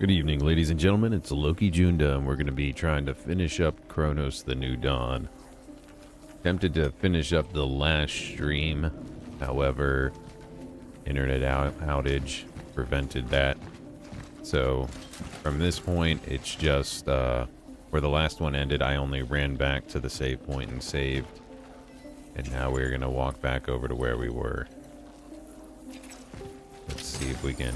Good evening, ladies and gentlemen. It's Loki Junda, and we're going to be trying to finish up Cronos the New Dawn. Tempted to finish up the last stream, however, internet outage prevented that. So, from this point, it's just, where the last one ended, I only ran back to the save point and saved. And now we're going to walk back over to where we were. Let's see if we can...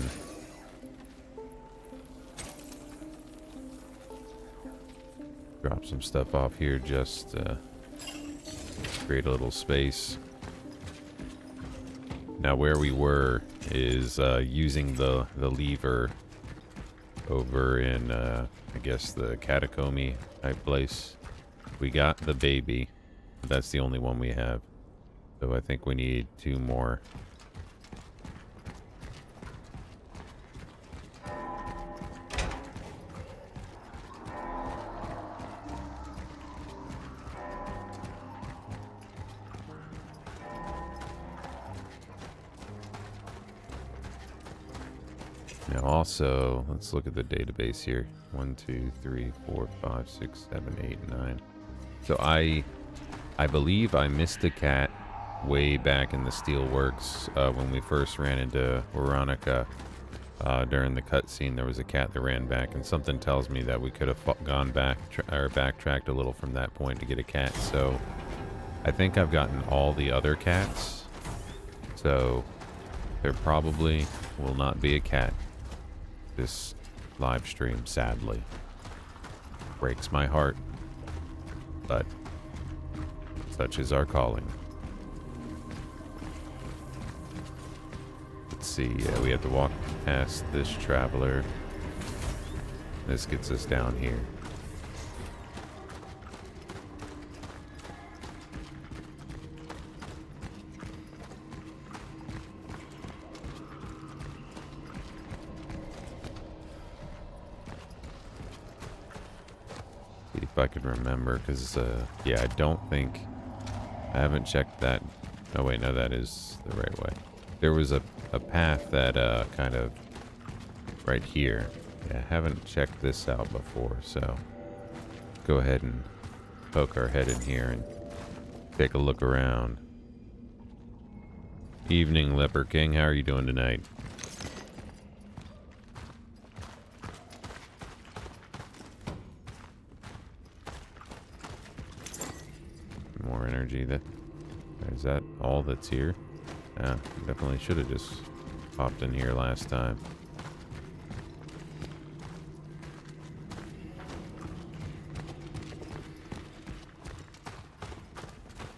drop some stuff off here, just create a little space. Now where we were is using the lever over in I guess the catacomb type place. We got the baby, but that's the only one we have, so I think we need 2 more. Now also, let's look at the database here. 1, 2, 3, 4, 5, 6, 7, 8, 9. So I believe I missed a cat way back in the Steelworks when we first ran into Veronica. During the cutscene, there was a cat that ran back, and something tells me that we could have gone back or backtracked a little from that point to get a cat. So I think I've gotten all the other cats. So there probably will not be a cat this live stream, sadly. Breaks my heart, but such is our calling. Let's see, we have to walk past this traveler. This gets us down here. If I could remember, because yeah, I don't think I haven't checked that. Oh wait, no, that is the right way. There was a path that kind of right here. Yeah, I haven't checked this out before, so go ahead and poke our head in here and take a look around. Evening, Leper King. How are you doing tonight? More energy. Is that all that's here? Yeah, definitely should have just popped in here last time.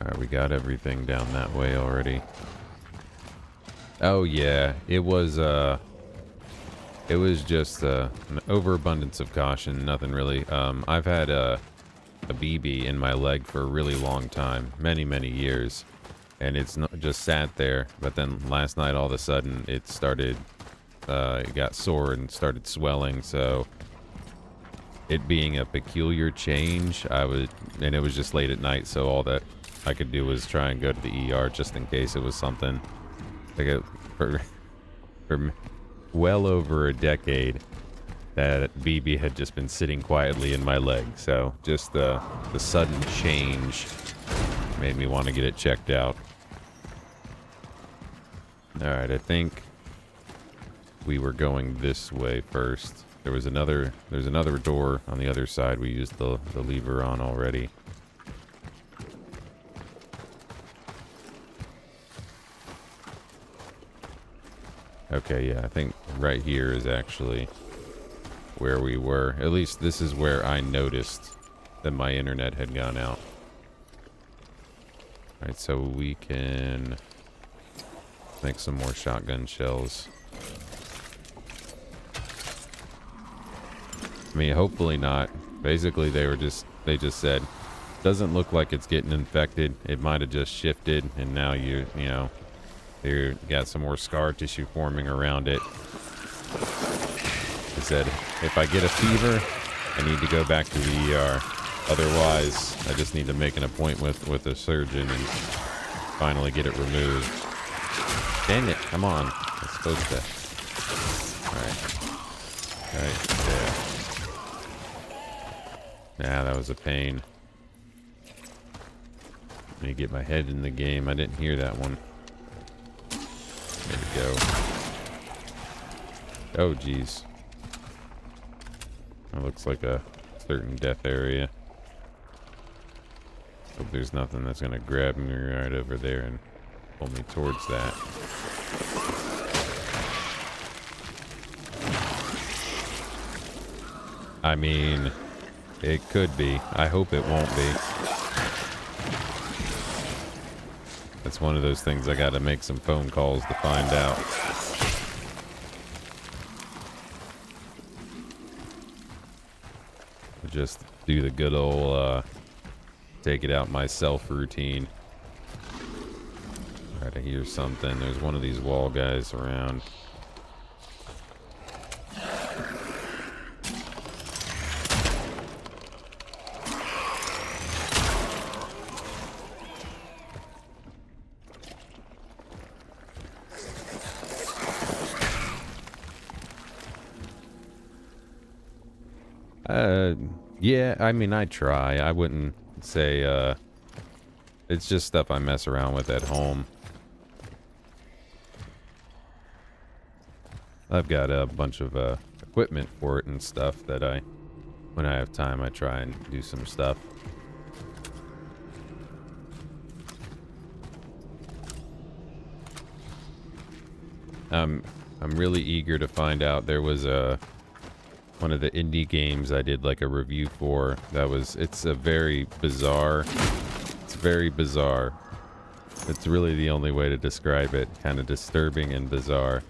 Alright, we got everything down that way already. Oh yeah, it was just an overabundance of caution, nothing really. I've had a BB in my leg for a really long time, many years, and it's not just sat there. But then last night, all of a sudden, it started, it got sore and started swelling. So it being a peculiar change, and it was just late at night, so all that I could do was try and go to the ER just in case it was something. Like for well over a decade, that BB had just been sitting quietly in my leg. So just the sudden change made me want to get it checked out. Alright, I think we were going this way first. There's another door on the other side we used the lever on already. Okay, yeah, I think right here is actually where we were. At least this is where I noticed that my internet had gone out. Alright, so we can make some more shotgun shells. I mean, hopefully not. Basically, they just said, doesn't look like it's getting infected. It might have just shifted, and now you know, you got some more scar tissue forming around it. They said, if I get a fever, I need to go back to the ER. Otherwise, I just need to make an appointment with a surgeon and finally get it removed. Dang it, come on. It's supposed to. Alright. Alright. Yeah, that was a pain. Let me get my head in the game. I didn't hear that one. There we go. Oh, geez. That looks like a certain death area. Hope there's nothing that's gonna grab me right over there and pull me towards that. I mean, it could be. I hope it won't be. That's one of those things I gotta make some phone calls to find out. Just do the good old take it out myself routine. Alright, I hear something. There's one of these wall guys around. Yeah, I mean, I try. I wouldn't say, it's just stuff I mess around with at home. I've got a bunch of, equipment for it and stuff that when I have time, I try and do some stuff. I'm really eager to find out. There was one of the indie games I did like a review for that was, it's very bizarre. It's really the only way to describe it. Kind of disturbing and bizarre.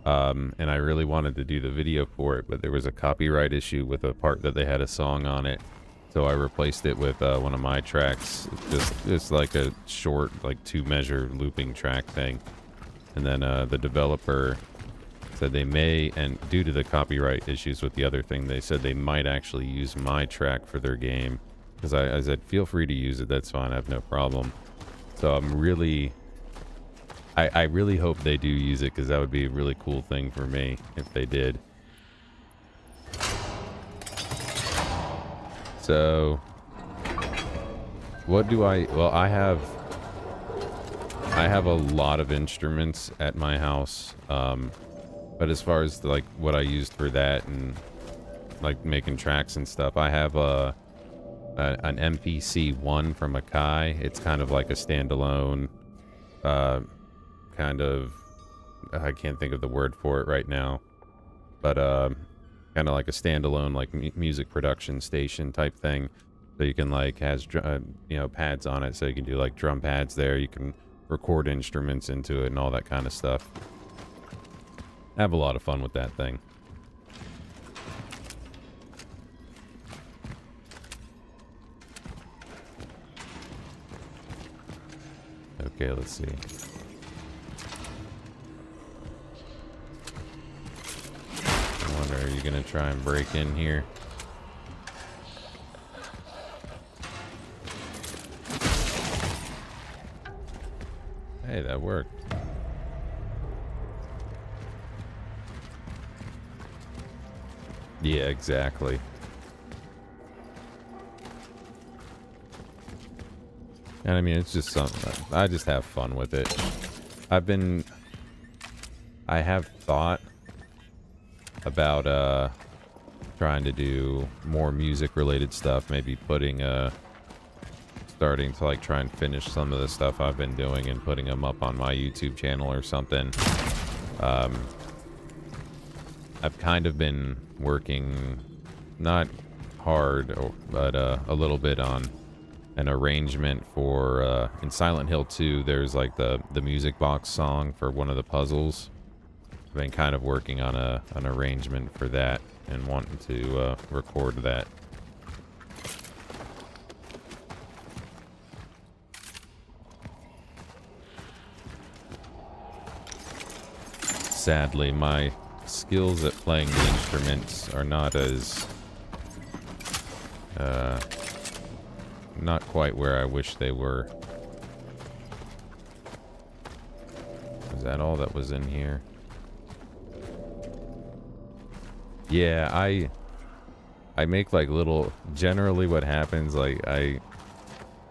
And I really wanted to do the video for it, but there was a copyright issue with a part that they had a song on it. So I replaced it with one of my tracks. Just like a short, like 2-measure looping track thing. And then the developer said they may, and due to the copyright issues with the other thing, they said they might actually use my track for their game. Because I said, feel free to use it, that's fine, I have no problem. So I'm really, I really hope they do use it, because that would be a really cool thing for me if they did. So, what do well, I have a lot of instruments at my house. But as far as like what I used for that and like making tracks and stuff, I have an MPC-1 from Akai. It's kind of like a standalone, kind of, I can't think of the word for it right now, but kind of like a standalone like music production station type thing. So you can like has you know, pads on it, so you can do like drum pads there. You can record instruments into it and all that kind of stuff. I have a lot of fun with that thing. Okay, let's see. I wonder, are you gonna try and break in here? Hey, that worked. Yeah, exactly. And I mean, it's just something, I just have fun with it. I have thought about trying to do more music related stuff, maybe starting to like try and finish some of the stuff I've been doing and putting them up on my YouTube channel or something. I've kind of been working, not hard, but a little bit on an arrangement for, in Silent Hill 2, there's like the music box song for one of the puzzles. I've been kind of working on an arrangement for that and wanting to record that. Sadly, my skills at playing the instruments are not as not quite where I wish they were. Is that all that was in here? Yeah, I make like little, generally what happens, like I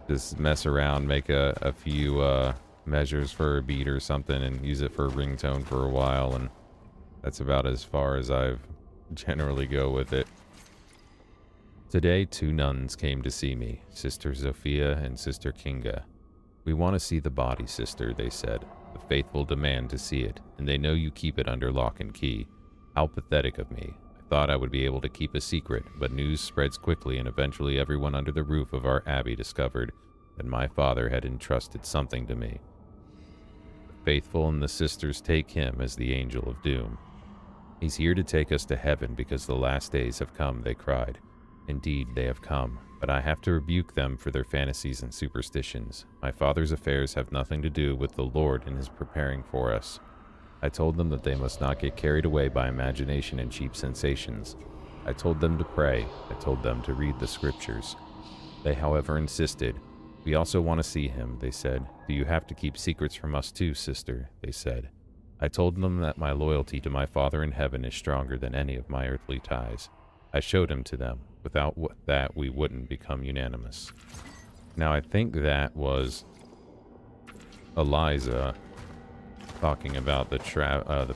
just mess around, make a few measures for a beat or something and use it for a ringtone for a while, and that's about as far as I've generally go with it. Today, 2 nuns came to see me, Sister Zofia and Sister Kinga. We want to see the body, sister, they said. The faithful demand to see it, and they know you keep it under lock and key. How pathetic of me. I thought I would be able to keep a secret, but news spreads quickly, and eventually everyone under the roof of our abbey discovered that my father had entrusted something to me. The faithful and the sisters take him as the angel of doom. He's here to take us to heaven because the last days have come, they cried. Indeed, they have come, but I have to rebuke them for their fantasies and superstitions. My father's affairs have nothing to do with the Lord and his preparing for us. I told them that they must not get carried away by imagination and cheap sensations. I told them to pray. I told them to read the scriptures. They, however, insisted. We also want to see him, they said. Do you have to keep secrets from us too, sister? They said. I told them that my loyalty to my Father in heaven is stronger than any of my earthly ties. I showed him to them. Without that, we wouldn't become unanimous. Now, I think that was Eliza talking about the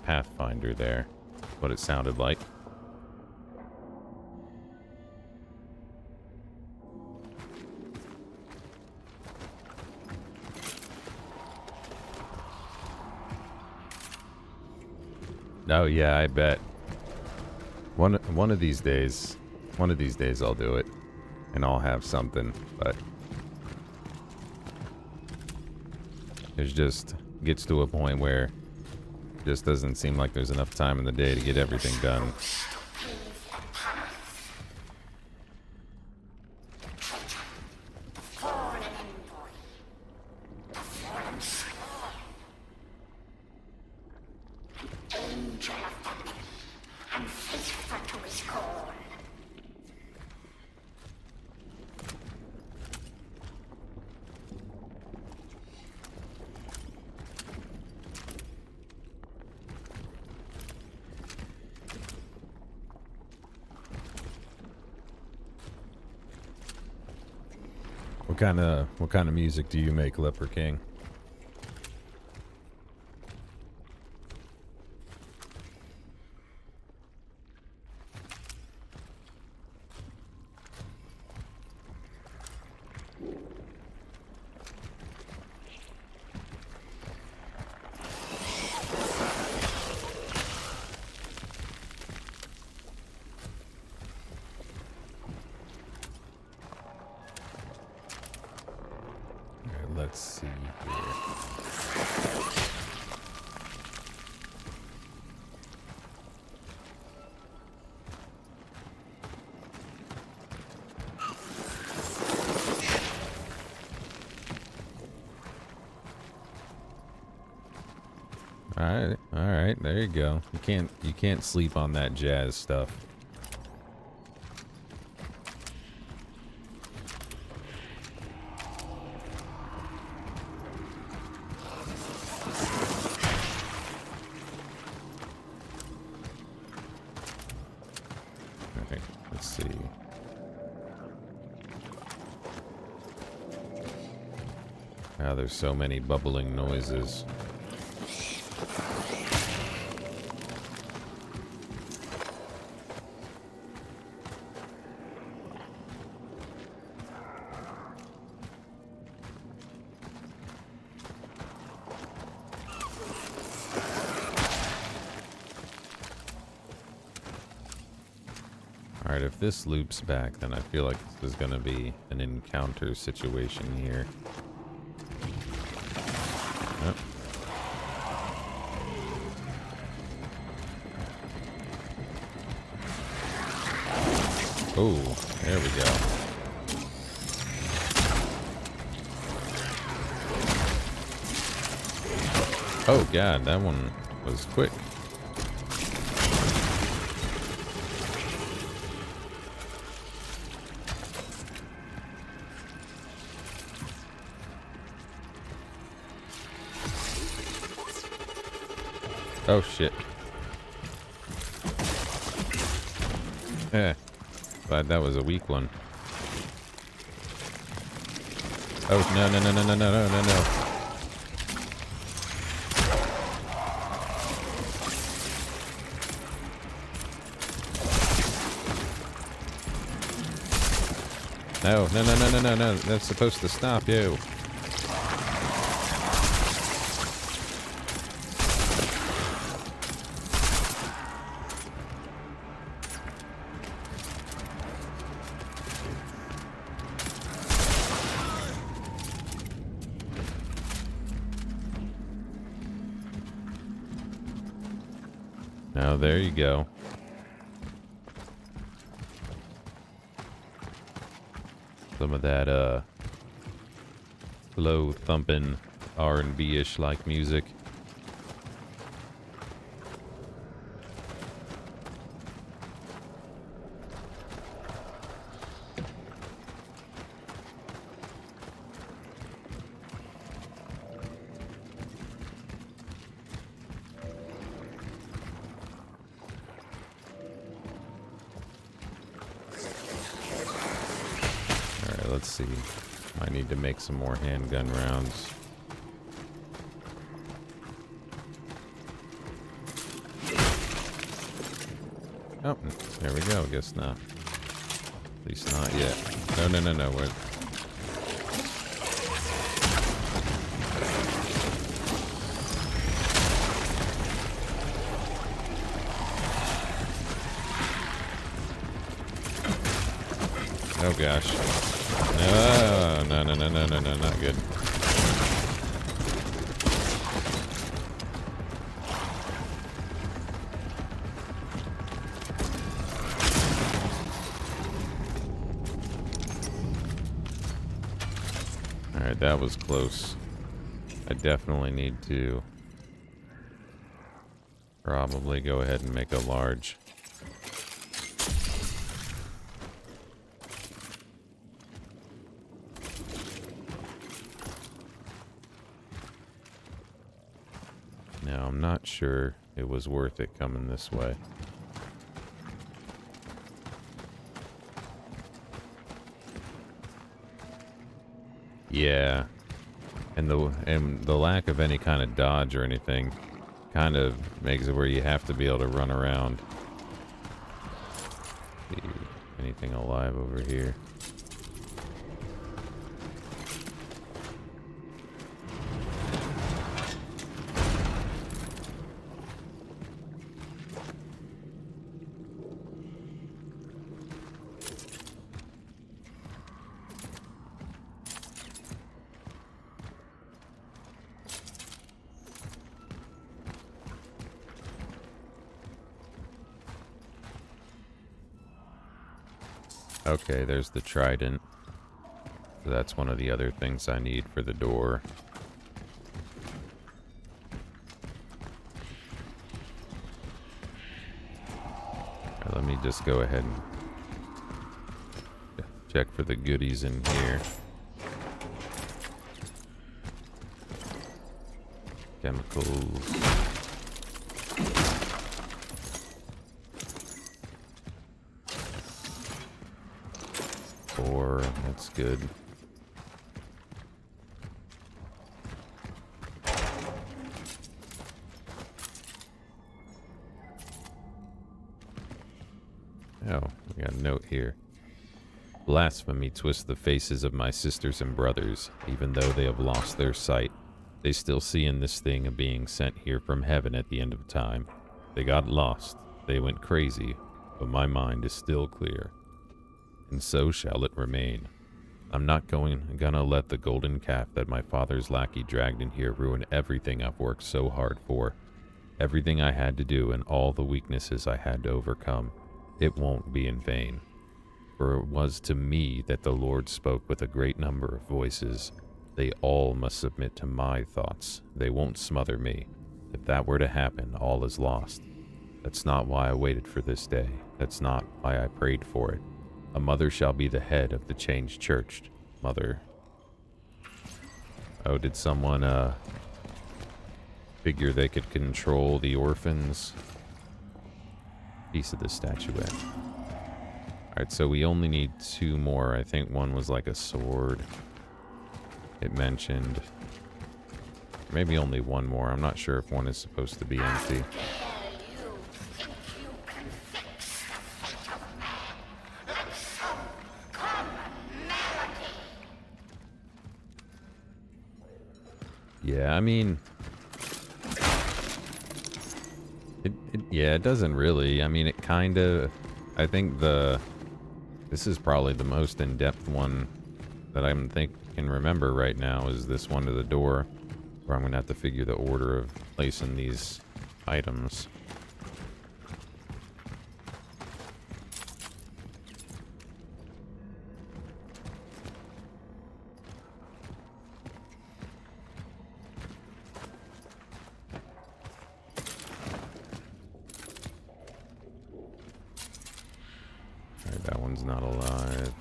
Pathfinder there. What it sounded like. Oh yeah, I bet. One of these days I'll do it, and I'll have something. But there's just gets to a point where it just doesn't seem like there's enough time in the day to get everything done. What kind of music do you make, Leper King? Let's see here. All right, there you go. You can't sleep on that jazz stuff. There's so many bubbling noises. Alright, if this loops back, then I feel like this is going to be an encounter situation here. Oh, there we go. Oh god, that one was quick. Oh shit. Eh. but that was a weak one. Oh, no, no, no, no, no, no, no, no, no. No, no, no, no, no, no, no. That's supposed to stop you. Now, there you go. Some of that, slow thumping R&B-ish like music. Let's see. I need to make some more handgun rounds. Oh, there we go. Guess not. At least not yet. No, no, no, no. We're... Oh gosh. No, no, no, no, no, no, no, not good. Alright, that was close. I definitely need to probably go ahead and make a large. Now, I'm not sure it was worth it coming this way. Yeah. And the lack of any kind of dodge or anything kind of makes it where you have to be able to run around. See anything alive over here? Okay, there's the trident. So that's one of the other things I need for the door. Let me just go ahead and check for the goodies in here. Chemicals. That's good. Oh, we got a note here. Blasphemy twists the faces of my sisters and brothers, even though they have lost their sight. They still see in this thing a being sent here from heaven at the end of time. They got lost. They went crazy, but my mind is still clear. And so shall it remain. I'm not gonna let the golden calf that my father's lackey dragged in here ruin everything I've worked so hard for. Everything I had to do and all the weaknesses I had to overcome. It won't be in vain. For it was to me that the Lord spoke with a great number of voices. They all must submit to my thoughts. They won't smother me. If that were to happen, all is lost. That's not why I waited for this day. That's not why I prayed for it. A mother shall be the head of the changed church. Mother. Oh, did someone, figure they could control the orphans? Piece of the statuette. Alright, so we only need 2 more. I think one was like a sword. It mentioned. Maybe only 1 more. I'm not sure if one is supposed to be empty. Yeah, I mean... yeah, it doesn't really. I mean, it kind of... I think this is probably the most in-depth one that can remember right now is this one to the door, where I'm going to have to figure the order of placing these items. Alright, that one's not alive.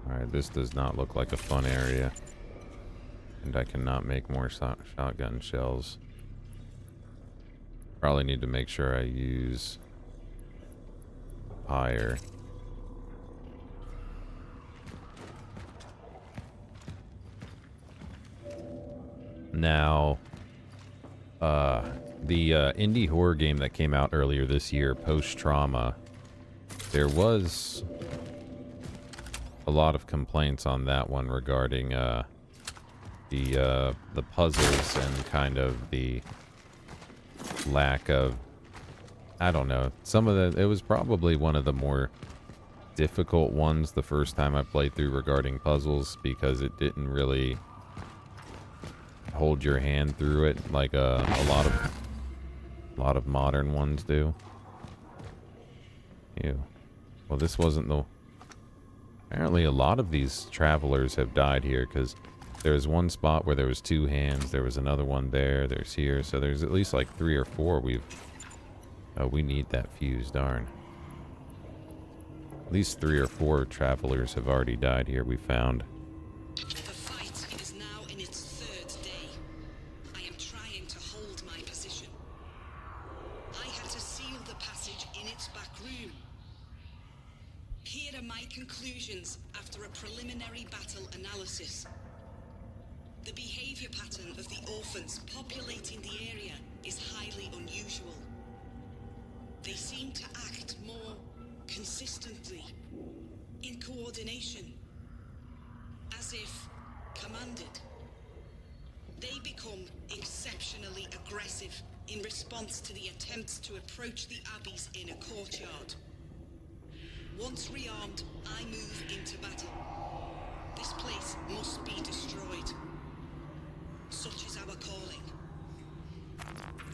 Alright, this does not look like a fun area. And I cannot make more shotgun shells. Probably need to make sure I use fire. Now, the indie horror game that came out earlier this year, Post-Trauma, there was a lot of complaints on that one regarding the puzzles and kind of the lack of, I don't know, it was probably one of the more difficult ones the first time I played through regarding puzzles, because it didn't really hold your hand through it like a lot of modern ones do. Ew. Well, this wasn't the... Apparently a lot of these travelers have died here, because there was one spot where there was 2 hands, there was another one there, there's here, so there's at least like 3 or 4 oh, we need that fuse, darn. At least 3 or 4 travelers have already died here, we found. The fight is now in its 3rd day. I am trying to hold my position. I had to seal the passage in its back room. Here are my conclusions after a preliminary battle analysis. The behavior pattern of the orphans populating the area is highly unusual. They seem to act more consistently, in coordination, as if commanded. They become exceptionally aggressive in response to the attempts to approach the Abbey's inner courtyard. Once rearmed, I move into battle. This place must be destroyed. Such is our calling.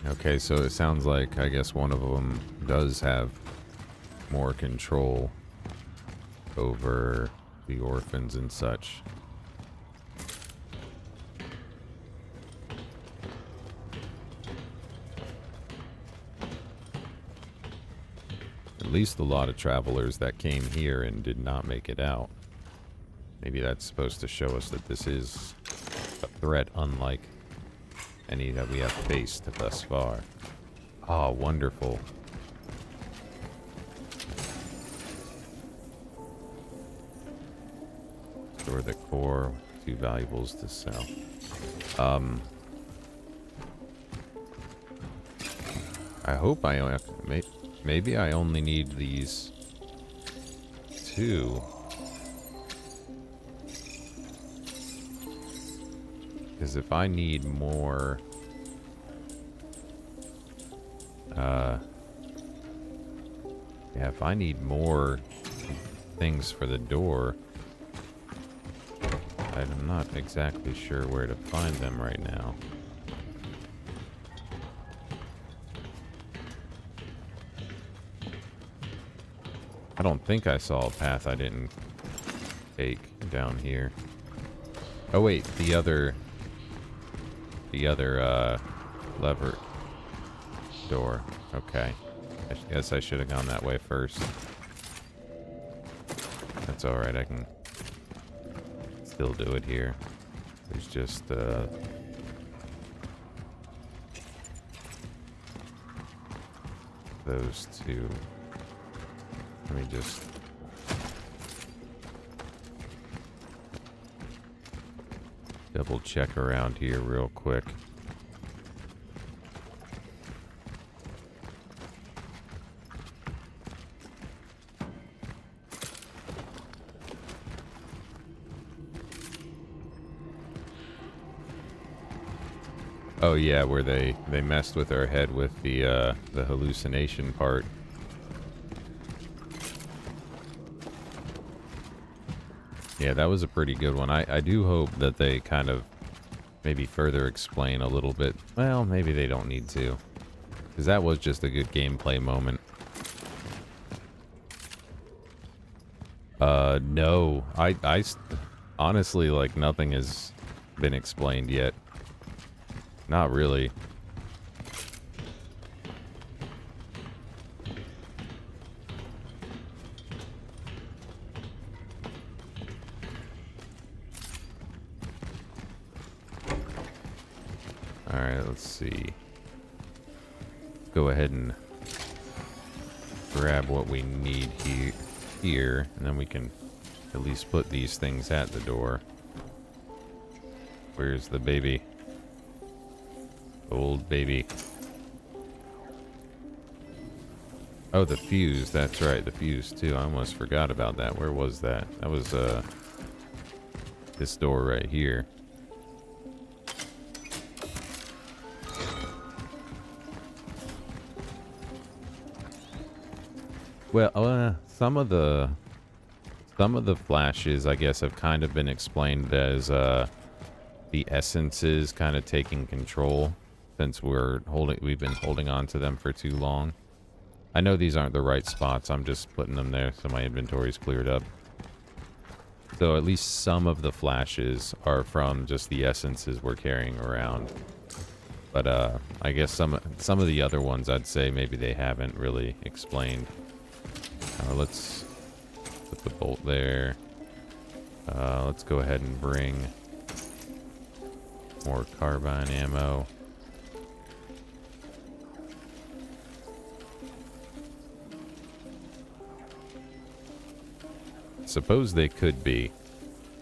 Okay, so it sounds like, I guess one of them does have more control over the orphans and such. At least a lot of travelers that came here and did not make it out. Maybe that's supposed to show us that this is a threat unlike any that we have faced thus far. Oh, wonderful. Store the core, 2 valuables to sell. I hope I only have to, maybe I only need these 2. Because if I need more... yeah, if I need more things for the door, I'm not exactly sure where to find them right now. I don't think I saw a path I didn't take down here. Oh wait, the other lever door. Okay. I guess I should have gone that way first. That's alright, I can still do it here. There's just, those 2. me just... double check around here real quick. Oh yeah, where they messed with our head with the hallucination part. Yeah, that was a pretty good one. I do hope that they kind of maybe further explain a little bit. Well, maybe they don't need to, because that was just a good gameplay moment. No, honestly, like, nothing has been explained yet. Not really. Alright, let's see. Go ahead and grab what we need here, and then we can at least put these things at the door. Where's the baby? Old baby. Oh, the fuse. That's right, the fuse too. I almost forgot about that. Where was that? That was this door right here. Well, some of the flashes, I guess, have kind of been explained as the essences kind of taking control, since we've been holding on to them for too long. I know these aren't the right spots. I'm just putting them there so my inventory's cleared up. So at least some of the flashes are from just the essences we're carrying around. But I guess some of the other ones, I'd say maybe they haven't really explained. Let's put the bolt there. Let's go ahead and bring more carbine ammo. Suppose they could be.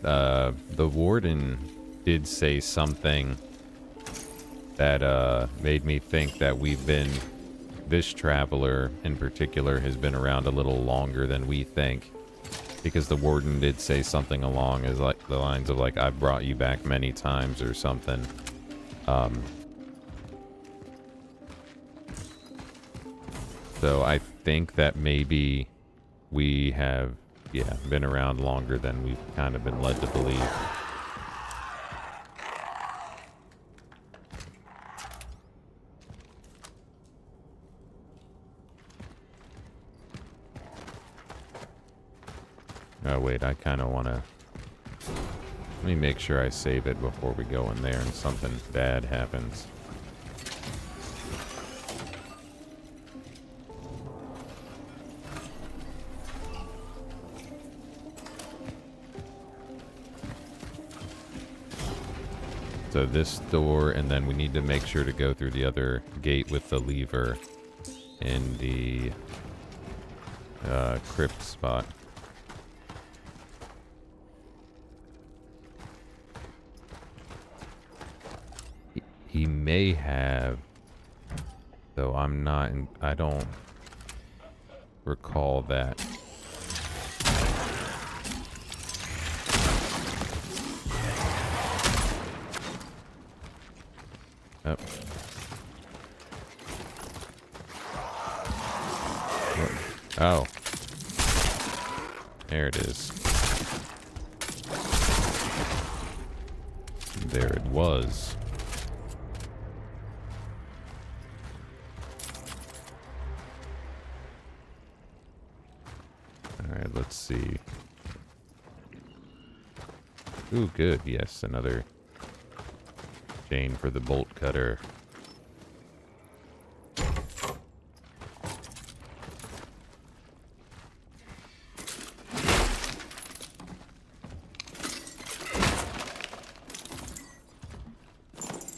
The warden did say something that made me think that this traveler in particular has been around a little longer than we think, because the warden did say something along as like the lines of like, I've brought you back many times or something. So I think that maybe we have, yeah, been around longer than we've kind of been led to believe. Oh wait, I kind of want to... Let me make sure I save it before we go in there and something bad happens. So this door, and then we need to make sure to go through the other gate with the lever in the crypt spot. He may have, though I'm not, I don't recall that. Oh. Oh. There it is. There it was. Alright, let's see. Ooh, good. Yes, another chain for the bolt cutter.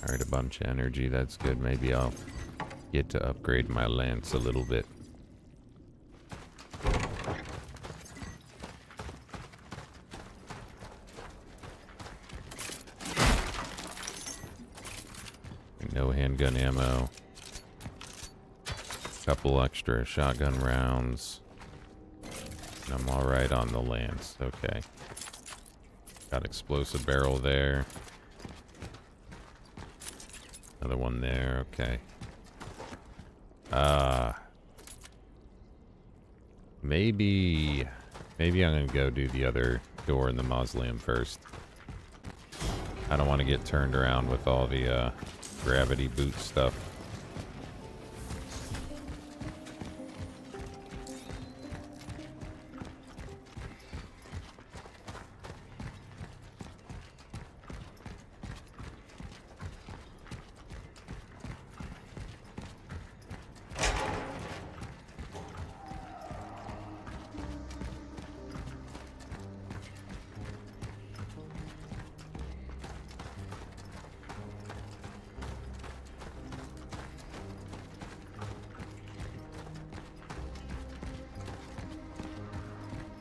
Alright, a bunch of energy. That's good. Maybe I'll get to upgrade my lance a little bit. handgun ammo. Couple extra shotgun rounds. And I'm alright on the lance. Okay. Got explosive barrel there. Another one there. Okay. Maybe I'm gonna go do the other door in the mausoleum first. I don't want to get turned around with all the gravity boot stuff.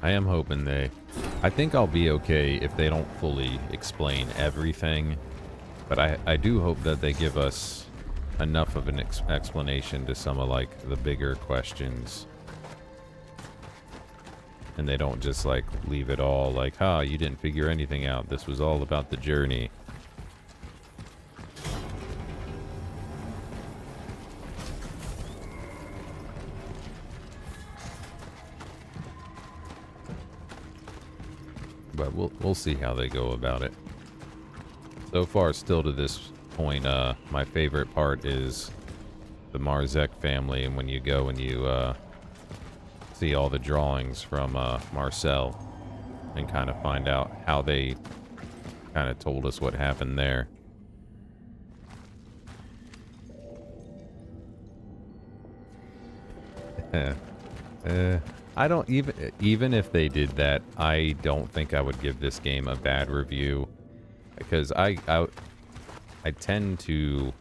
I am hoping I think I'll be okay if they don't fully explain everything, but I do hope that they give us enough of an explanation to some of, like, the bigger questions. And they don't just, like, leave it all like, you didn't figure anything out. This was all about the journey. But we'll see how they go about it. So far, still to this point, my favorite part is the Marzek family, and when you go and you see all the drawings from Marcel and kind of find out how they kind of told us what happened there. I don't even if they did that, I don't think I would give this game a bad review, because I tend to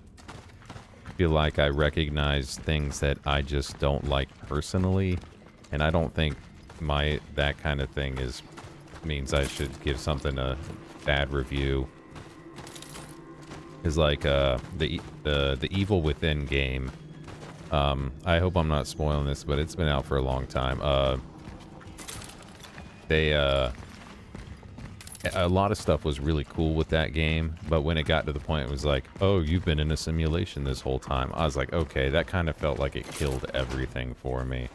feel like I recognize things that I just don't like personally, and I don't think that kind of thing means I should give something a bad review. Is like the Evil Within game. I hope I'm not spoiling this, but it's been out for a long time. A lot of stuff was really cool with that game, but when it got to the point it was like, oh, you've been in a simulation this whole time. I was like, okay, that kind of felt like it killed everything for me.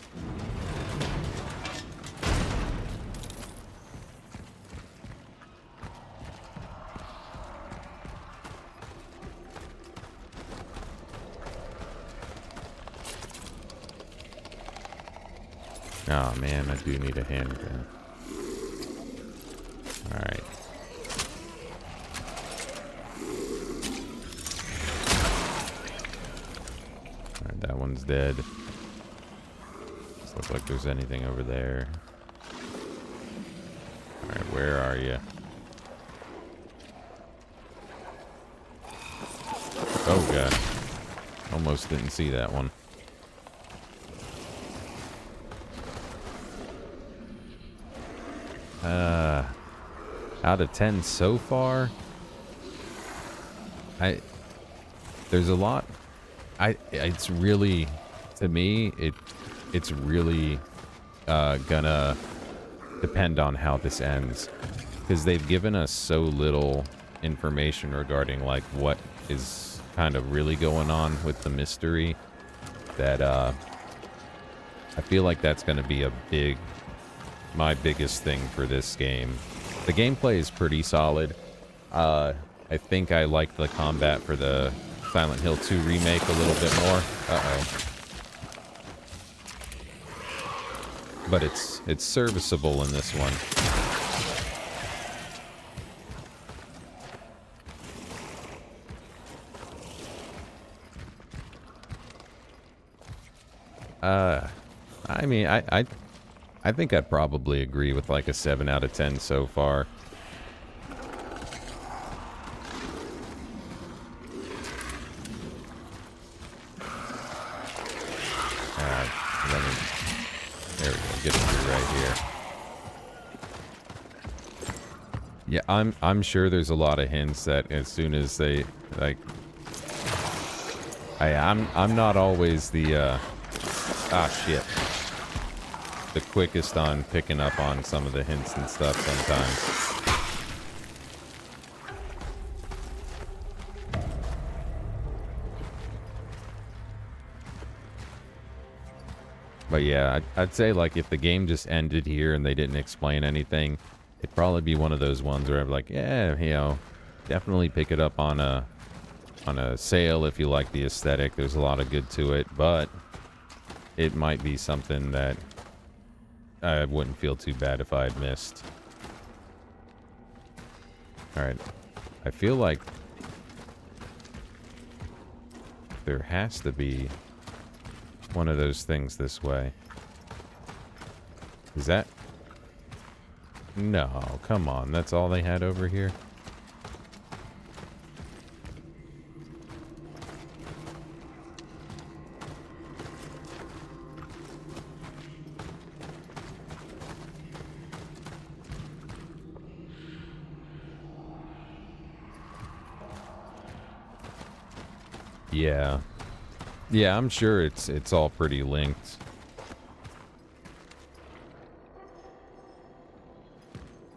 Oh man, I do need a handgun. Alright. Alright, that one's dead. Doesn't look like there's anything over there. Alright, where are you? Oh god. Almost didn't see that one. Out of 10 so far, there's a lot. It's really, to me, it's really gonna depend on how this ends, because they've given us so little information regarding like what is kind of really going on with the mystery that I feel like that's gonna be my biggest thing for this game. The gameplay is pretty solid. I think I like the combat for the Silent Hill 2 remake a little bit more. But it's serviceable in this one. I mean, I think I'd probably agree with like a 7 out of 10 so far. There we go, get through right here. Yeah, I'm sure there's a lot of hints that as soon as they like I'm not always the shit. The quickest on picking up on some of the hints and stuff sometimes. But yeah, I'd say like if the game just ended here and they didn't explain anything, it'd probably be one of those ones where I'm like, yeah, you know, definitely pick it up on a sale if you like the aesthetic. There's a lot of good to it, but it might be something that I wouldn't feel too bad if I had missed. Alright. I feel like there has to be one of those things this way. Is that... No, come on. That's all they had over here? Yeah. Yeah, I'm sure it's all pretty linked.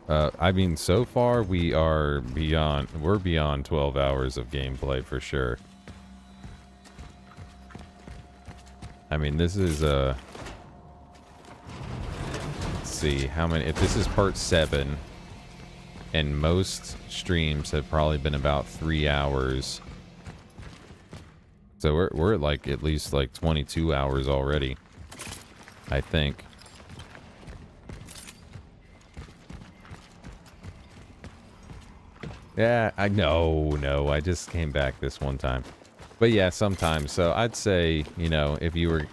I mean, so far we're beyond 12 hours of gameplay for sure. I mean, this is let's see how many, if this is part 7, and most streams have probably been about 3 hours. So we're at like at least like 22 hours already, I think. Yeah, no, I just came back this one time. But yeah, sometimes. So I'd say, you know, if you were...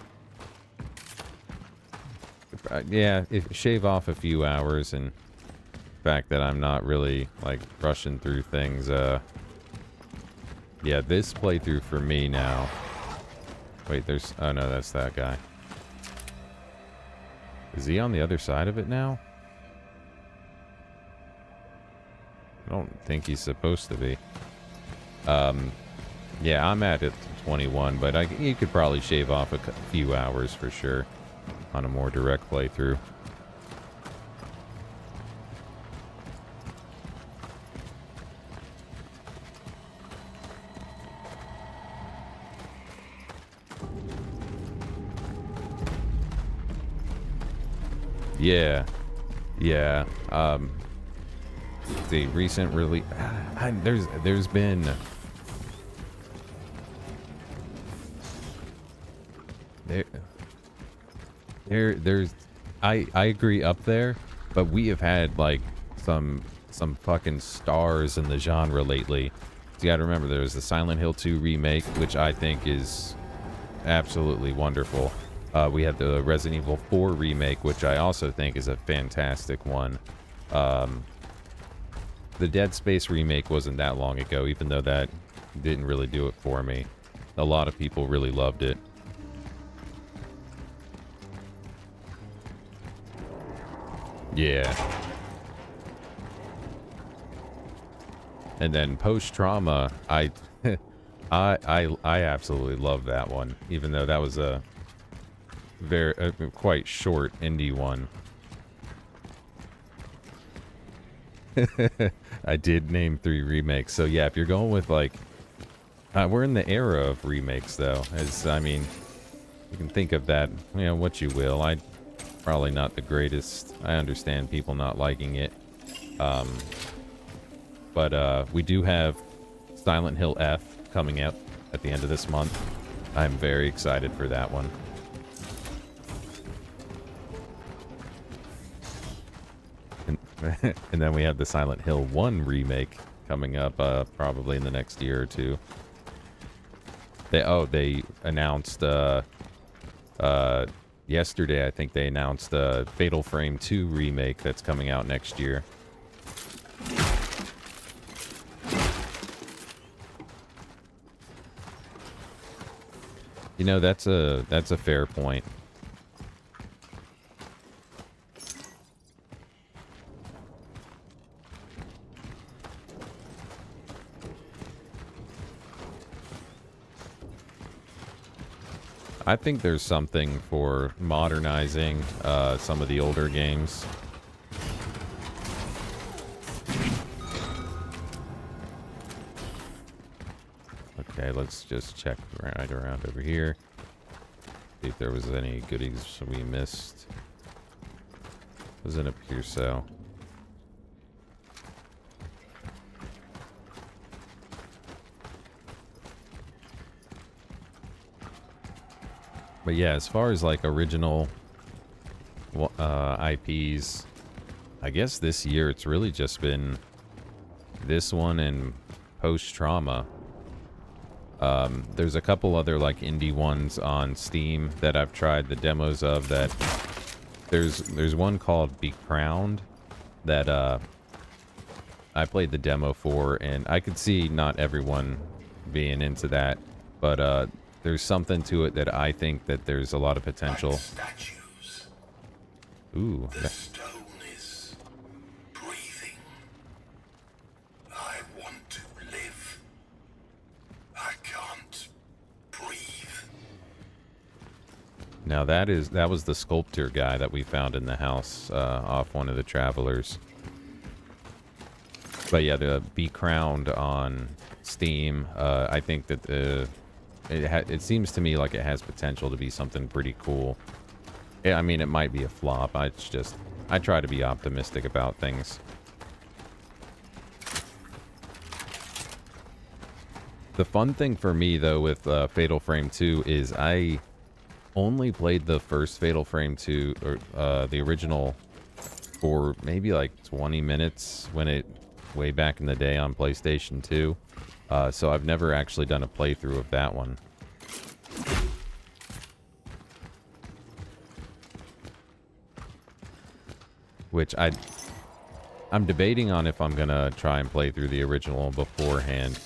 yeah, shave off a few hours, and the fact that I'm not really, like, rushing through things, yeah, this playthrough for me now... Wait, there's... Oh, no, that's that guy. Is he on the other side of it now? I don't think he's supposed to be. Yeah, I'm at it 21, but you could probably shave off a few hours for sure on a more direct playthrough. Yeah. Yeah. The recent release... There's been... There's... I agree up there, but we have had, like, some fucking stars in the genre lately. So you gotta remember, there was the Silent Hill 2 remake, which I think is absolutely wonderful. We had the Resident Evil 4 remake, which I also think is a fantastic one. The Dead Space remake wasn't that long ago, even though that didn't really do it for me. A lot of people really loved it. Yeah. And then Post-Trauma, I absolutely love that one, even though that was a quite short indie one. I did name 3 remakes, so yeah, if you're going with like, we're in the era of remakes though, as I mean, you can think of that, you know, what you will. Probably not the greatest. I understand people not liking it, but we do have Silent Hill F coming out at the end of this month. I'm very excited for that one. And then we have the Silent Hill 1 remake coming up probably in the next year or two. They announced yesterday, I think they announced Fatal Frame 2 remake that's coming out next year. You know, that's a fair point. I think there's something for modernizing some of the older games. Okay, let's just check right around over here. See if there was any goodies we missed. Doesn't appear so. But yeah, as far as like original IPs, I guess this year it's really just been this one and Post-Trauma. There's a couple other like indie ones on Steam that I've tried the demos of. That there's one called Be Crowned that I played the demo for, and I could see not everyone being into that, but there's something to it that I think that there's a lot of potential. Like statues. Ooh. The stone is breathing. I want to live. I can't breathe. Now that was the sculptor guy that we found in the house off one of the travelers. But yeah, the Be Crowned on Steam, I think that it seems to me like it has potential to be something pretty cool. I mean, it might be a flop. I try to be optimistic about things. The fun thing for me, though, with Fatal Frame 2 is I only played the first Fatal Frame 2, or the original, for maybe like 20 minutes way back in the day on PlayStation 2. So I've never actually done a playthrough of that one. Which I'm debating on if I'm gonna try and play through the original beforehand.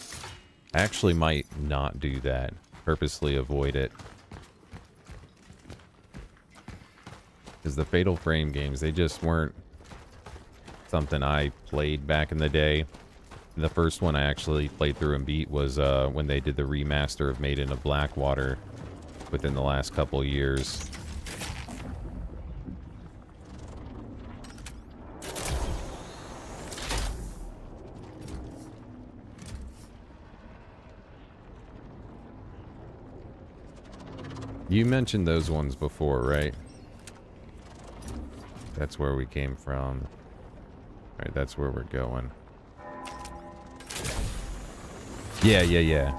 I actually might not do that. Purposely avoid it. Because the Fatal Frame games, they just weren't something I played back in the day. The first one I actually played through and beat was when they did the remaster of Maiden of Blackwater within the last couple years. You mentioned those ones before, right? That's where we came from. Alright, that's where we're going. Yeah.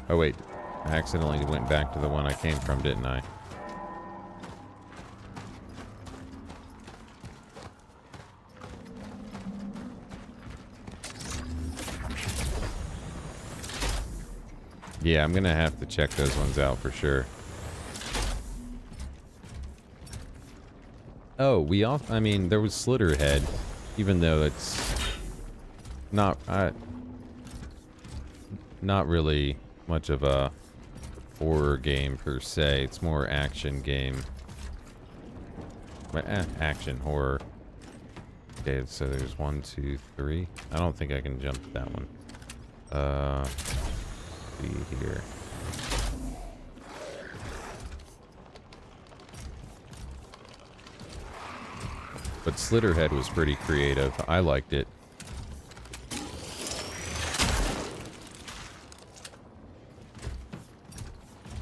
Oh, wait. I accidentally went back to the one I came from, didn't I? Yeah, I'm gonna have to check those ones out for sure. Oh, I mean, there was Slitterhead, even though it's not really much of a horror game per se. It's more action game. But action horror. Okay, so there's 1, 2, 3. I don't think I can jump to that one. See here. But Slitterhead was pretty creative. I liked it.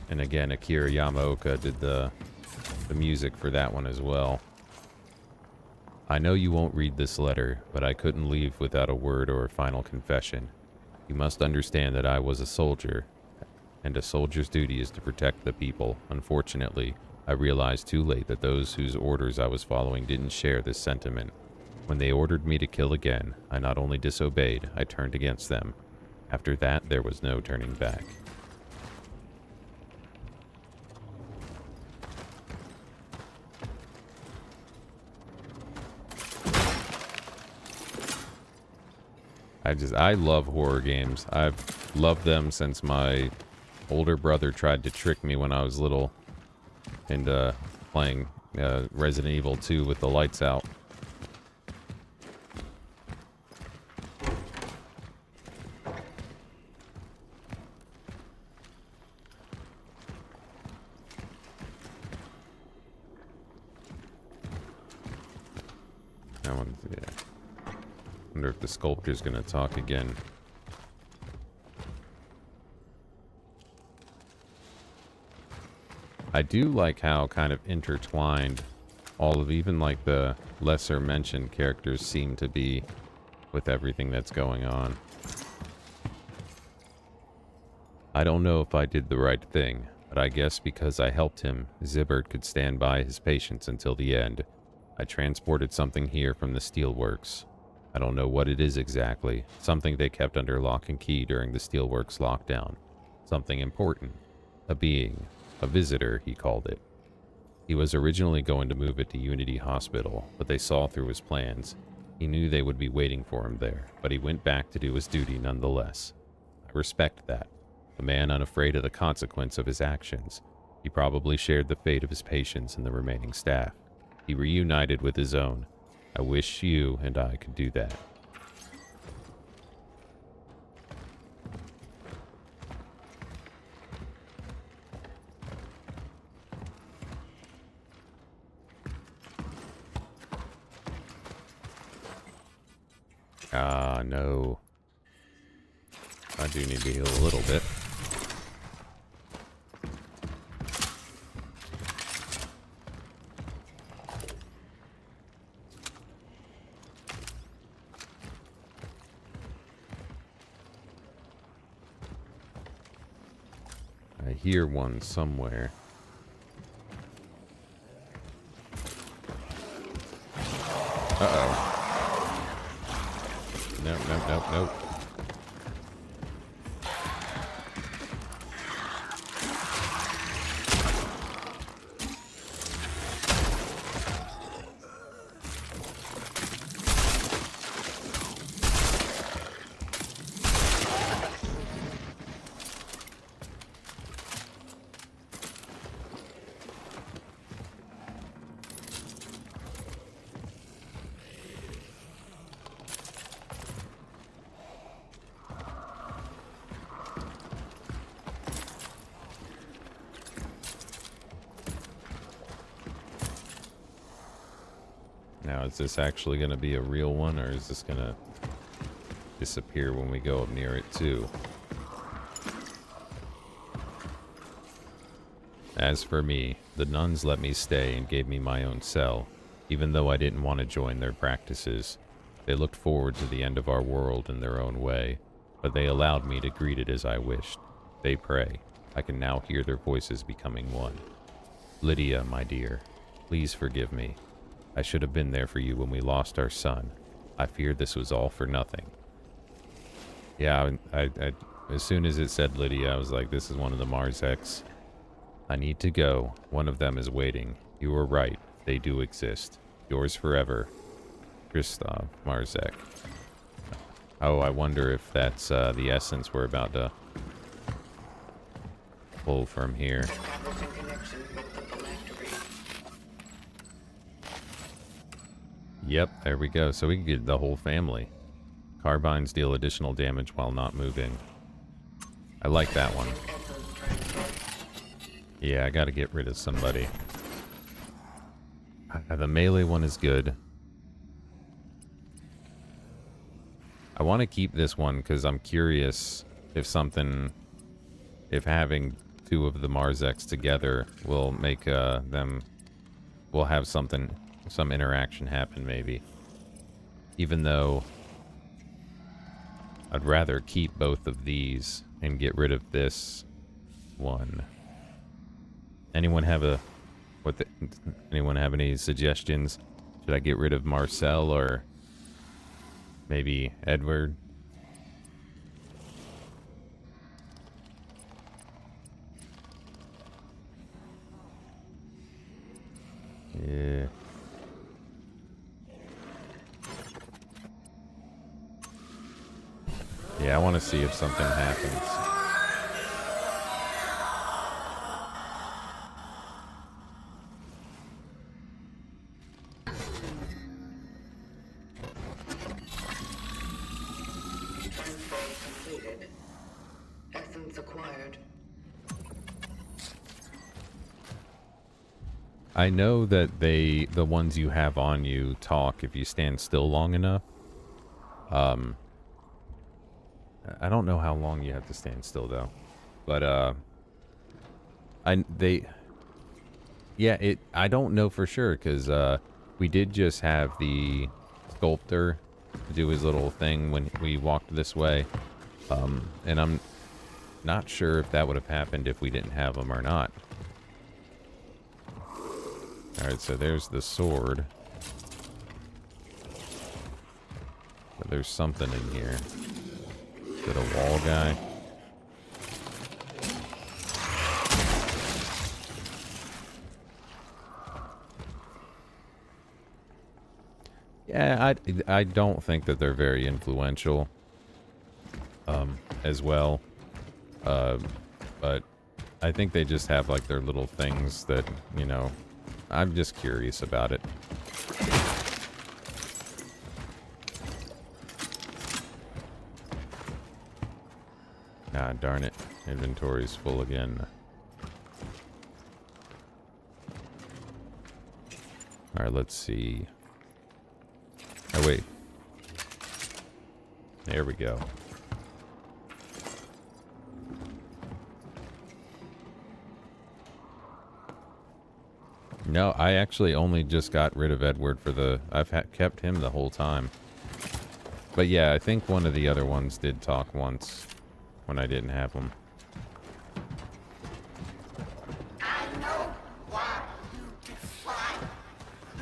And again, Akira Yamaoka did the music for that one as well. I know you won't read this letter, but I couldn't leave without a word or a final confession. You must understand that I was a soldier, and a soldier's duty is to protect the people. Unfortunately, I realized too late that those whose orders I was following didn't share this sentiment. When they ordered me to kill again, I not only disobeyed, I turned against them. After that, there was no turning back. I love horror games. I've loved them since my older brother tried to trick me when I was little into playing Resident Evil 2 with the lights out. That one's, yeah. Wonder if the sculpture's gonna talk again. I do like how kind of intertwined all of even like the lesser mentioned characters seem to be with everything that's going on. I don't know if I did the right thing, but I guess because I helped him, Zibbert could stand by his patients until the end. I transported something here from the steelworks. I don't know what it is exactly. Something they kept under lock and key during the steelworks lockdown. Something important. A being. A visitor, he called it. He was originally going to move it to Unity Hospital, but they saw through his plans. He knew they would be waiting for him there, but he went back to do his duty nonetheless. I respect that. A man unafraid of the consequence of his actions. He probably shared the fate of his patients and the remaining staff. He reunited with his own. I wish you and I could do that. Ah, no. I do need to heal a little bit. I hear one somewhere. Uh-oh. Nope, nope, nope, nope. Now, is this actually going to be a real one, or is this going to disappear when we go up near it, too? As for me, the nuns let me stay and gave me my own cell, even though I didn't want to join their practices. They looked forward to the end of our world in their own way, but they allowed me to greet it as I wished. They pray. I can now hear their voices becoming one. Lydia, my dear, please forgive me. I should have been there for you when we lost our son. I feared this was all for nothing. Yeah, I as soon as it said Lydia, I was like, this is one of the Marzeks. I need to go. One of them is waiting. You were right. They do exist. Yours forever, Kristoff Marzek. Oh, I wonder if that's the essence we're about to pull from here. Yep, there we go. So we can get the whole family. Carbines deal additional damage while not moving. I like that one. Yeah, I gotta get rid of somebody. The melee one is good. I want to keep this one because I'm curious if having two of the Marzeks together will make we'll have some interaction happen, maybe. Even though I'd rather keep both of these and get rid of this one. Anyone have any suggestions? Should I get rid of Marcel or maybe Edward? Yeah. Yeah, I want to see if something happens. Completed. Essence acquired. I know that the ones you have on you talk if you stand still long enough. I don't know how long you have to stand still though, but I don't know for sure because we did just have the sculptor do his little thing when we walked this way, and I'm not sure if that would have happened if we didn't have him or not. Alright, so there's the sword. But there's something in here. Is it a wall guy? Yeah, I don't think that they're very influential as well. But I think they just have like their little things that, you know, I'm just curious about it. Ah, darn it. Inventory's full again. Alright, let's see. Oh, wait. There we go. No, I actually only just got rid of Edward for the... I've kept him the whole time. But yeah, I think one of the other ones did talk once when I didn't have him. I know why you defy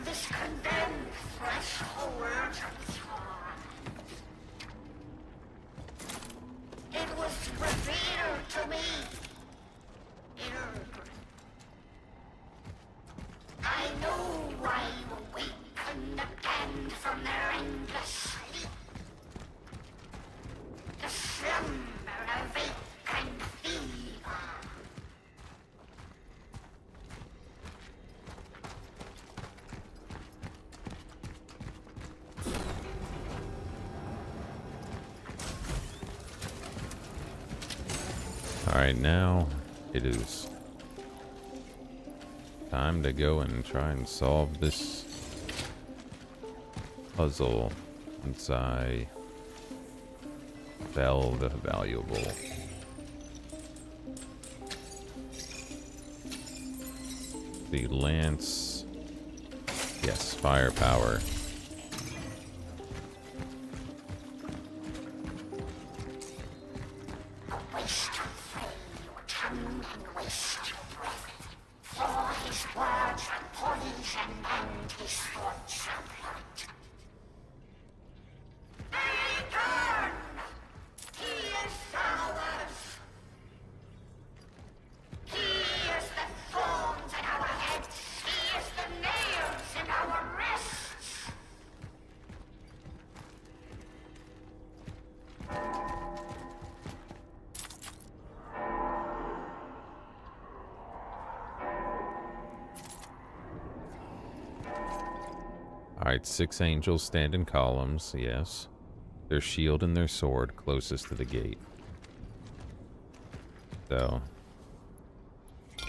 this condemned threshold of time. It was revealed to me. I know why you awakened again from their endless sleep. The slumber of vacant fever. Alright, now it is time to go and try and solve this puzzle once I sell the valuable. The lance. Yes, firepower. Waste your frame, your tongue, and waste your breath. For his words are poison and his thoughts are blood. Return! He is ours! He is the thorns in our heads! He is the nails in our wrists! Alright, 6 angels stand in columns, yes. Their shield and their sword closest to the gate. So,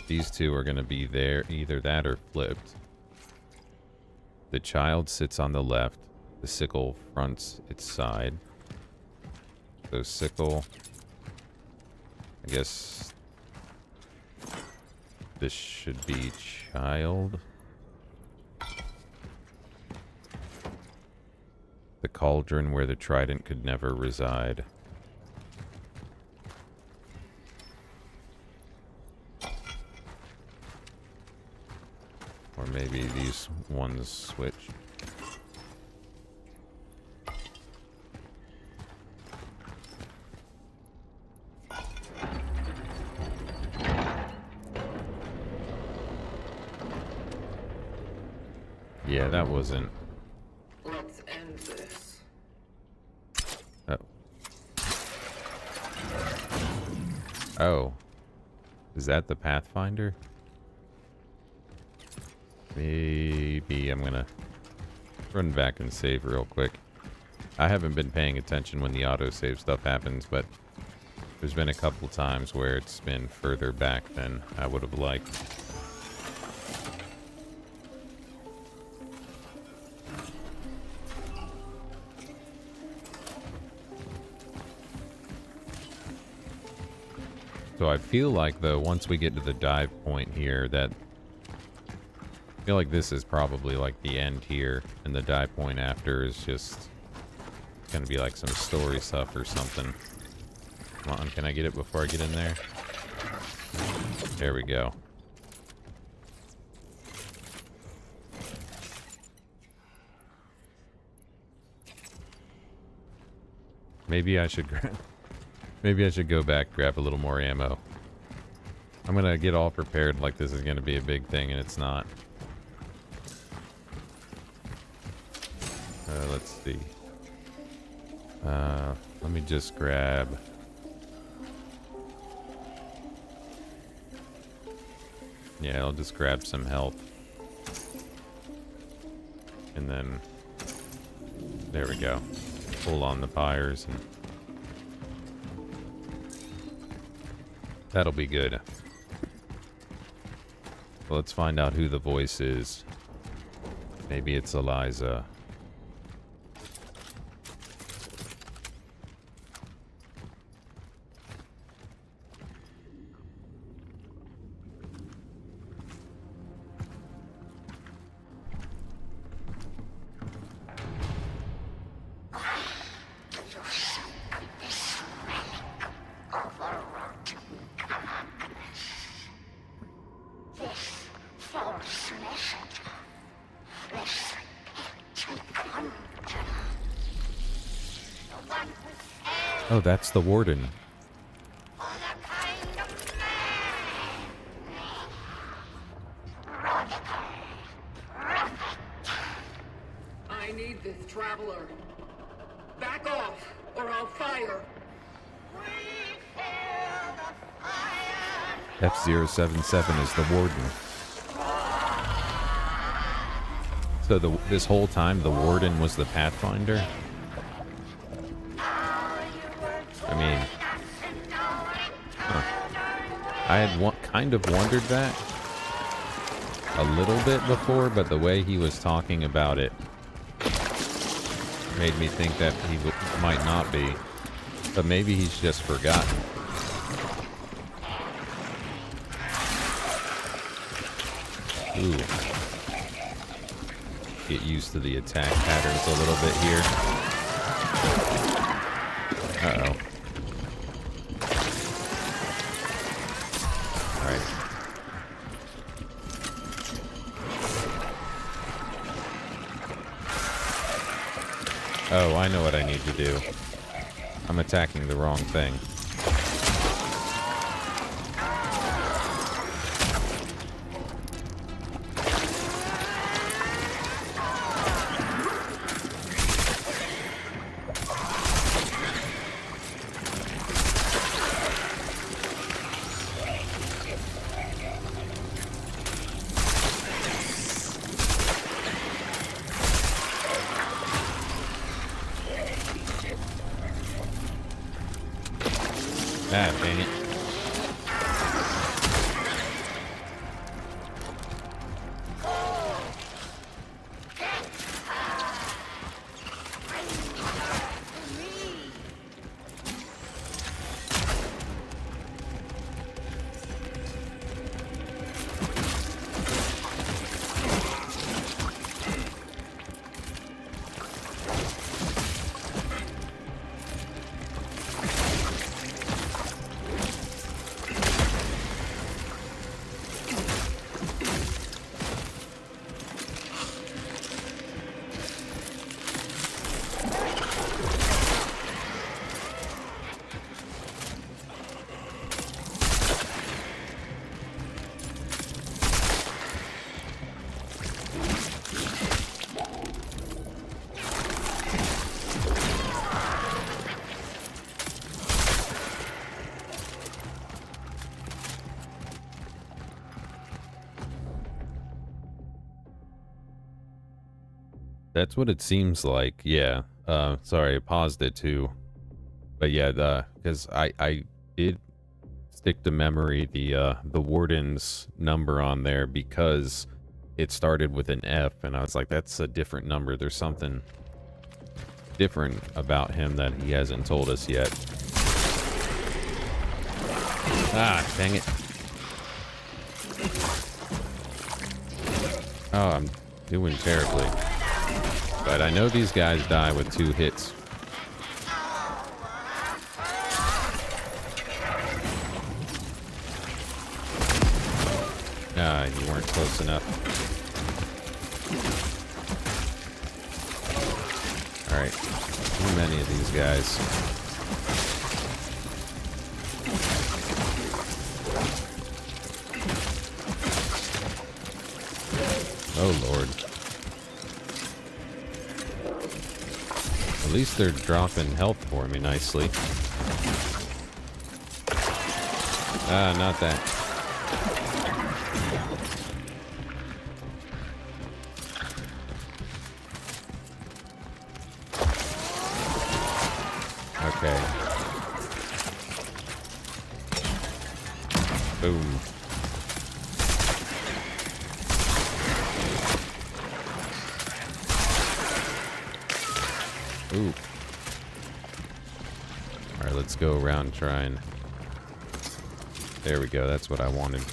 these two are going to be there, either that or flipped. The child sits on the left. The sickle fronts its side. So sickle, I guess this should be child. The cauldron where the trident could never reside. Or maybe these ones switch. Yeah, that wasn't... Let's end this. Oh. Oh. Is that the Pathfinder? Maybe I'm gonna run back and save real quick. I haven't been paying attention when the autosave stuff happens, but there's been a couple times where it's been further back than I would have liked. So I feel like, though, once we get to the dive point here, that... I feel like this is probably, like, the end here, and the dive point after is just gonna be, like, some story stuff or something. Come on, can I get it before I get in there? There we go. Maybe I should maybe I should go back, grab a little more ammo. I'm gonna get all prepared like this is gonna be a big thing, and it's not. Let's see. Let me just grab... Yeah, I'll just grab some health. And then... There we go. Pull on the pyres and... That'll be good. Well, let's find out who the voice is. Maybe it's Eliza. Oh, that's the warden. I need this traveler. Back off, or I'll fire. F-077 is the warden. So this whole time the warden was the Pathfinder? I mean... Huh. I had kind of wondered that a little bit before, but the way he was talking about it made me think that he might not be. But maybe he's just forgotten. Ooh. Get used to the attack patterns a little bit here. Uh-oh. Alright. Oh, I know what I need to do. I'm attacking the wrong thing. Ah, dang it. That's what it seems like, yeah. Sorry, I paused it too. But yeah, because I did stick to memory the warden's number on there because it started with an F, and I was like, that's a different number. There's something different about him that he hasn't told us yet. Ah, dang it. Oh, I'm doing terribly. But I know these guys die with 2 hits. Ah, you weren't close enough. Alright. Too many of these guys. Oh, Lord. At least they're dropping health for me nicely. Ah, not that. Okay. Boom. Ooh. Alright, let's go around trying. There we go, that's what I wanted.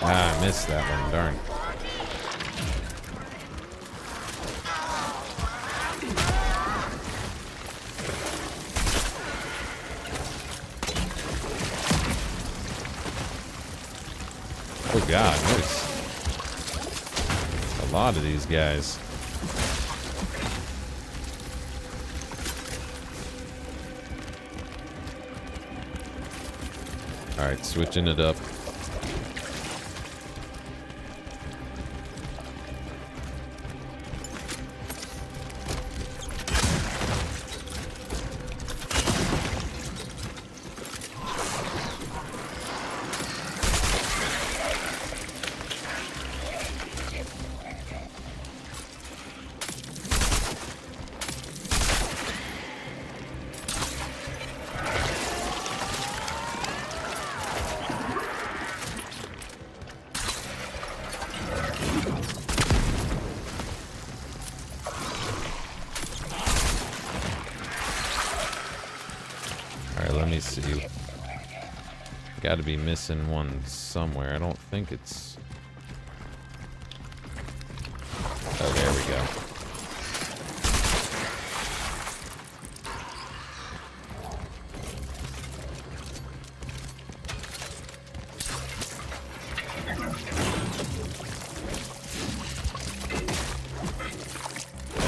Ah, I missed that one, darn. Oh god, there's a lot of these guys. Alright, switching it up. Alright, let me see. Gotta be missing one somewhere. I don't think it's... Oh, there we go.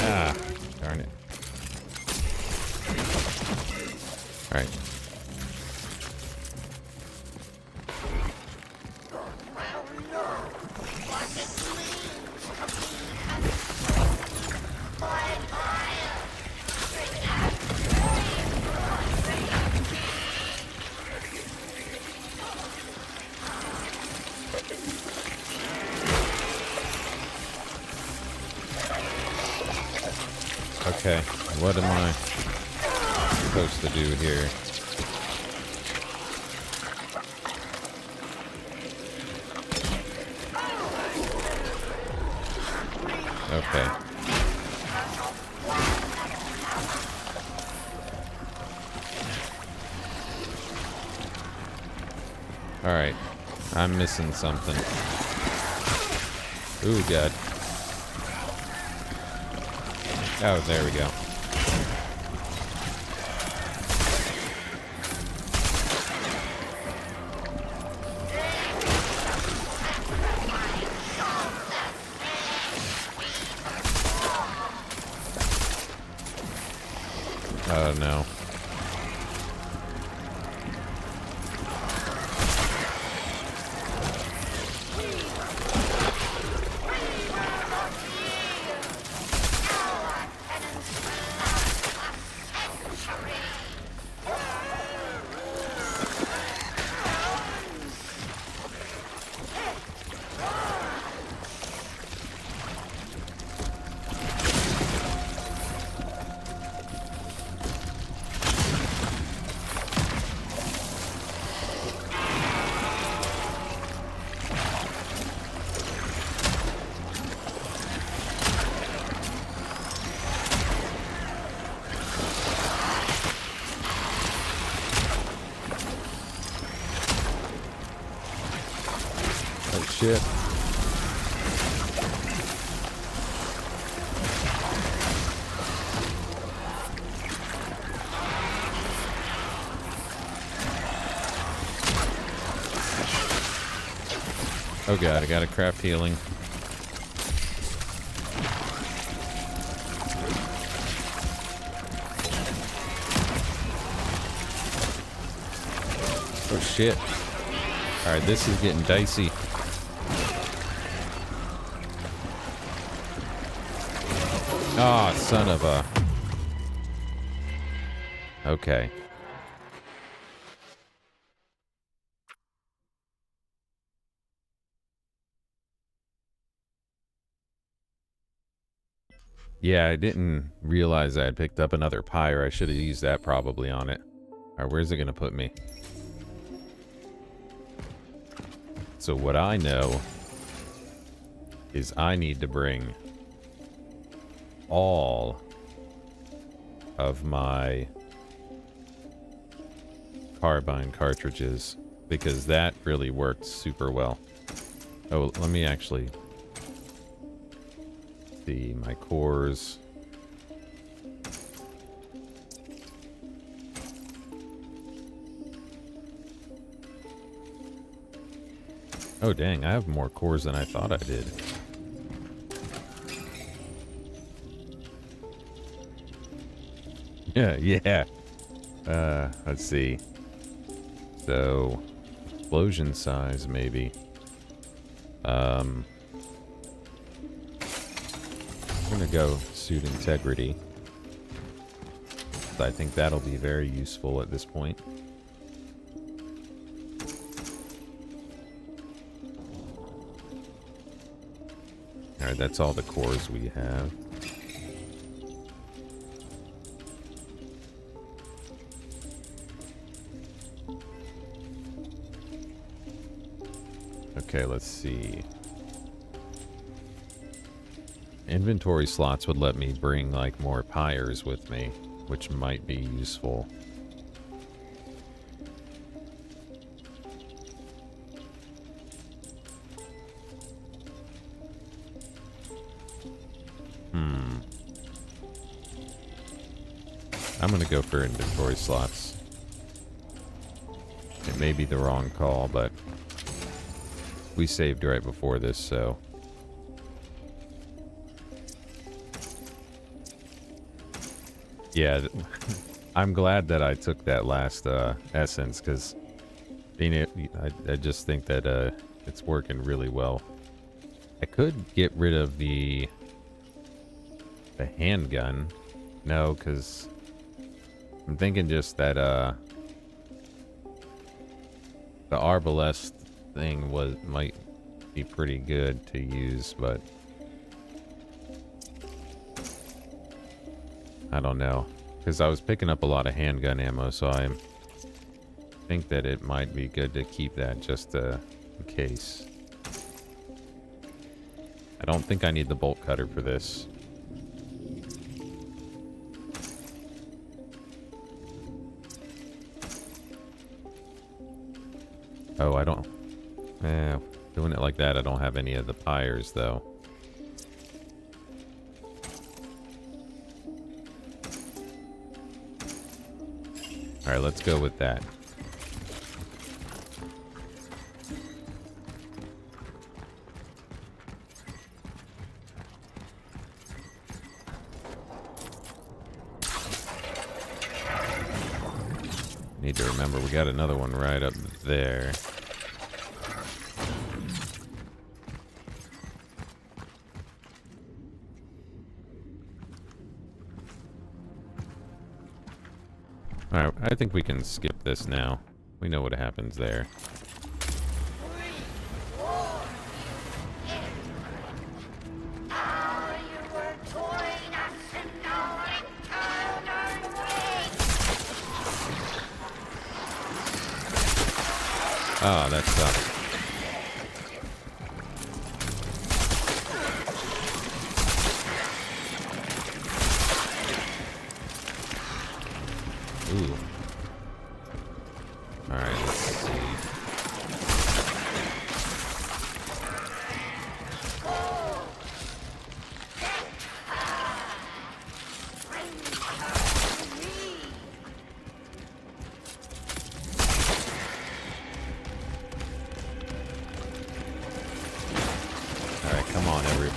Ah, darn it. Alright. Okay, what am I supposed to do here? Okay. Alright, I'm missing something. Ooh, God. Oh, there we go. Oh, no. shit. Oh god, I gotta craft healing. Oh shit. Alright, this is getting dicey. Ah, son of a... Okay. Yeah, I didn't realize I had picked up another pyre. I should have used that probably on it. Alright, where's it gonna put me? So what I know is I need to bring all of my carbine cartridges because that really worked super well. Oh, let me actually see my cores. Oh dang, I have more cores than I thought I did. Yeah. Let's see. So, explosion size maybe. I'm gonna go suit integrity. I think that'll be very useful at this point. Alright, that's all the cores we have. Okay, let's see. Inventory slots would let me bring, like, more pyres with me, which might be useful. I'm gonna go for inventory slots. It may be the wrong call, but we saved right before this, so... Yeah, I'm glad that I took that last essence, because I just think that it's working really well. I could get rid of the handgun. No, because I'm thinking just that the arbalest thing might be pretty good to use, but I don't know, because I was picking up a lot of handgun ammo, so I think that it might be good to keep that just in case. I don't think I need the bolt cutter for this. Oh, I don't... doing it like that, I don't have any of the pyres, though. Alright, let's go with that. Need to remember, we got another one right up there. Alright, I think we can skip this now. We know what happens there. Oh, that sucks. Ooh. Alright, let's see.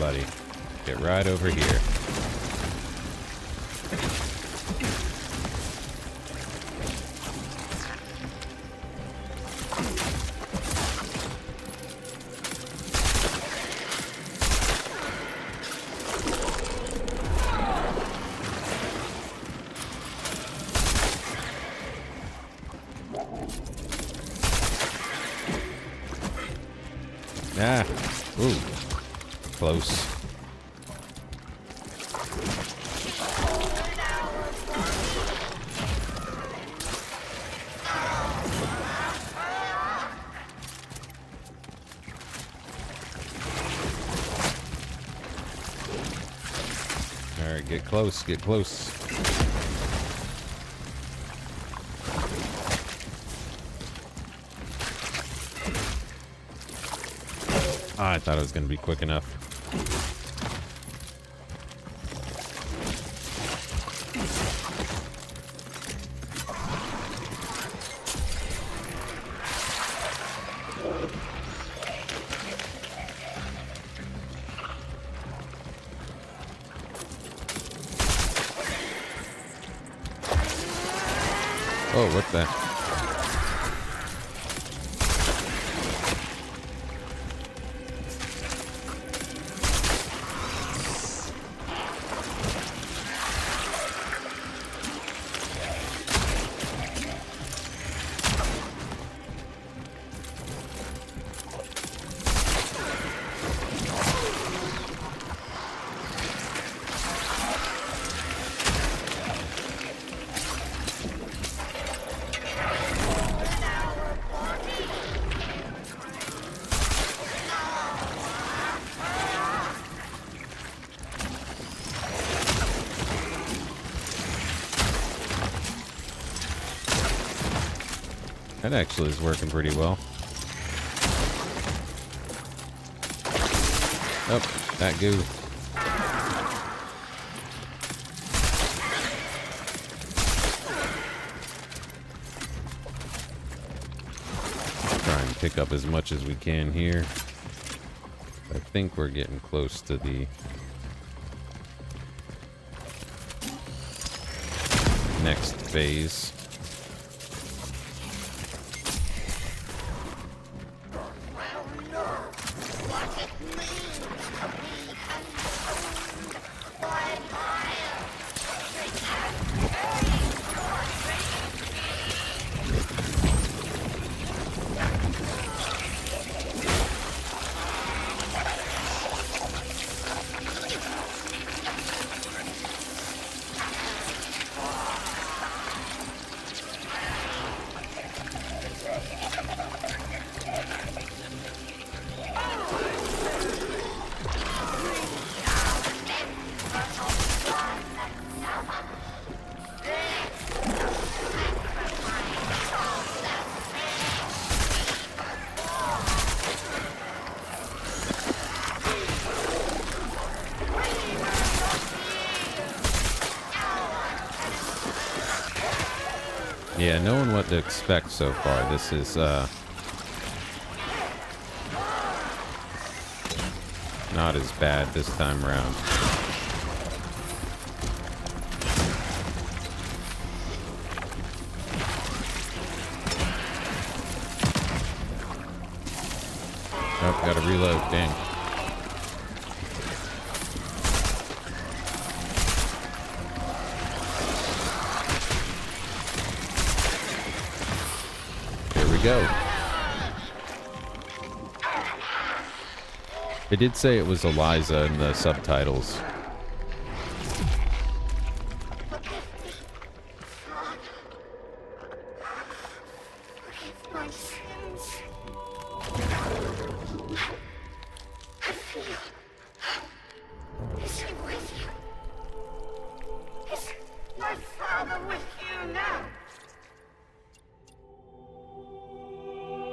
buddy. Get right over here. Ah, ooh, close. All right, get close, get close. I thought it was going to be quick enough. Oh, what the? That actually is working pretty well. Oh, that goo. Try and pick up as much as we can here. I think we're getting close to the next phase. Yeah, knowing what to expect so far, this is not as bad this time around. Oh, gotta reload, dang. Go. They did say it was Eliza in the subtitles. Forgive my sins. I feel. Is he with you? Is my father with you now?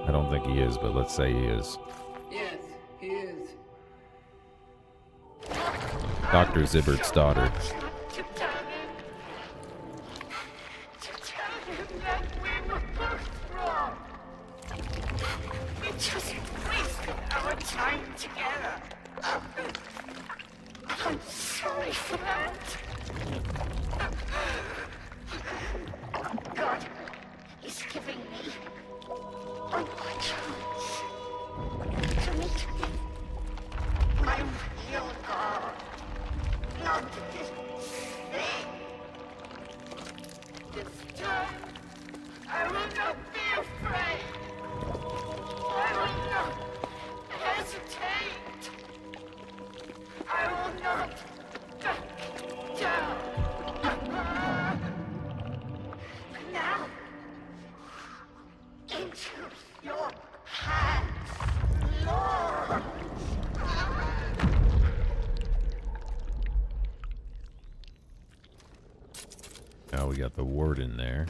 I don't think he is, but let's say he is. Yes, he is. Dr. Zibbert's daughter. To tell him that we were both wrong. It just wasted our time together. giving me one more chance to meet me, my real God, not this thing. This time, I will not be afraid. I will not hesitate. I will not back down. Now, into your hands, Lord. Now we got the warden there.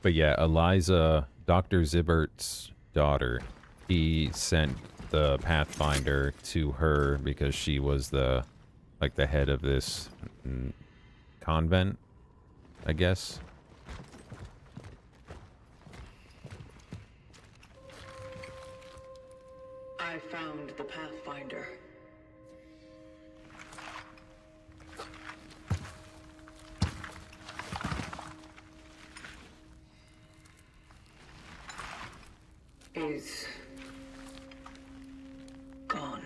But yeah, Eliza, Dr. Zibbert's daughter, he sent the Pathfinder to her because she was the head of this convent, I guess. I found the Pathfinder. He's gone.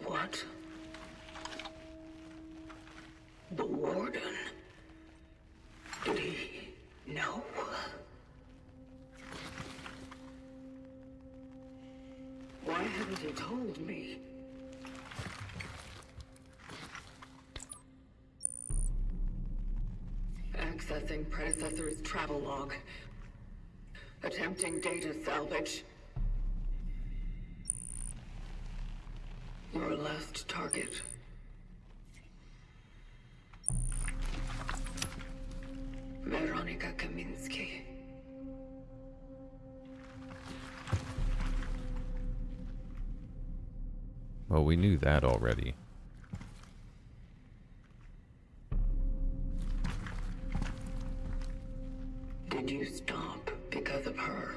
What? The warden? Did he know? Why hadn't he told me? Accessing predecessor's travel log. Attempting data salvage. Your last target. Veronica Kaminsky. Well, we knew that already. Did you stop because of her?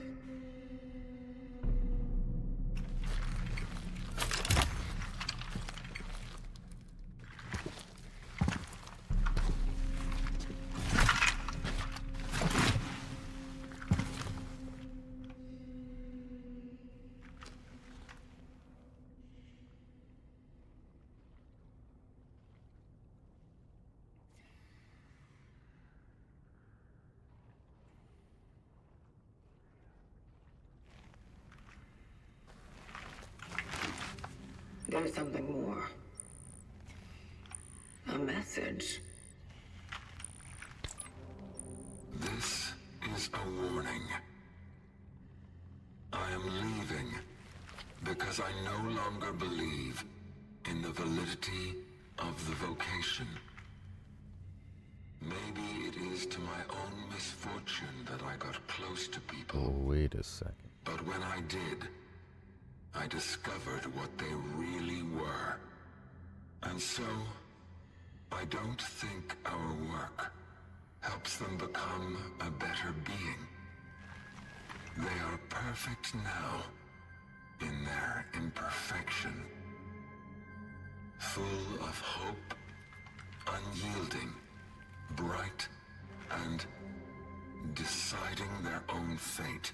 There's something more. A message. This is a warning. I am leaving because I no longer believe in the validity of the vocation. Maybe it is to my own misfortune that I got close to people. Oh, wait a second. But when I did, I discovered what they really were. And so, I don't think our work helps them become a better being. They are perfect now, in their imperfection. Full of hope, unyielding, bright, and deciding their own fate.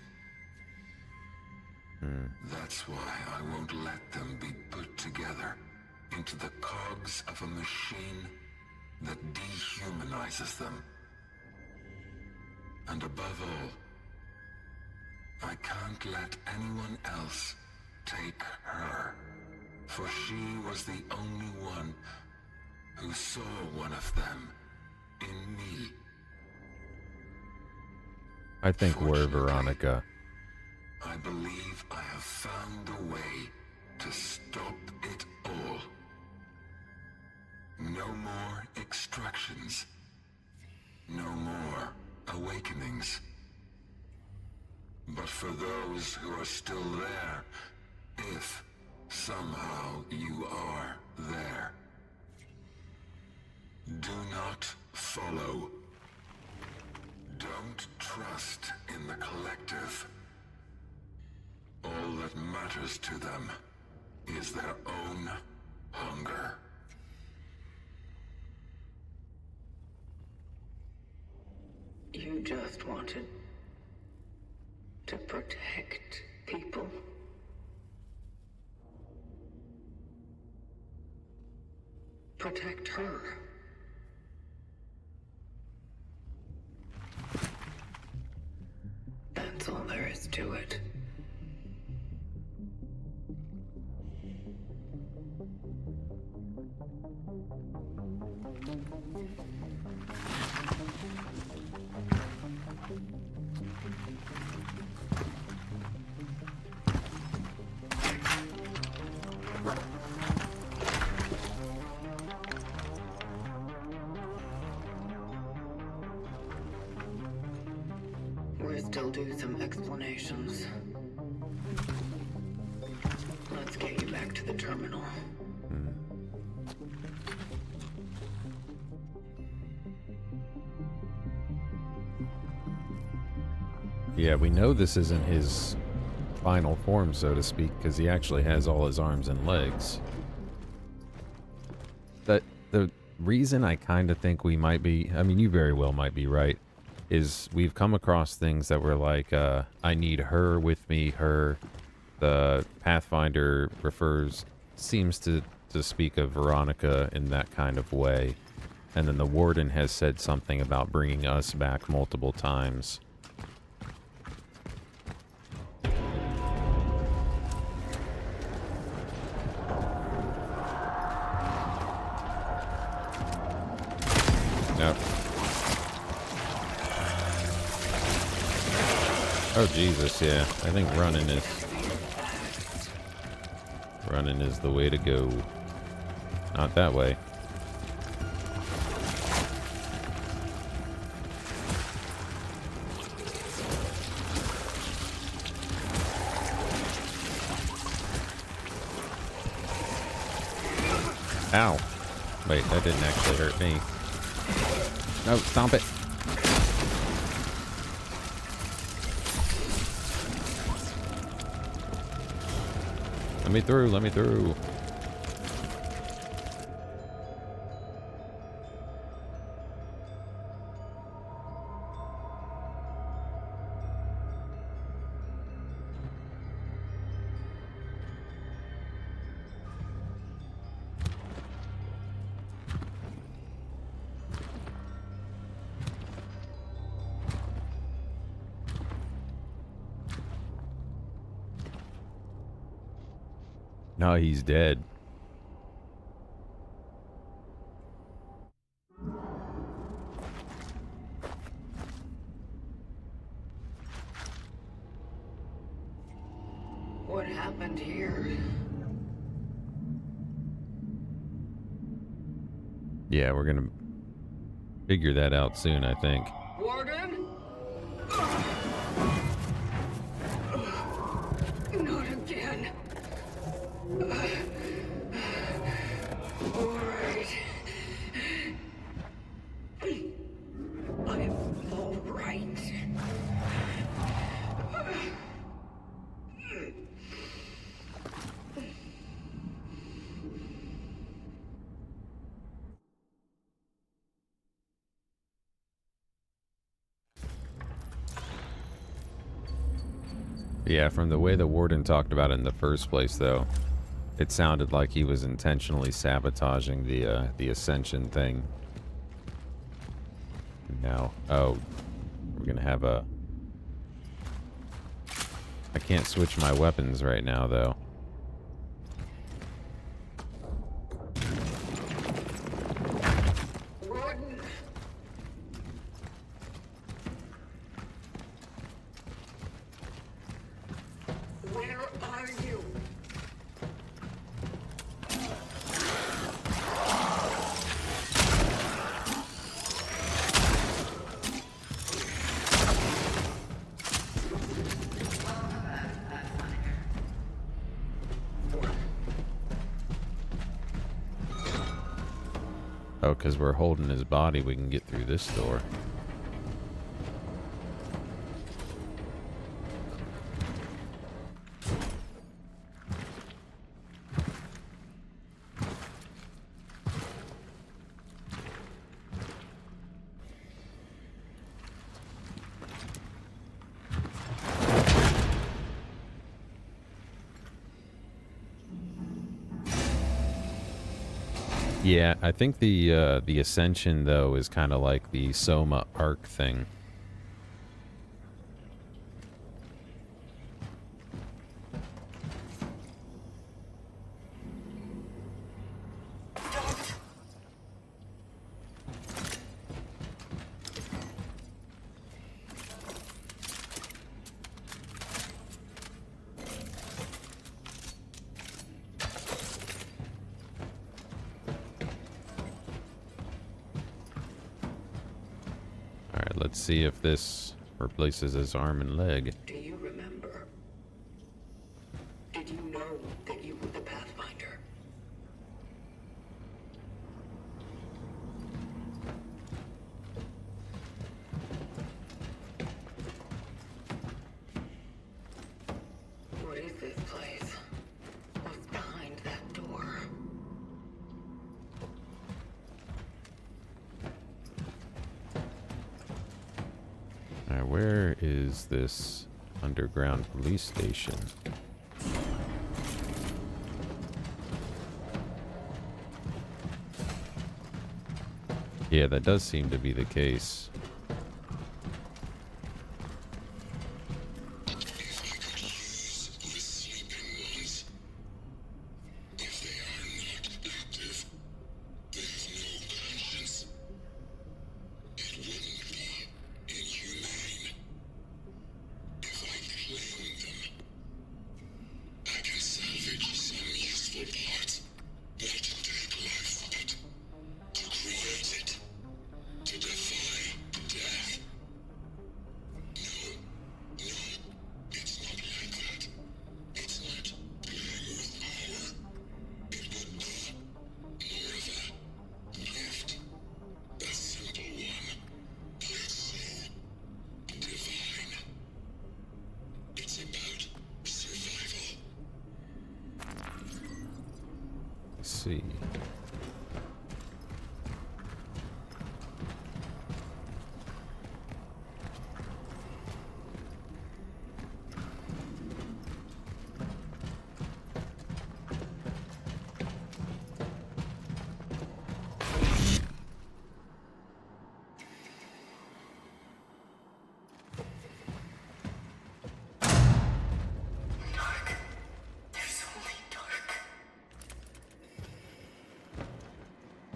That's why I won't let them be put together into the cogs of a machine that dehumanizes them. And above all, I can't let anyone else take her, for she was the only one who saw one of them in me. I think we're Fortunately, Veronica. I believe I have found a way to stop it all. No more extractions. No more awakenings. But for those who are still there, if somehow you are there, do not follow. Don't try. trust in the collective. All that matters to them is their own hunger. You just wanted to protect people. Protect her. That's all there is to it. We still do some explanations. Let's get you back to the terminal. Yeah, we know this isn't his final form, so to speak, because he actually has all his arms and legs. The reason I kind of think we might be, I mean, you very well might be right, is we've come across things that were like, I need her with me, her. The Pathfinder seems to speak of Veronica in that kind of way. And then the Warden has said something about bringing us back multiple times. Nope. Oh Jesus, yeah. I think running is the way to go. Not that way. Ow. Wait, that didn't actually hurt me. No, stomp it. Let me through, let me through. No, he's dead. What happened here? Yeah, we're gonna figure that out soon, I think. Warden? Not again. All right. I'm all right. Yeah, from the way the Warden talked about it in the first place, though, it sounded like he was intentionally sabotaging the Ascension thing. Now, oh, we're gonna have a... I can't switch my weapons right now, though. Warden! Where are you? Oh, because we're holding his body, we can get through this door. Yeah, I think the Ascension, though, is kind of like the Soma arc thing. Alright, let's see if this replaces his arm and leg. Do you remember? Did you know that you were the Pathfinder? What is this place? What's behind that door? Alright, where is this underground police station? Yeah, that does seem to be the case. See.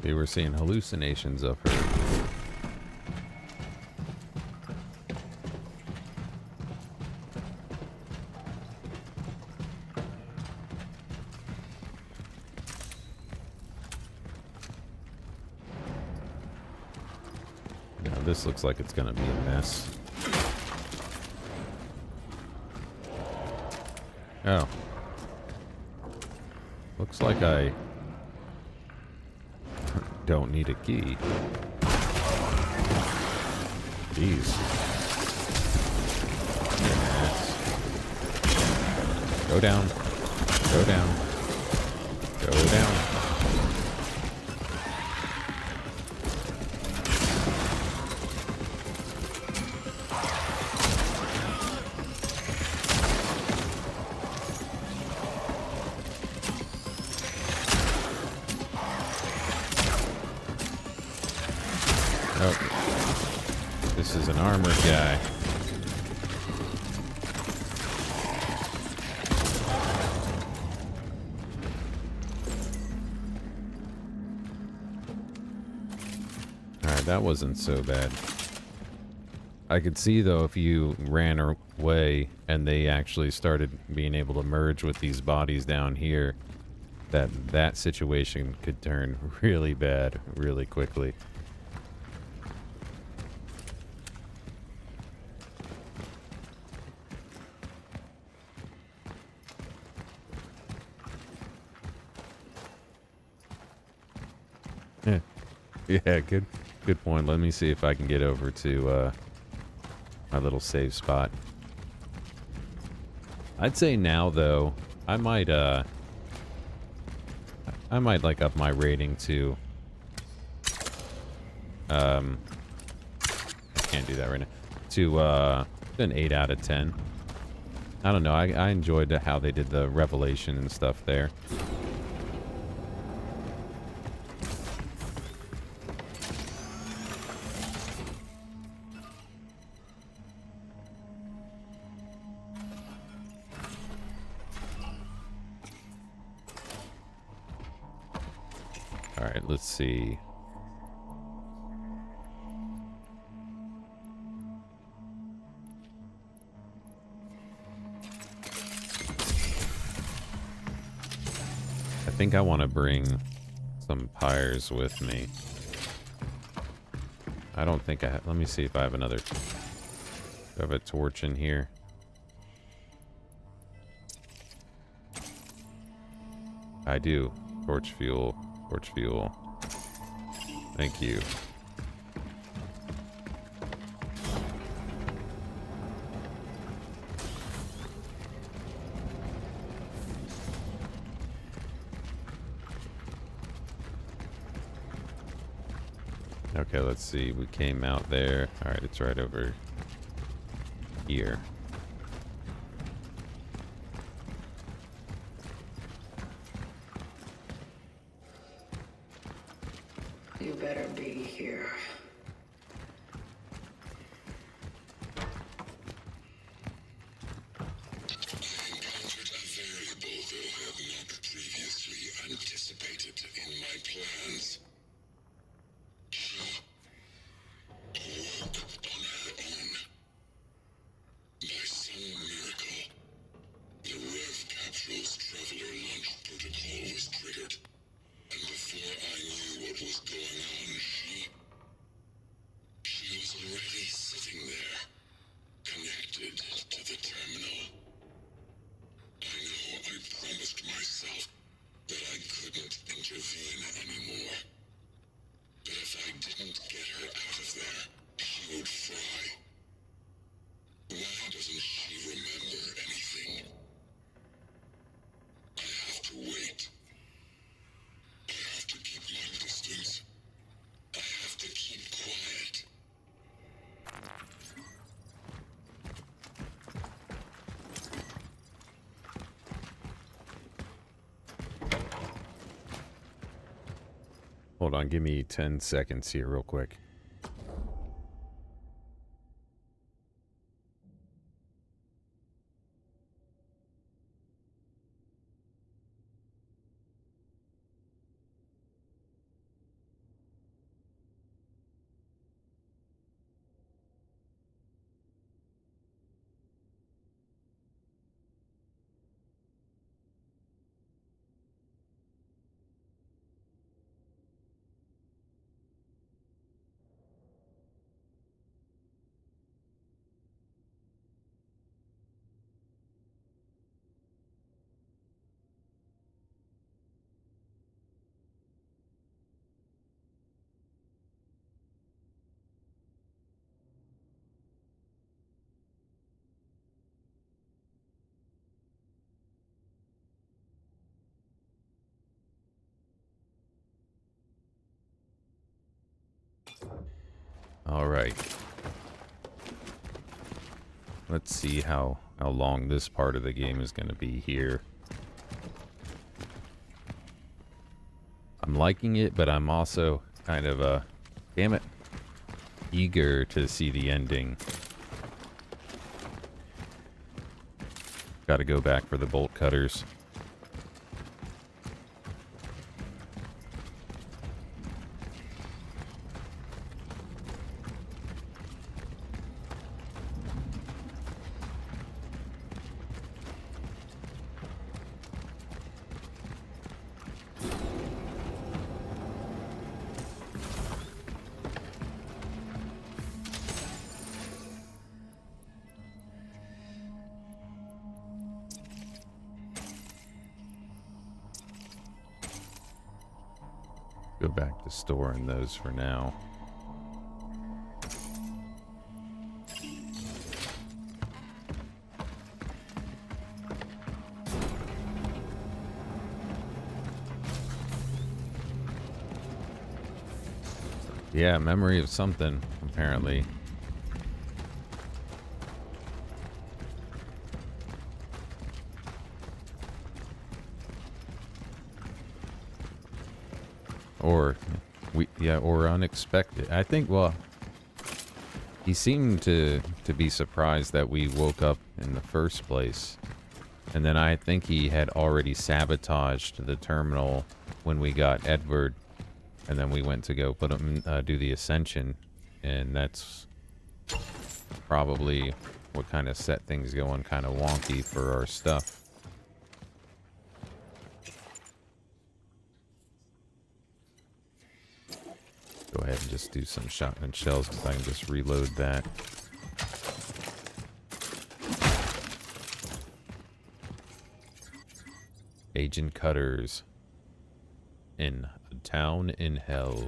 They were seeing hallucinations of her. Now this looks like it's gonna be a mess. Oh. Looks like I don't need a key. Jeez. Yes. Go down. Go down. Go down. Oh, this is an armored guy. Alright, that wasn't so bad. I could see, though, if you ran away and they actually started being able to merge with these bodies down here, that situation could turn really bad really quickly. Yeah, good point. Let me see if I can get over to my little save spot. I'd say now, though, I might like up my rating to I can't do that right now, to an 8 out of 10. I don't know, I enjoyed how they did the revelation and stuff there. Let's see. I think I want to bring some pyres with me. I don't think I have. Let me see if I have another. Do I have a torch in here? I do. Torch fuel. Torch fuel. Thank you. Okay, let's see. We came out there. All right, it's right over here. You better be here. Encountered a variable that I have not previously anticipated in my plans. She awoke on her own. By some miracle, the Rev Capsule's Traveler launch protocol was triggered. And before I knew what was going on, she was already sitting there, connected to the terminal. I know I promised myself that I couldn't intervene anymore. But if I didn't get her out of there, she would fry. Why doesn't she remember anything? I have to wait. I have to keep my distance. I have to keep quiet. Hold on, give me 10 seconds here real quick. All right. Let's see how long this part of the game is going to be here. I'm liking it, but I'm also kind of, damn it, eager to see the ending. Got to go back for the bolt cutters. Go back to storing those for now. Yeah, memory of something, apparently. Or unexpected. I think, well, he seemed to be surprised that we woke up in the first place. And then I think he had already sabotaged the terminal when we got Edward And then we went to go put them, do the ascension, and that's probably what kind of set things going kind of wonky for our stuff. Go ahead and just do some shotgun shells because I can just reload that. Agent Cutters in a town in hell.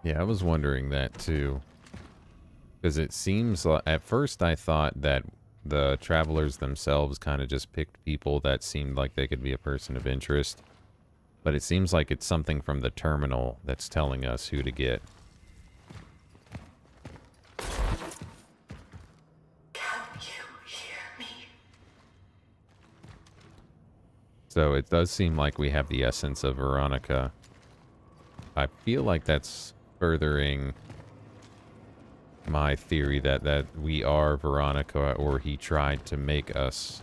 Yeah, I was wondering that too. Because it seems like, at first I thought that the travelers themselves kind of just picked people that seemed like they could be a person of interest. But it seems like it's something from the terminal that's telling us who to get. Can you hear me? So it does seem like we have the essence of Veronica. I feel like that's furthering my theory that we are Veronica, or he tried to make us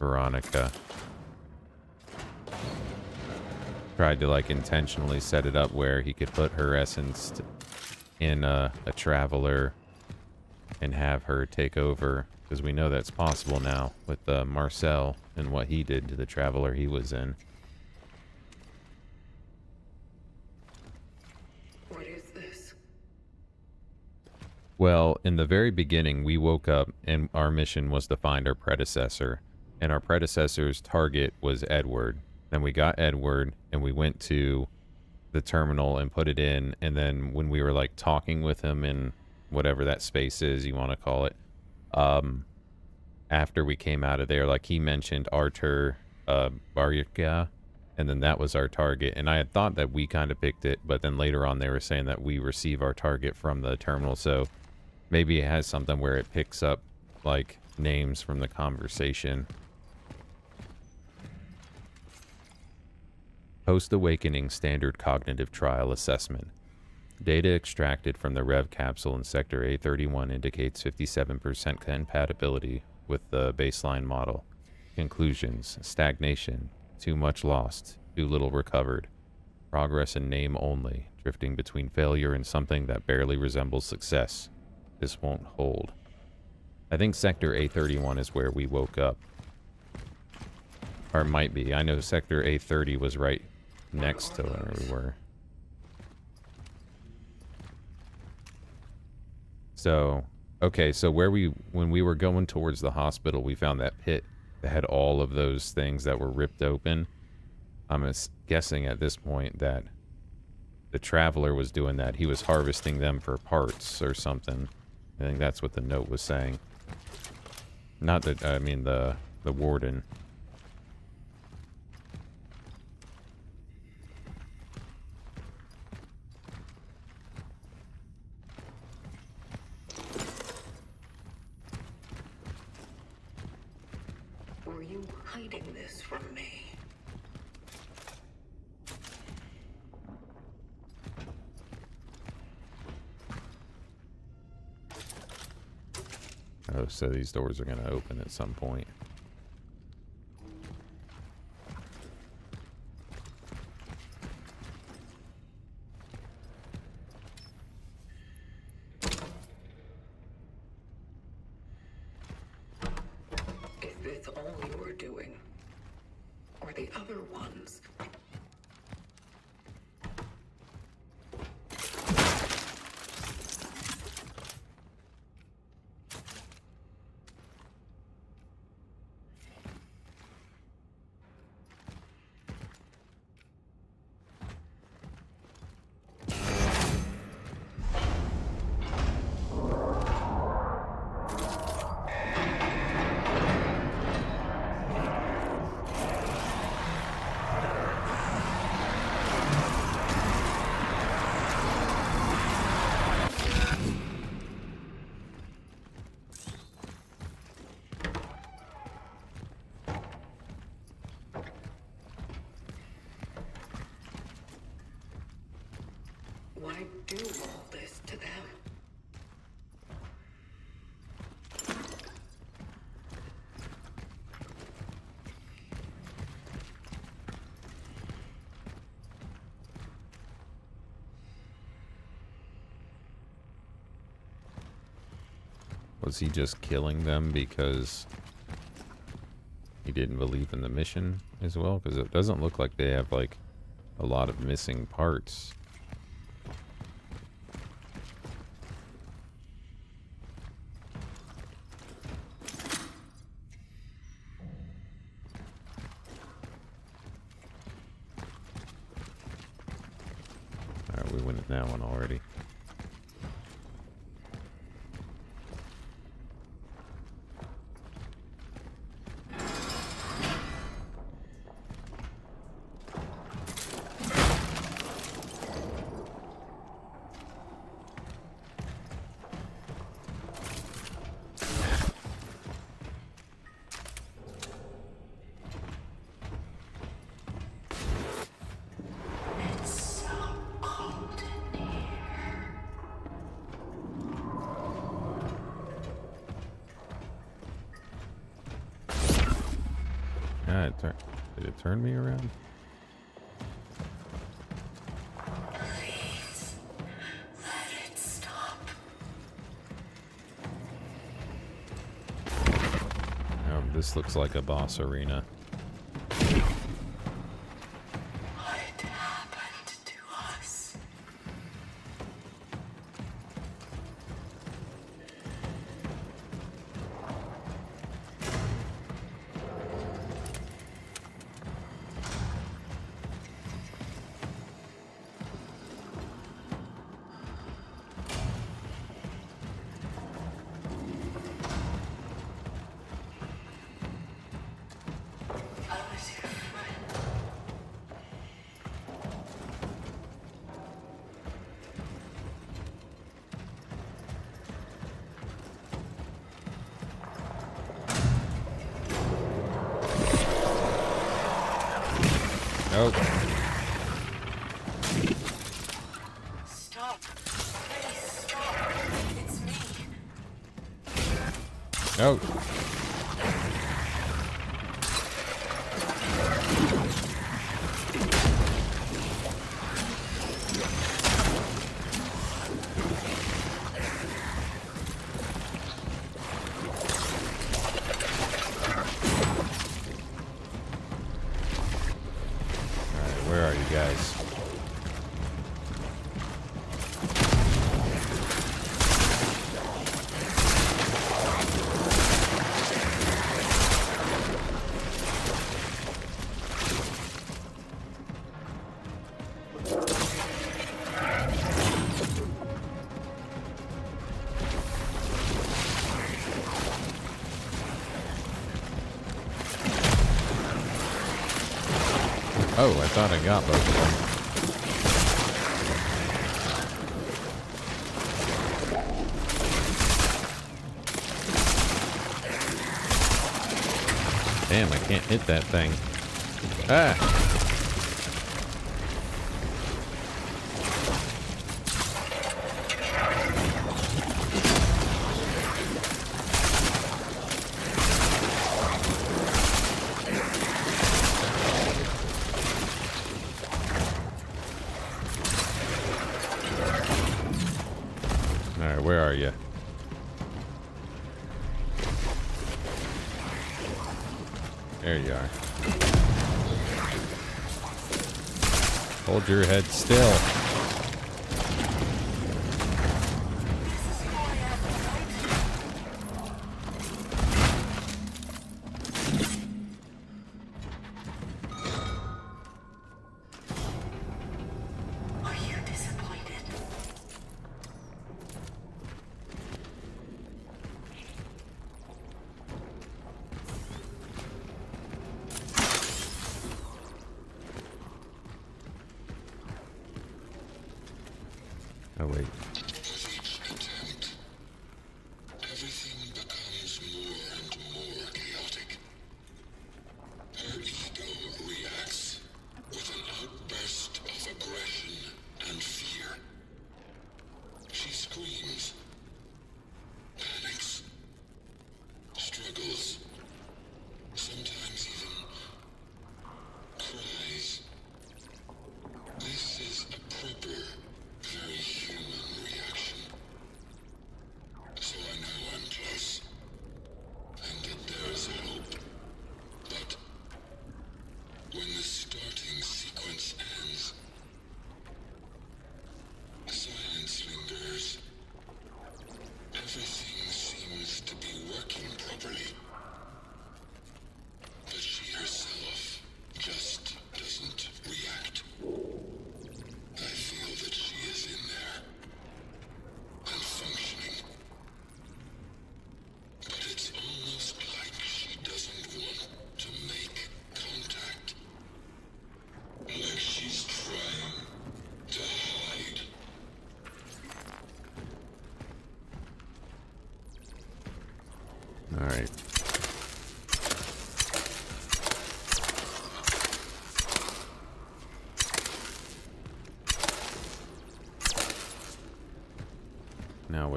Veronica. Tried to like intentionally set it up where he could put her essence in a traveler and have her take over, because we know that's possible now with Marcel and what he did to the traveler he was in. What is this? Well, in the very beginning, we woke up and our mission was to find our predecessor. And our predecessor's target was Edward. Then we got Edward and we went to the terminal and put it in. And then when we were like talking with him in whatever that space is you want to call it, after we came out of there, like he mentioned Artur Baryka, and then that was our target. And I had thought that we kind of picked it, but then later on they were saying that we receive our target from the terminal. So maybe it has something where it picks up like names from the conversation. Post-awakening standard cognitive trial assessment. Data extracted from the Rev capsule in Sector A31 indicates 57% compatibility with the baseline model. Conclusions: stagnation, too much lost, too little recovered. Progress in name only, drifting between failure and something that barely resembles success. This won't hold. I think Sector A31 is where we woke up. Or might be. I know Sector A30 was right next to where we were. So, okay, so when we were going towards the hospital, we found that pit that had all of those things that were ripped open. I'm guessing at this point that the traveler was doing that. He was harvesting them for parts or something. I think that's what the note was saying. Not that, I mean, the warden. Were you hiding this from me? Oh, so these doors are going to open at some point. Is this all you were doing? Or the other ones? do all this to them. Was he just killing them because he didn't believe in the mission as well? Because it doesn't look like they have, like, a lot of missing parts. Alright, we went in that one already. Did it turn me around? Please, let it stop. This looks like a boss arena. What happened to us? I was your friend. Oh, Stop. Please stop. It's me. oh. Alright, where are you guys? Oh, I thought I got both of them. Damn, I can't hit that thing. Ah! Alright, where are you? There you are. Hold your head still. Are you disappointed? Oh, wait. With each attempt, everything becomes more and more chaotic. Her ego reacts with an outburst of aggression and fear.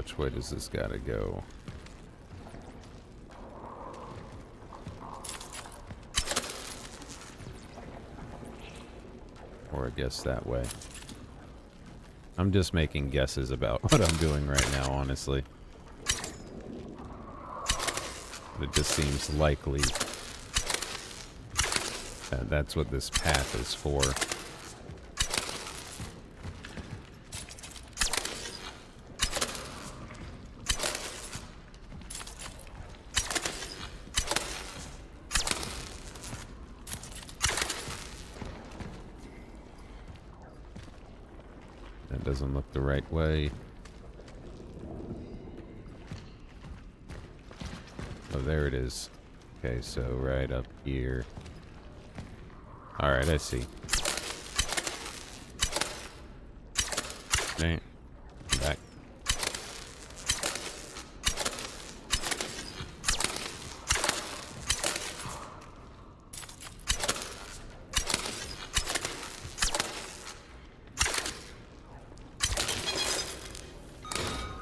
which way does this gotta go? Or I guess that way. I'm just making guesses about what I'm doing right now, honestly. It just seems likely that that's what this path is for. That doesn't look the right way. Oh, there it is. Okay, so right up here. Alright, I see. Okay. Back.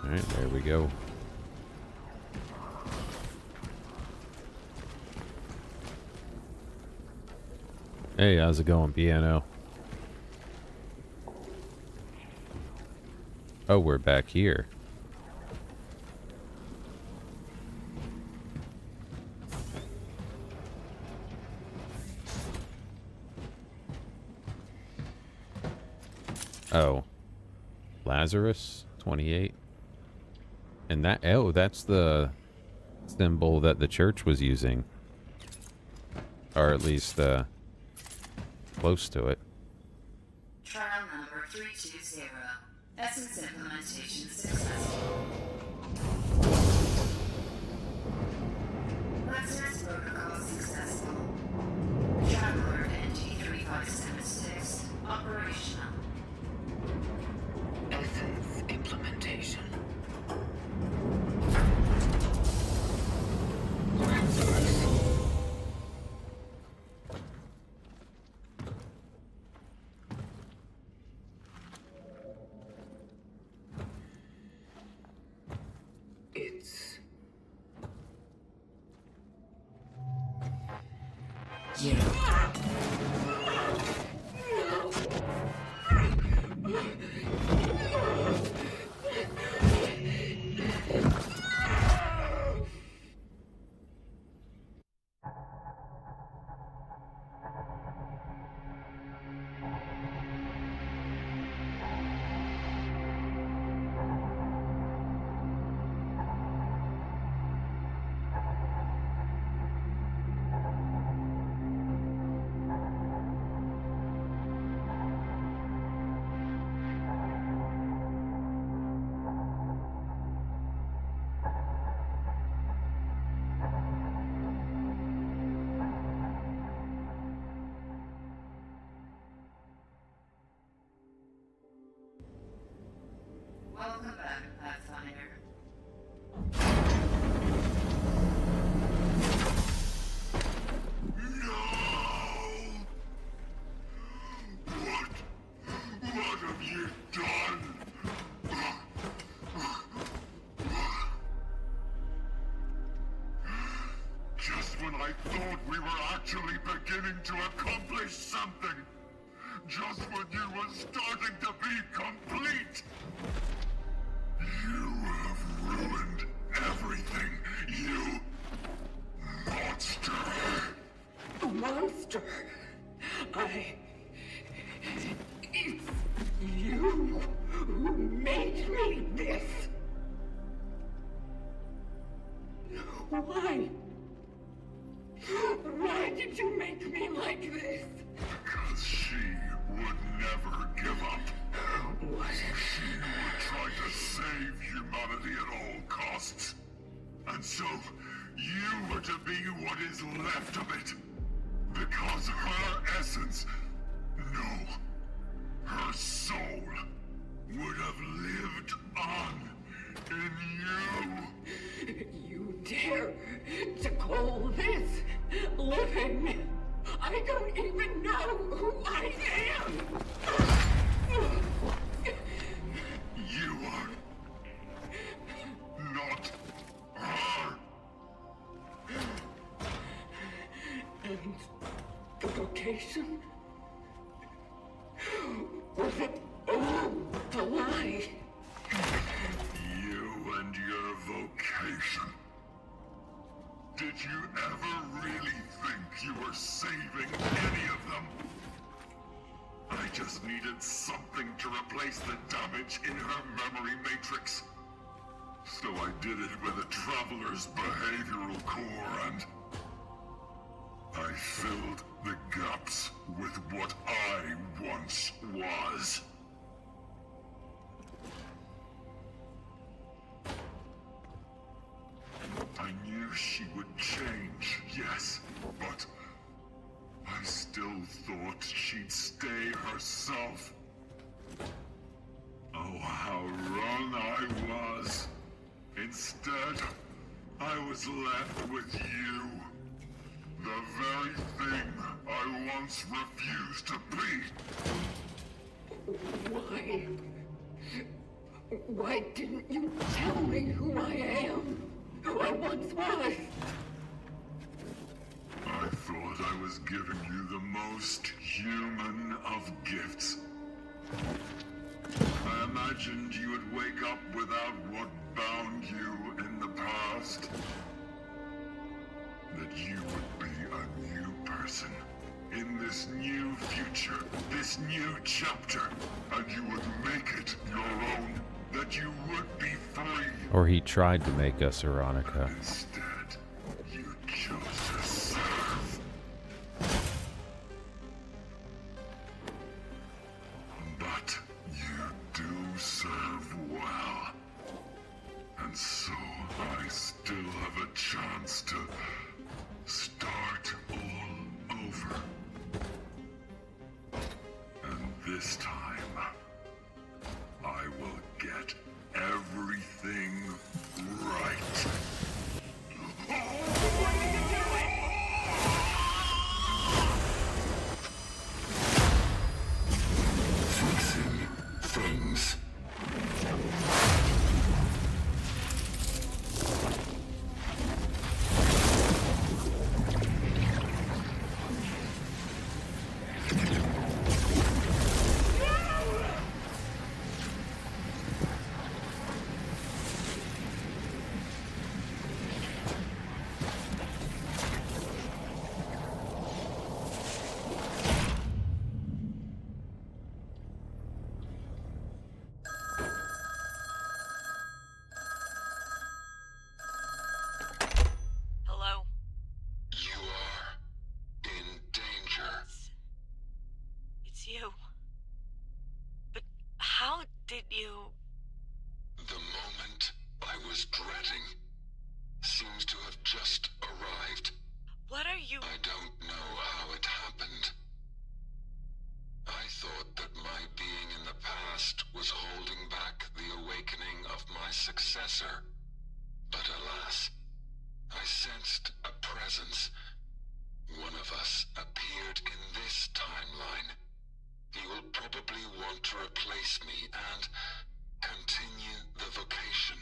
Alright, there we go. Hey, how's it going, piano? Oh, we're back here. Oh. Lazarus, 28. And that, oh, that's the symbol that the church was using. Or at least, close to it. Trial number 320. Essence implementation successful. Lazarus protocol successful. Traveler NG3576 operational. Essence implementation. It's You. Welcome back, Pathfinder. What have you done? Just when I thought we were actually beginning to accomplish something. Just when you were starting to be complete. You have ruined everything, you monster. a monster. It's you who made me this. Why? Why did you make me like this? Because she would never give up. What? She would try to save humanity at all costs. And so, you were to be what is left of it. Because her essence, no, her soul, would have lived on in you. You dare to call this living? I don't even know who I am. You are And the vocation? Was it all a lie? You and your vocation. Did you ever really think you were saving any of them? I just needed something to replace the damage in her memory matrix. So I did it with a traveler's behavioral core and I filled the gaps with what I once was. I knew she would change, yes, but I still thought she'd stay herself. Oh, how wrong I was. Instead, I was left with you. The very thing I once refused to be. Why? Why didn't you tell me who I am? Who I once was? I thought I was giving you the most human of gifts. I imagined you would wake up without what bound you in the past. That you would be a new person in this new future, this new chapter, and you would make it your own. That you would be free. Or he tried to make us, Veronica. Instead, you chose to serve. But you do serve well. And so I still have a chance to start all over. And this time, I will get everything right. Fixing things. Hello? You are in danger. It's you. But how did you... The moment I was dreading seems to have just arrived. What are you... I don't know how it happened. I thought that my being in the past was holding back the awakening of my successor. But alas, I sensed a presence. One of us appeared in this timeline. He will probably want to replace me and continue the vocation.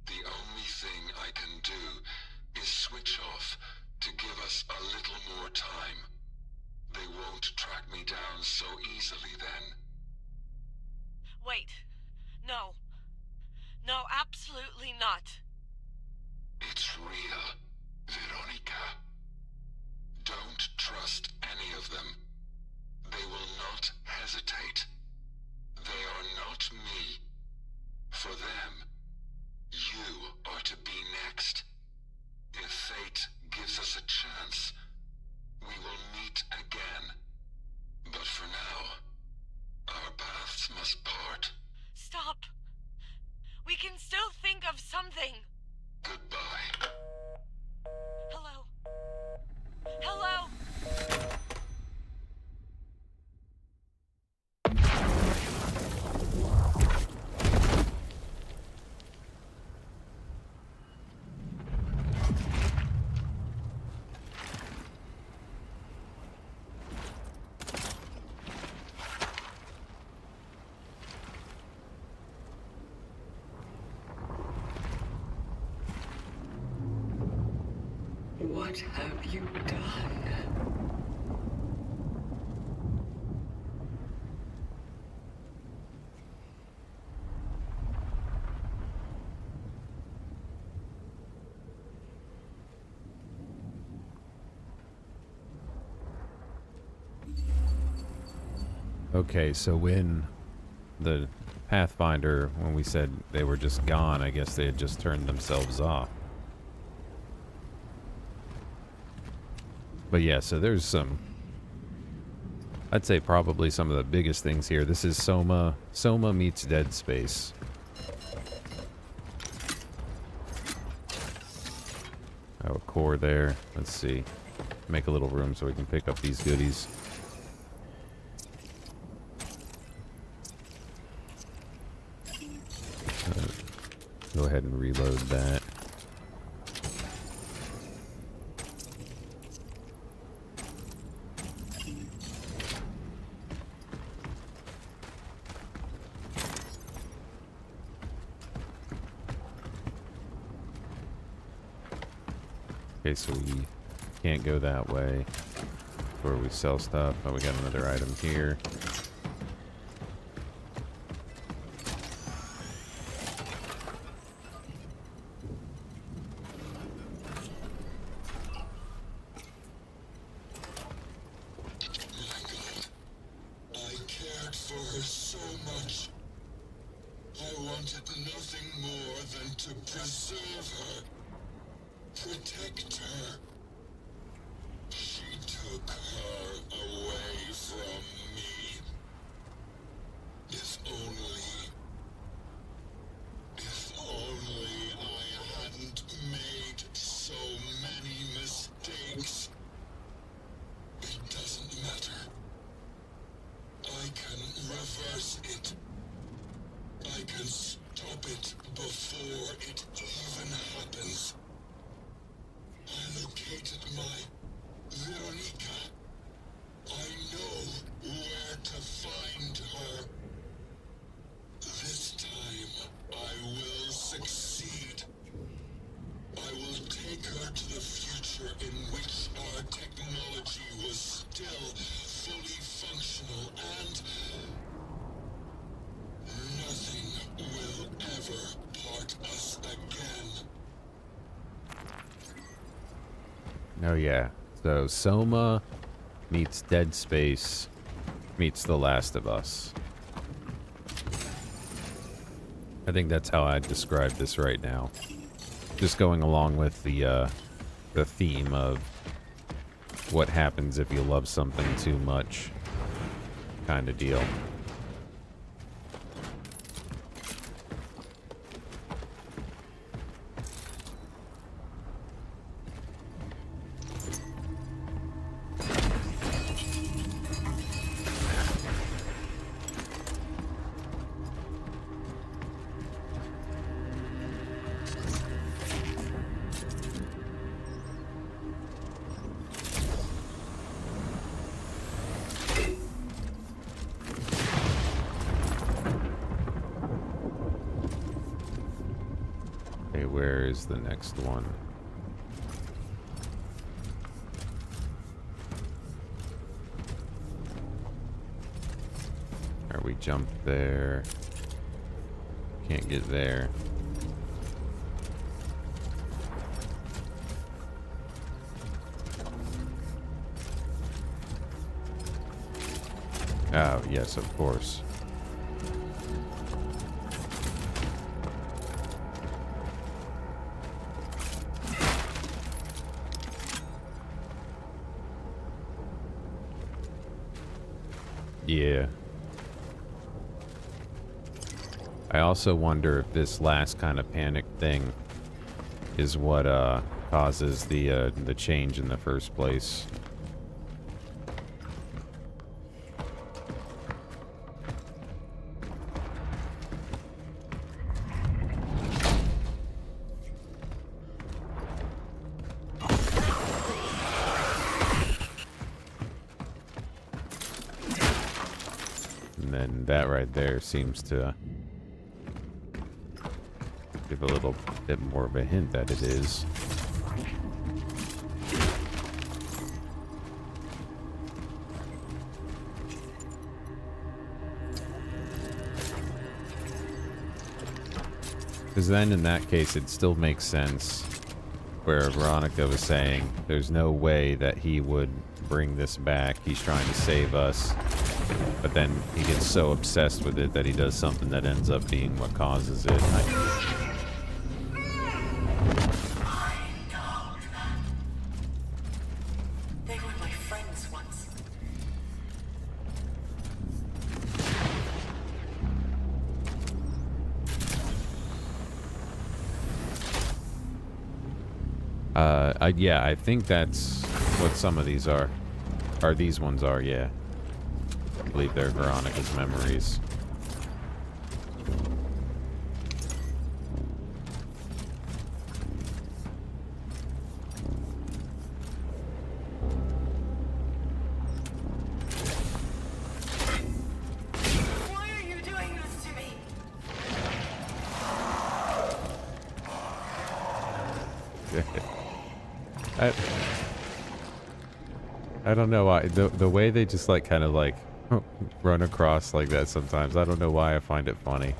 The only thing I can do is switch off to give us a little more time. They won't track me down so easily then. Wait. No. No, absolutely not. It's real, Veronica. Don't trust any of them. They will not hesitate. They are not me. For them, you are to be next. If fate gives us a chance, we will meet again. But for now, our paths must part. Stop. We can still think of something. Goodbye. Hello? Hello? What have you done? Okay, so when the Pathfinder, when we said they were just gone, I guess they had just turned themselves off. But yeah, so there's some, I'd say probably some of the biggest things here. This is Soma meets Dead Space. Oh, a core there. Let's see. Make a little room so we can pick up these goodies. Go ahead and reload that. Okay, so we can't go that way where we sell stuff. Oh, we got another item here. Oh yeah, so Soma meets Dead Space meets The Last of Us. I think that's how I'd describe this right now. Just going along with the theme of what happens if you love something too much kind of deal. Where is the next one? Alright, we jump there. Can't get there. Oh, yes, of course. Yeah. I also wonder if this last kind of panic thing is what causes the change in the first place. And then that right there seems to give a little bit more of a hint that it is. Because then in that case, it still makes sense where Veronica was saying there's no way that he would bring this back. He's trying to save us. But then he gets so obsessed with it that he does something that ends up being what causes it. They were my friends once. Yeah, I think that's what some of these are. Or these ones are, yeah. I believe they're Veronica's memories. Why are you doing this to me? I don't know why the way they just like kind of like run across like that sometimes. I don't know why I find it funny.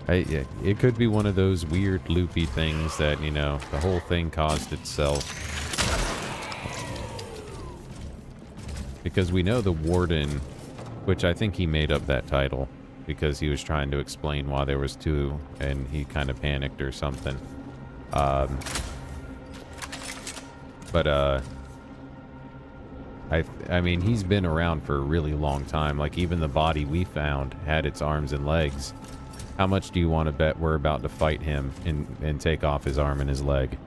Yeah, it could be one of those weird loopy things that, you know, the whole thing caused itself. Because we know the Warden, which I think he made up that title because he was trying to explain why there was two and he kind of panicked or something. I mean, he's been around for a really long time. Like, even the body we found had its arms and legs. How much do you want to bet we're about to fight him and take off his arm and his leg?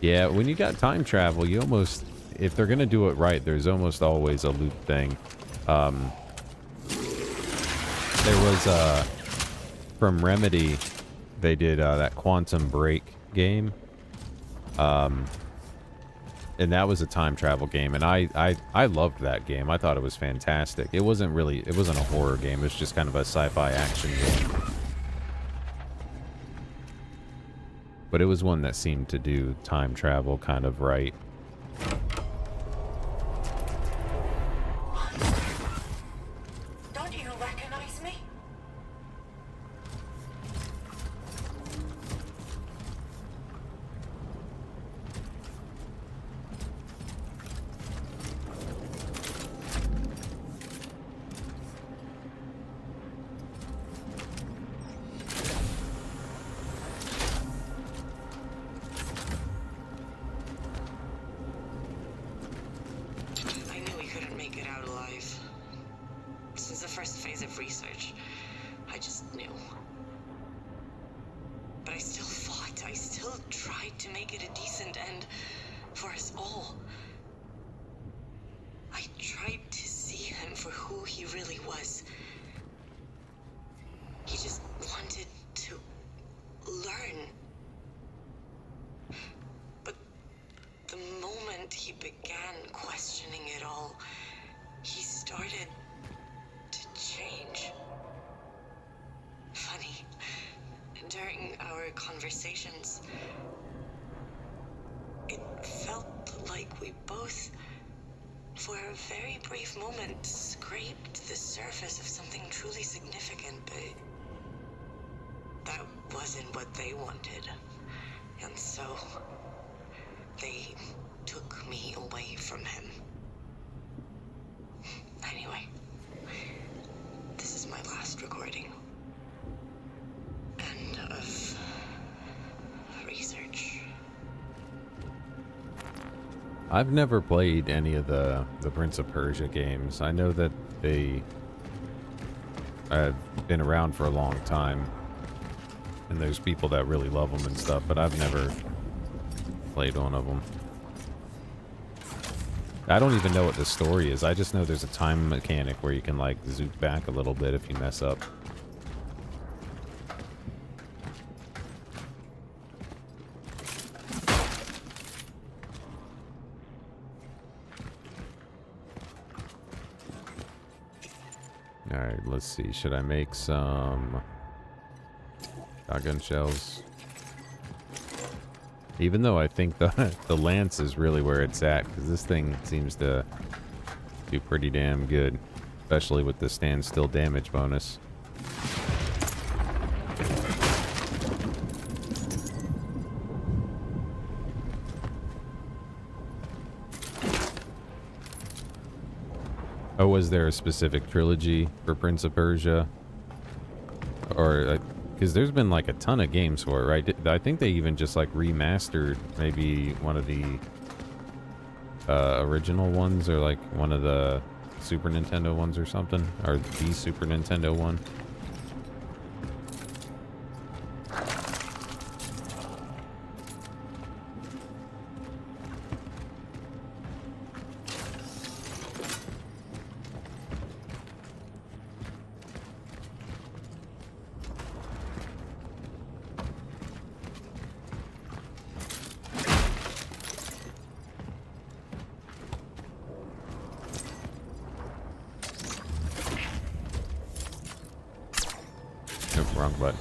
Yeah, when you got time travel, you almost... If they're going to do it right, there's almost always a loop thing. There was, from Remedy, they did that Quantum Break game. And that was a time travel game, and I loved that game. I thought it was fantastic. It wasn't a horror game, it was just kind of a sci-fi action game. But it was one that seemed to do time travel kind of right. Don't you recognize me? I knew we couldn't make it out alive. Since the first phase of research, I just knew. But I still fought. I still tried to make it a decent end for us all. I tried to see him for who he really was. He just wanted to learn. But the moment he began questioning it all, he started to change. Funny, during our conversations, it felt like we both, for a very brief moment, scraped the surface of something truly significant, but that wasn't what they wanted. And so, they took me away from him. Anyway, this is my last recording. End of research. I've never played any of the Prince of Persia games. I know that they have been around for a long time, and there's people that really love them and stuff, but I've never played one of them. I don't even know what the story is. I just know there's a time mechanic where you can, like, zoom back a little bit if you mess up. Alright, let's see. Should I make some shotgun shells? Even though I think the lance is really where it's at, because this thing seems to do pretty damn good, especially with the standstill damage bonus. Oh, was there a specific trilogy for Prince of Persia? Or, because there's been like a ton of games for it, right? I think they even just like remastered maybe one of the original ones, or like one of the Super Nintendo ones or something, or the Super Nintendo one. Nope, wrong button.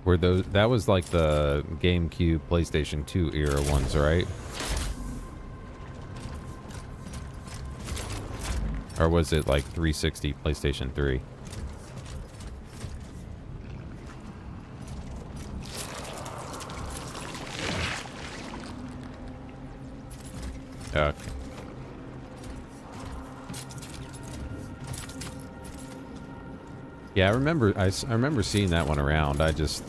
Were those, that was like the GameCube, PlayStation 2 era ones, right? Or was it like 360, PlayStation 3? Okay. Yeah, I remember seeing that one around. I just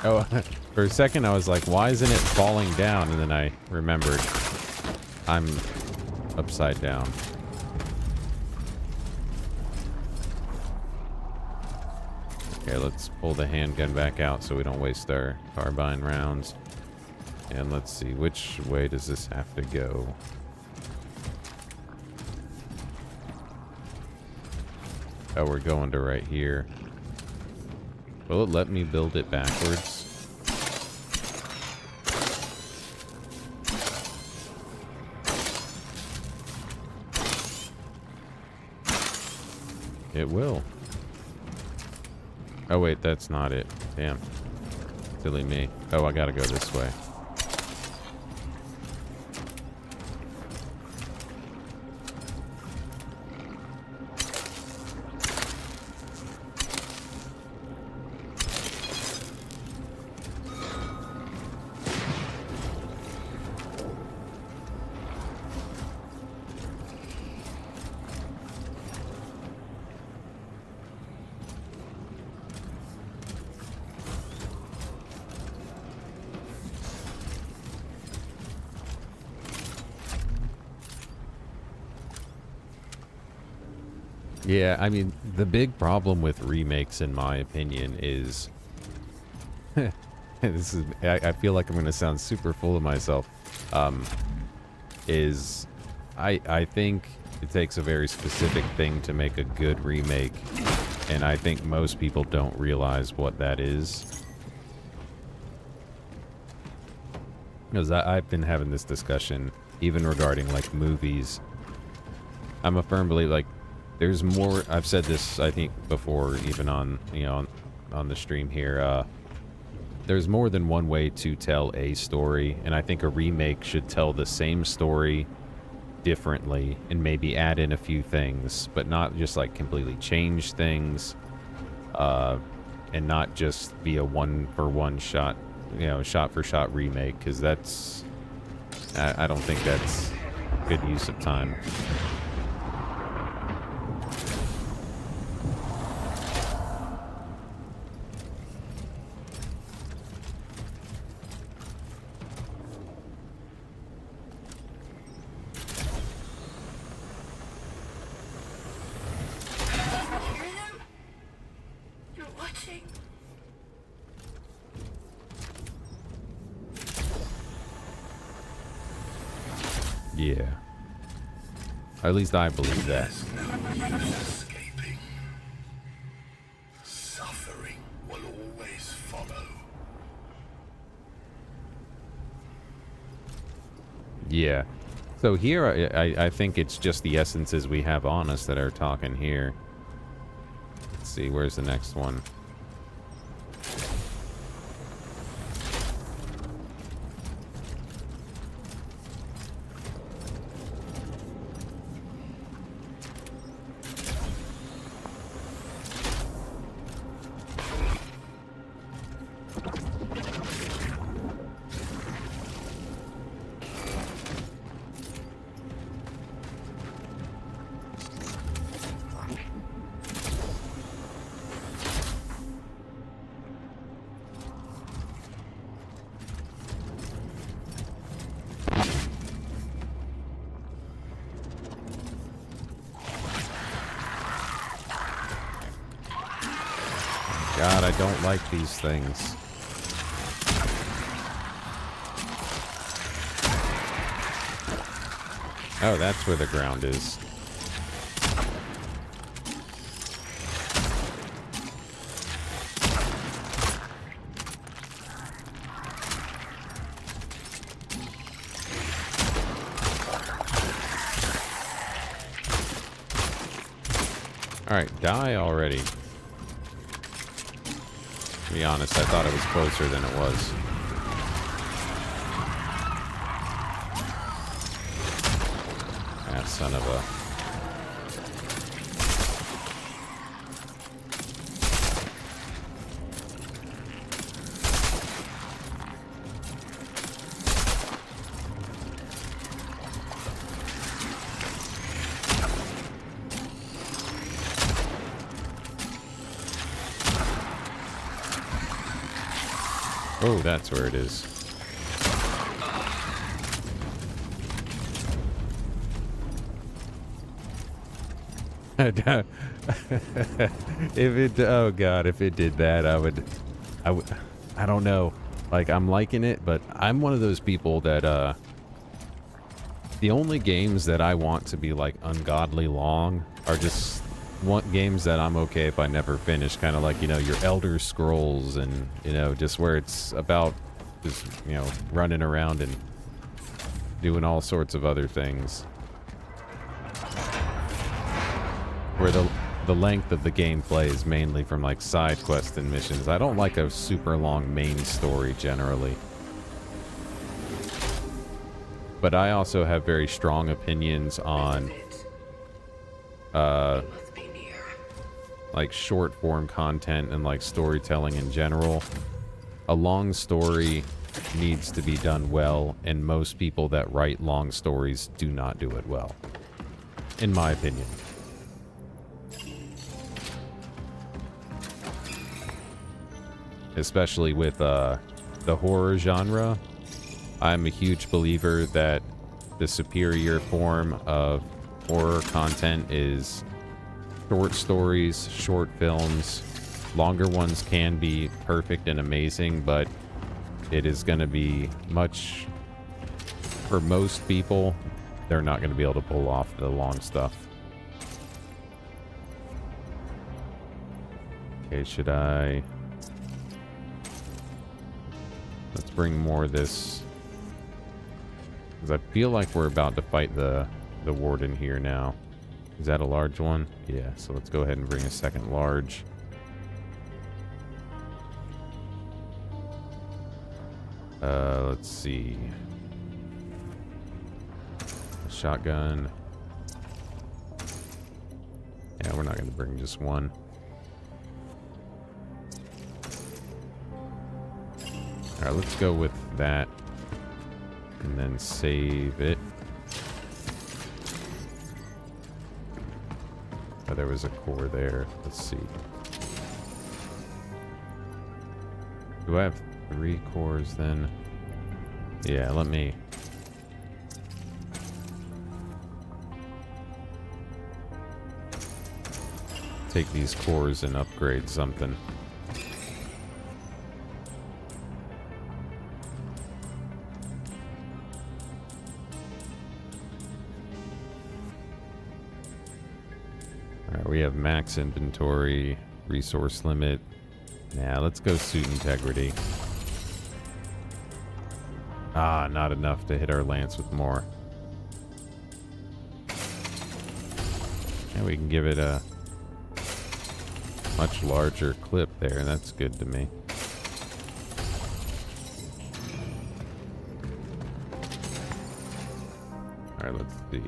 Oh, for a second I was like, why isn't it falling down? And then I remembered I'm upside down. Okay, let's pull the handgun back out so we don't waste our carbine rounds. And let's see, which way does this have to go? Oh, we're going to right here. Will it let me build it backwards? It will. Oh wait, that's not it. Damn. Silly me. Oh, I gotta go this way. Yeah, I mean, the big problem with remakes, in my opinion, is... this is... I feel like I'm going to sound super full of myself. I think it takes a very specific thing to make a good remake. And I think most people don't realize what that is. Because I've been having this discussion, even regarding, like, movies. I'm a firm believer, like, there's more. I've said this, I think, before, even on, you know, on the stream here. There's more than one way to tell a story, and I think a remake should tell the same story differently and maybe add in a few things, but not just like completely change things, and not just be a one-for-one shot, you know, shot-for-shot remake, because that's, I don't think that's good use of time. Yeah. At least I believe that. There's no use escaping. Suffering will always follow. Yeah. So here, I think it's just the essences we have on us that are talking here. Let's see, where's the next one? God, I don't like these things. Oh, that's where the ground is. Alright, die already. To be honest, I thought it was closer than it was. Ah, son of a... Oh, that's where it is. If it, oh god, if it did that, I don't know. Like, I'm liking it, but I'm one of those people that, the only games that I want to be, like, ungodly long are just games that I'm okay if I never finish, kind of like, you know, your Elder Scrolls and, you know, just where it's about just, you know, running around and doing all sorts of other things. Where the length of the gameplay is mainly from, like, side quests and missions. I don't like a super long main story generally. But I also have very strong opinions on like short form content and like storytelling in general. A long story needs to be done well, and most people that write long stories do not do it well, in my opinion. Especially with the horror genre. I'm a huge believer that the superior form of horror content is short stories, short films. Longer ones can be perfect and amazing, but it is going to be much, for most people, they're not going to be able to pull off the long stuff. Okay, should I... Let's bring more of this, because I feel like we're about to fight the warden here now. Is that a large one? Yeah, so let's go ahead and bring a second large. Let's see. A shotgun. Yeah, we're not going to bring just one. Alright, let's go with that. And then save it. Oh, there was a core there. Let's see. Do I have 3 cores then? Yeah, let me... take these cores and upgrade something. Alright, we have max inventory, resource limit. Nah, let's go suit integrity. Ah, not enough to hit our lance with more. And we can give it a much larger clip there. That's good to me. Alright, let's see.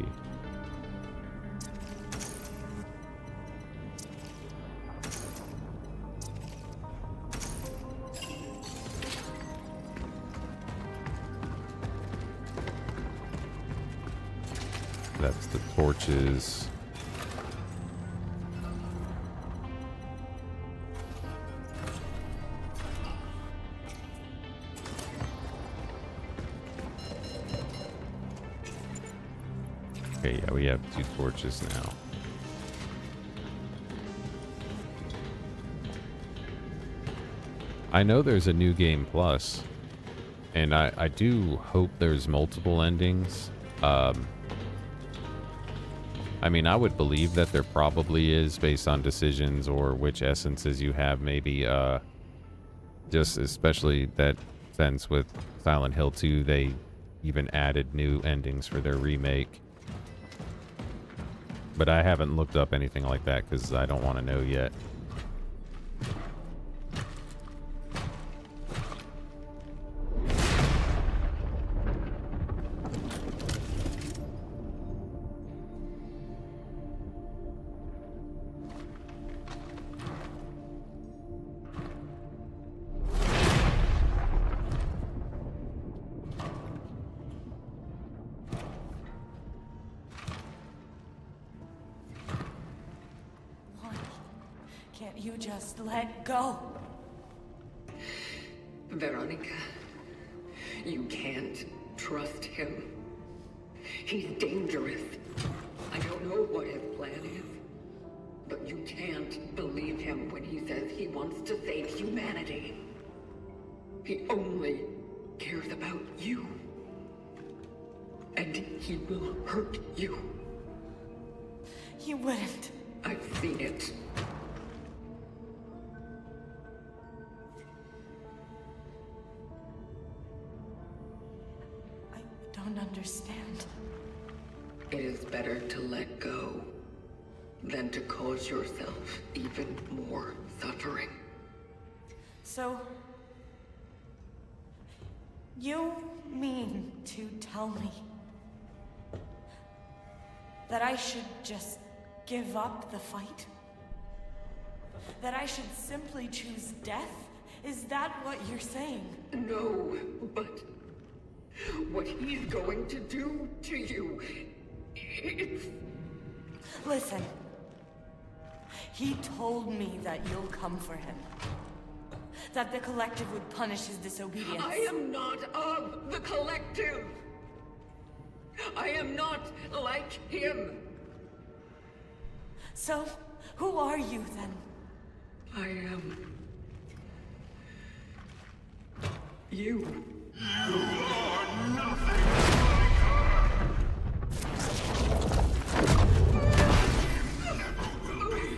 That's the torches. Okay, yeah, we have 2 torches now. I know there's a new game plus, and I do hope there's multiple endings. I mean, I would believe that there probably is based on decisions or which essences you have, maybe, just especially that sense with Silent Hill 2, they even added new endings for their remake. But I haven't looked up anything like that because I don't want to know yet. Can't you just let go? Veronica, you can't trust him. He's dangerous. I don't know what his plan is, but you can't believe him when he says he wants to save humanity. He only cares about you. And he will hurt you. He wouldn't. I've seen it. I don't understand. It is better to let go than to cause yourself even more suffering. So, you mean to tell me that I should just give up the fight? That I should simply choose death? Is that what you're saying? No, but what he's going to do to you, it's... Listen. He told me that you'll come for him. That the Collective would punish his disobedience. I am not of the Collective. I am not like him. So, who are you then? I am... you. You are nothing like her! Never will be.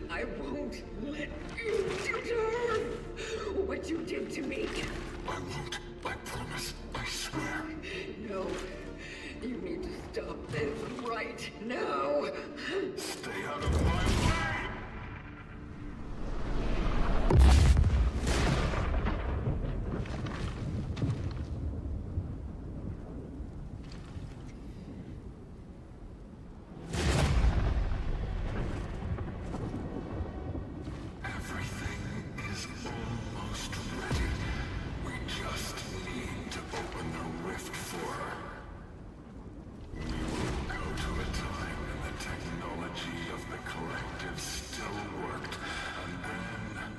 I won't let you return what you did to me. I won't. I promise. I swear. No, you need to stop this right now. Stay out of my way! Everything is almost ready. We just need to open the rift for her. We will go to a time when the technology of the Collective still worked, and then...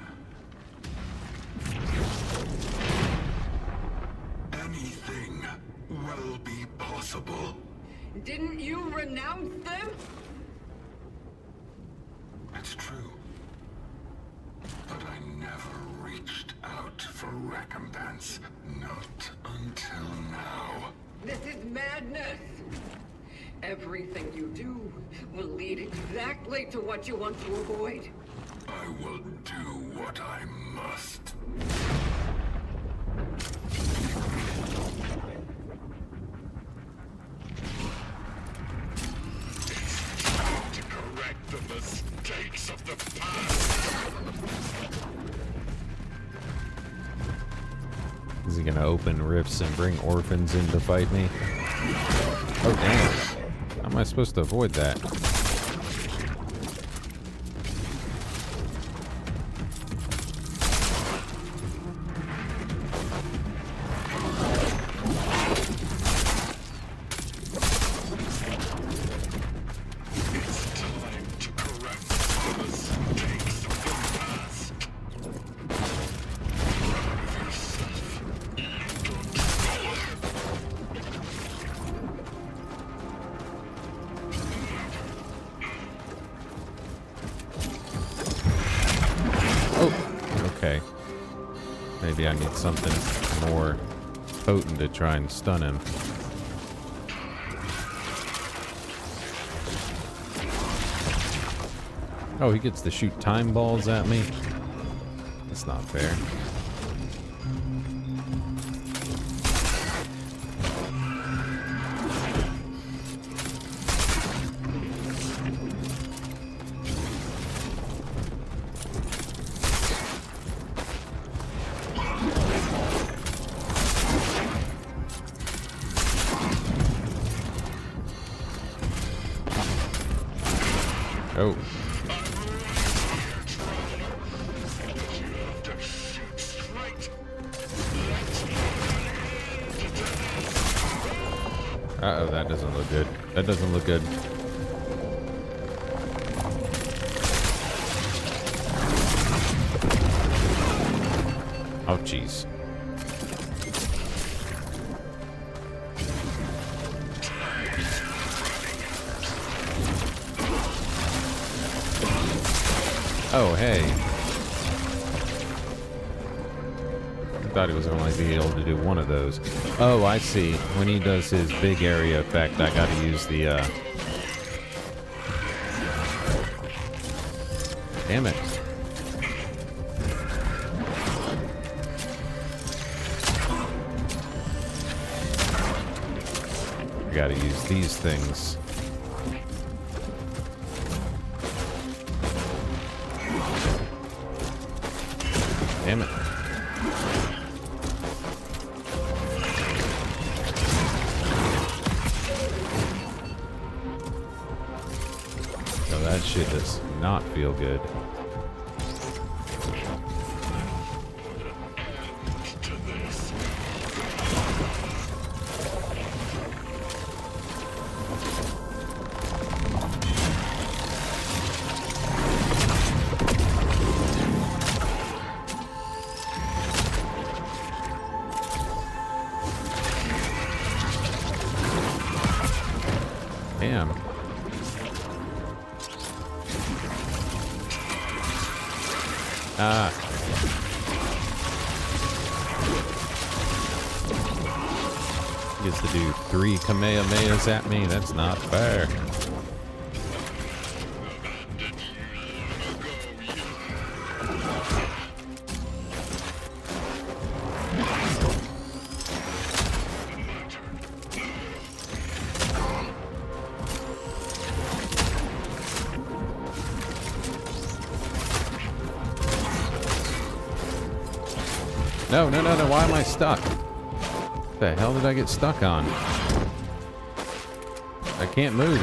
anything will be possible. Didn't you renounce them? It's true. But I never reached out for recompense. Not until now. This is madness. Everything you do will lead exactly to what you want to avoid. I will do what I must. It's time to correct the mistakes of the past. Is he gonna open rifts and bring orphans in to fight me? Oh damn. How am I supposed to avoid that? Okay. Maybe I need something more potent to try and stun him. Oh, he gets to shoot time balls at me? That's not fair. Oh. Uh-oh, that doesn't look good. That doesn't look good. Oh, jeez. Oh, hey. I thought he was only be able to do one of those. Oh, I see. When he does his big area effect, I gotta use the, Damn it. I gotta use these things. Damn it. No, that shit does not feel good. Damn. Ah. He gets to do 3 Kamehamehas at me? That's not fair. No, no, no, no, why am I stuck? What the hell did I get stuck on? I can't move.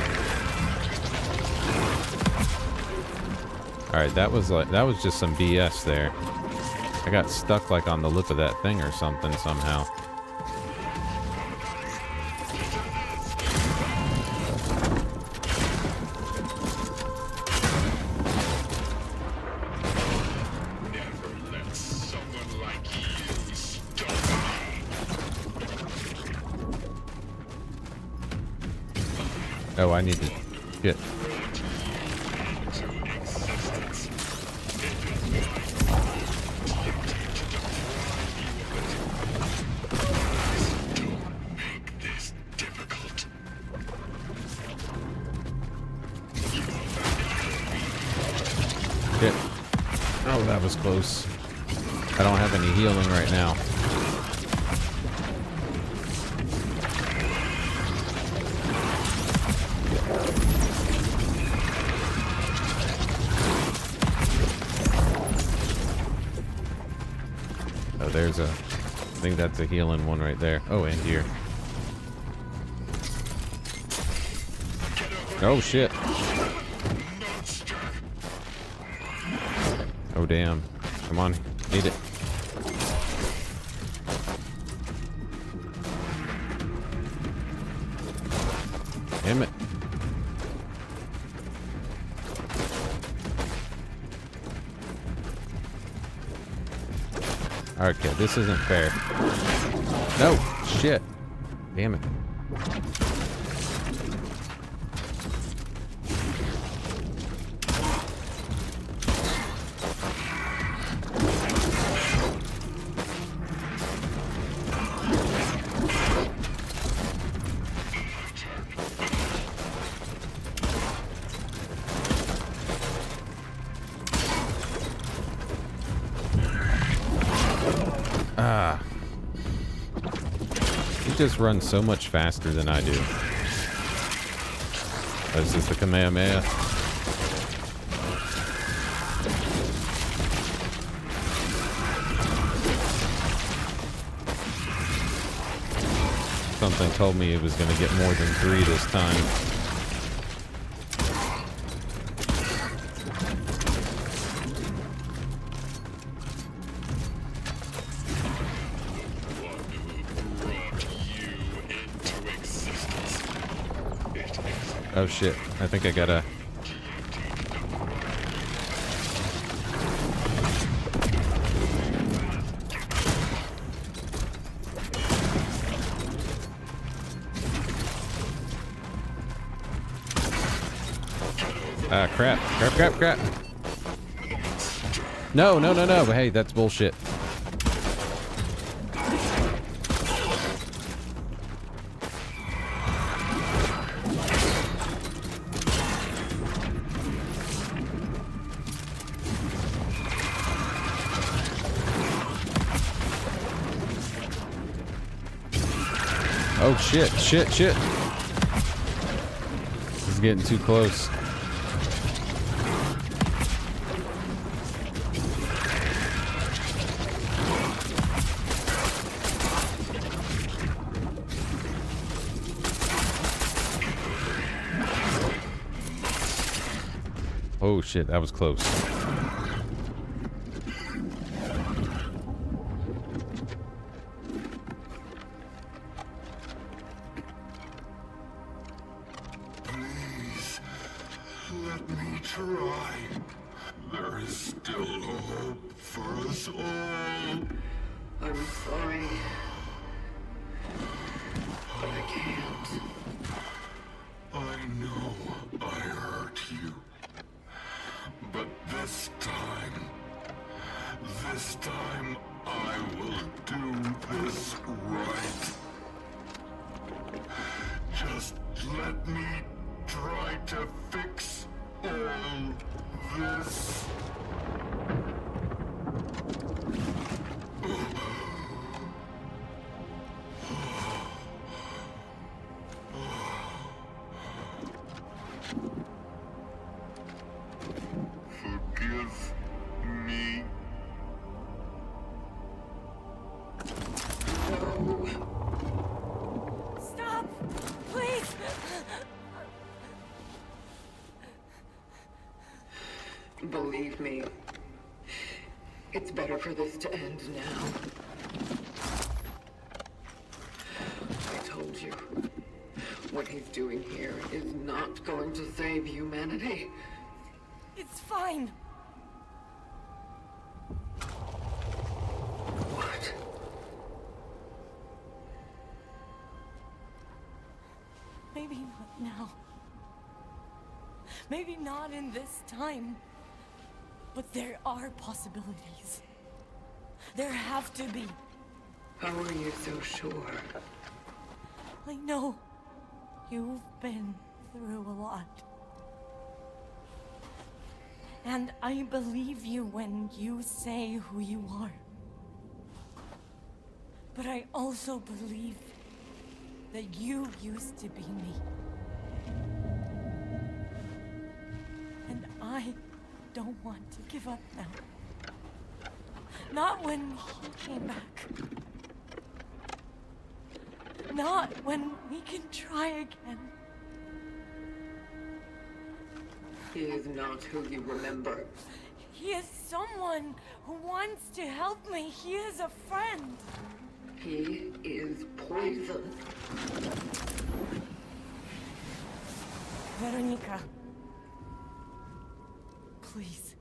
Alright, that was just some BS there. I got stuck like on the lip of that thing or something somehow. Oh, I need to get. Shit. Oh, that was close. I don't have any healing right now. Oh, there's a... I think that's a healing one right there. Oh, and here. Oh, shit. Oh, damn. Come on. Eat it. Damn it. Okay, this isn't fair. No! Shit. Damn it. Ah. He just runs so much faster than I do. This is the Kamehameha. Something told me it was going to get more than 3 this time. Oh shit, I think I gotta... Ah, crap. Crap. No. Hey, that's bullshit. Oh shit. This is getting too close. Oh shit, that was close. Let me try. There is still hope for us all. I'm sorry. But I can't. I know I hurt you. But this time I will do this right. Just let me try to fix all this. Forgive me. Stop! Please! Believe me, it's better for this to end now. I told you, what he's doing here is not going to save humanity. It's fine. What? Maybe not now. Maybe not in this time. But there are possibilities. There have to be. How are you so sure? I know. You've been through a lot. And I believe you when you say who you are. But I also believe that you used to be me. And I don't want to give up now. Not when he came back. Not when we can try again. He is not who you remember. He is someone who wants to help me. He is a friend. He is poison. Veronica. Please.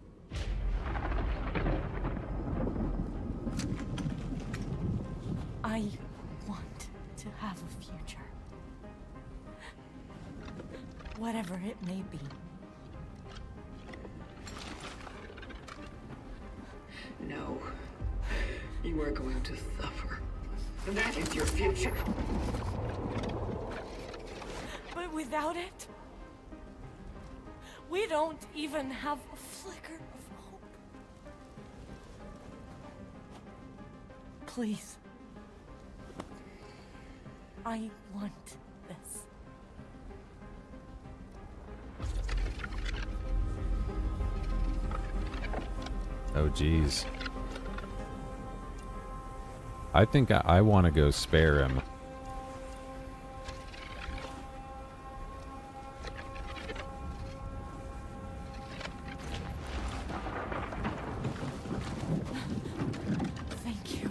I want to have a future. Whatever it may be. No. You are going to suffer. That is your future. But without it, we don't even have a flicker of hope. Please. I want this. Oh, geez. I think I want to go spare him. Thank you.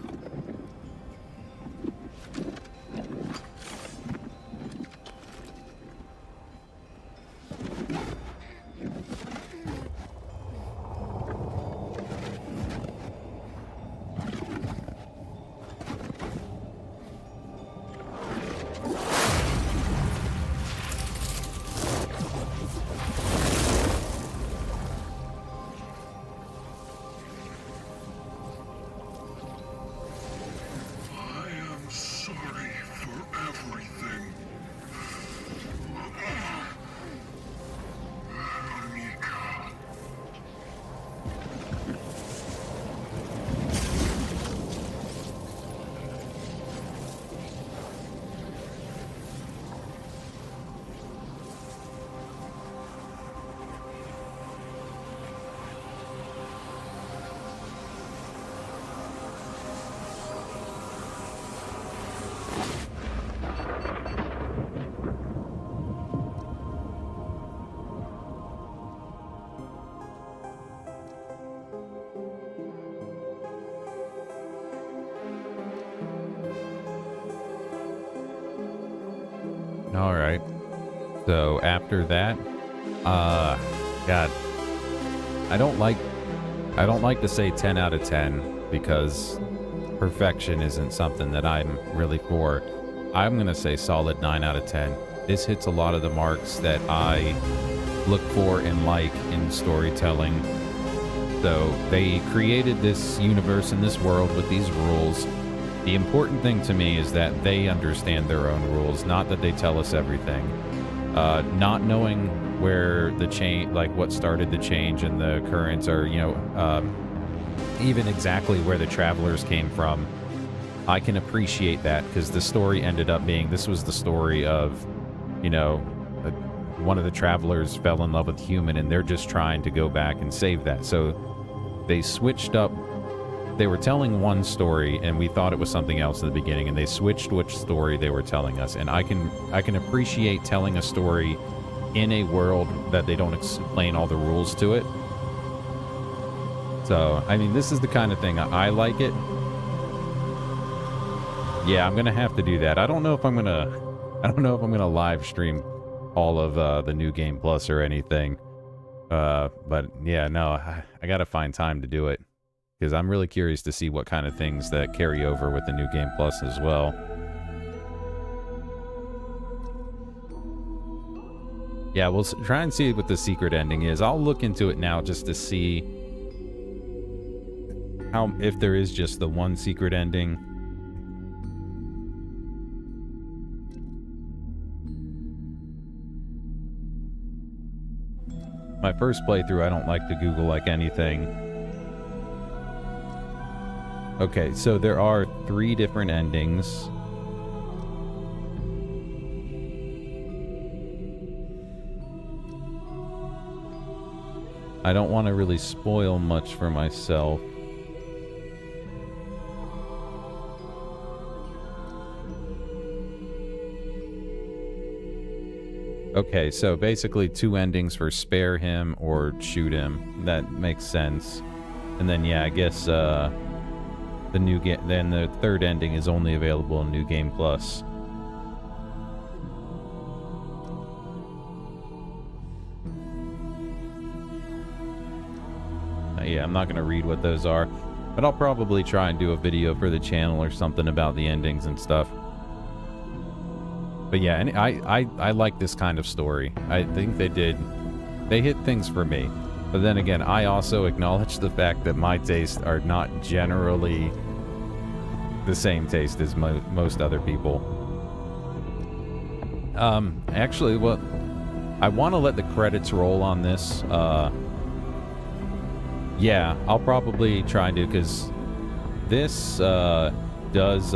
I am sorry for everything. Veronica. All right. So after that, God, I don't like to say 10 out of 10 because perfection isn't something that I'm really for. I'm going to say solid 9 out of 10. This hits a lot of the marks that I look for and like in storytelling. So they created this universe and this world with these rules. The important thing to me is that they understand their own rules, not that they tell us everything. Not knowing where the change, like what started the change and the currents, or, you know, even exactly where the travelers came from, I can appreciate that because the story ended up being, this was the story of, you know, one of the travelers fell in love with a human and they're just trying to go back and save that. So they switched up. They were telling one story and we thought it was something else in the beginning, and they switched which story they were telling us. And I can appreciate telling a story in a world that they don't explain all the rules to it. So, I mean, this is the kind of thing I like it. Yeah, I'm going to have to do that. I don't know if I'm going to live stream all of the New Game Plus or anything. But yeah, no, I got to find time to do it. Because I'm really curious to see what kind of things that carry over with the New Game Plus as well. Yeah, we'll try and see what the secret ending is. I'll look into it now just to see if there is just the one secret ending. My first playthrough, I don't like to Google like anything. Okay, so there are 3 different endings. I don't want to really spoil much for myself. Okay, so basically 2 endings for spare him or shoot him. That makes sense. And then yeah, I guess the new game, then the 3rd ending is only available in New Game Plus. Yeah, I'm not going to read what those are, but I'll probably try and do a video for the channel or something about the endings and stuff. But yeah, and I like this kind of story. I think they hit things for me. But then again, I also acknowledge the fact that my tastes are not generally the same taste as most other people. Actually, well, I want to let the credits roll on this. Yeah, I'll probably try and do, because this does...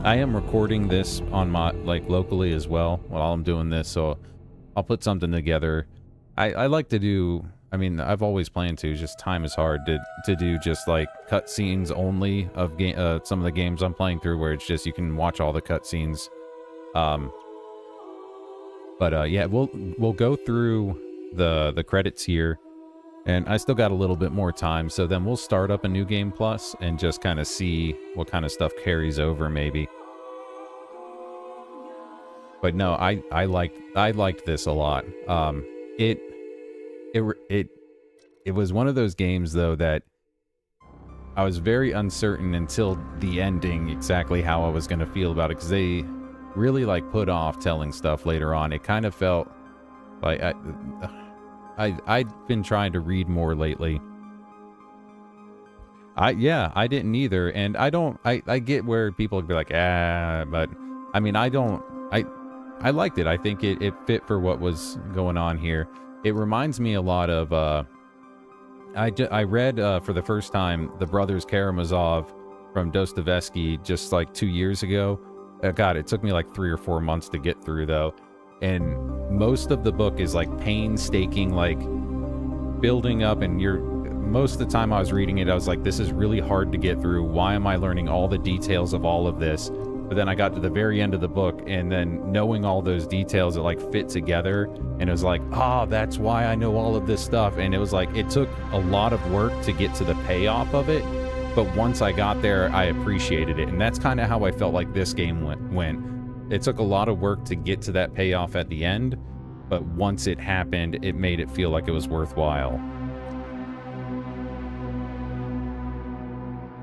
I am recording this on my, like, locally as well while I'm doing this, so I'll put something together. I like to do... I mean, I've always planned to, just time is hard to do just, like, cutscenes only of some of the games I'm playing through, where it's just you can watch all the cutscenes. But yeah, we'll go through the credits here, and I still got a little bit more time, so then we'll start up a New Game Plus and just kind of see what kind of stuff carries over, maybe. But no, I liked this a lot. It was one of those games, though, that I was very uncertain until the ending exactly how I was going to feel about it, because they really, like, put off telling stuff later on. It kind of felt like I'd been trying to read more lately. I didn't either, and I get where people would be like, but I mean, I liked it. I think it fit for what was going on here. It reminds me a lot of, I read for the first time The Brothers Karamazov from Dostoevsky just like 2 years ago. God, it took me like 3 or 4 months to get through, though. And most of the book is like painstaking, like building up, and most of the time I was reading it, I was like, this is really hard to get through. Why am I learning all the details of all of this? But then I got to the very end of the book, and then knowing all those details, it like fit together, and it was like, that's why I know all of this stuff. And it was like, it took a lot of work to get to the payoff of it, but once I got there, I appreciated it. And that's kind of how I felt like this game went. It took a lot of work to get to that payoff at the end, but once it happened, it made it feel like it was worthwhile.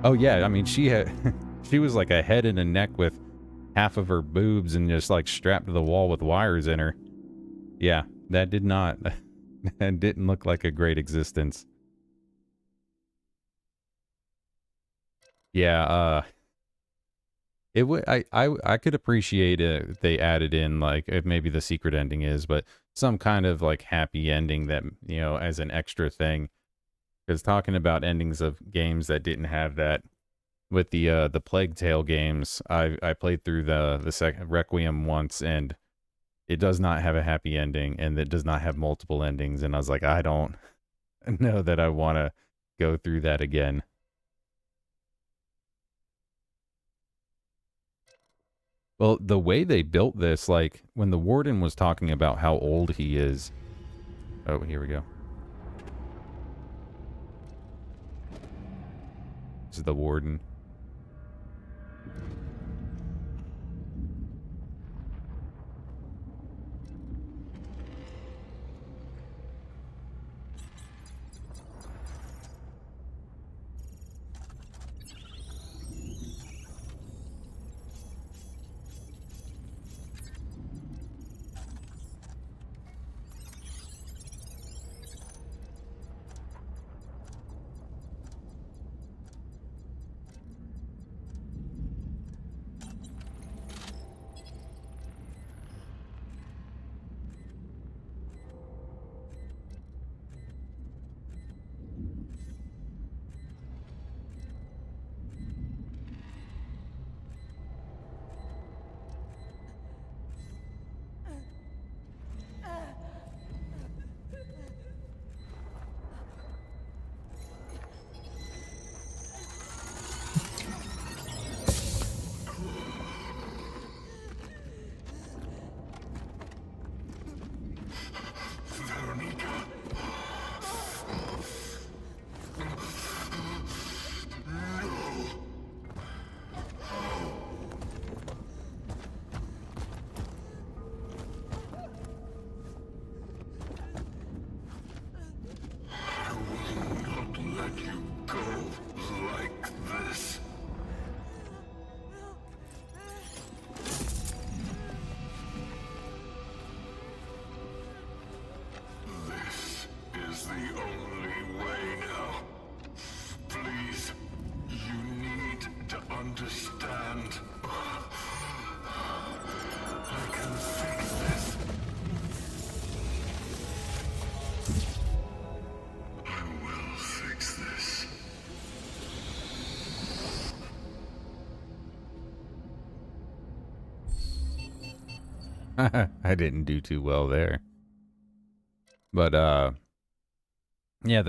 Oh yeah, I mean, she was like a head and a neck with half of her boobs and just like strapped to the wall with wires in her. Yeah, that didn't look like a great existence. Yeah, it would. I could appreciate it if they added in, like, if maybe the secret ending is, but some kind of like happy ending that, you know, as an extra thing. Because talking about endings of games that didn't have that, with the Plague Tale games, I played through the second Requiem once, and it does not have a happy ending, and it does not have multiple endings, and I was like, I don't know that I want to go through that again. Well, the way they built this, like, when the warden was talking about how old he is... Oh, here we go. This is the warden. let you go like this. This is the only way now. Please, you need to understand. I can fix this. I will fix this. I didn't do too well there. But, yeah,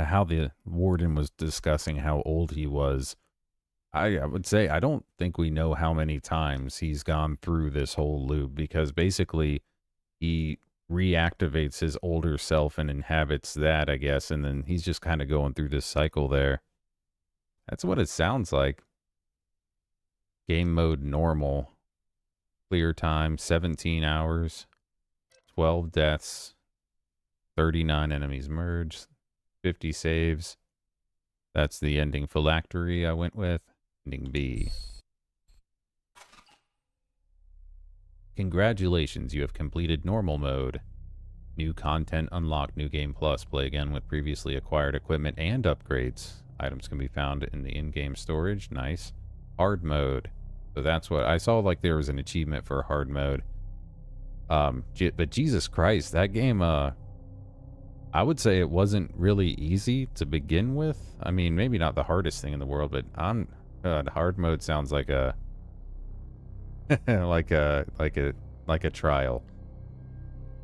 how the warden was discussing how old he was, I would say I don't think we know how many times he's gone through this whole loop, because basically he reactivates his older self and inhabits that, I guess, and then he's just kind of going through this cycle there. That's what it sounds like. Game mode normal. Clear time 17 hours. 12 deaths. 39 enemies merged. 50 saves. That's the ending phylactery I went with. Ending B. Congratulations, you have completed normal mode. New content unlocked, New Game Plus. Play again with previously acquired equipment and upgrades. Items can be found in the in-game storage. Nice. Hard mode. So that's what I saw, like there was an achievement for hard mode. But Jesus Christ, that game, I would say it wasn't really easy to begin with. I mean, maybe not the hardest thing in the world, but hard mode sounds like a like a trial.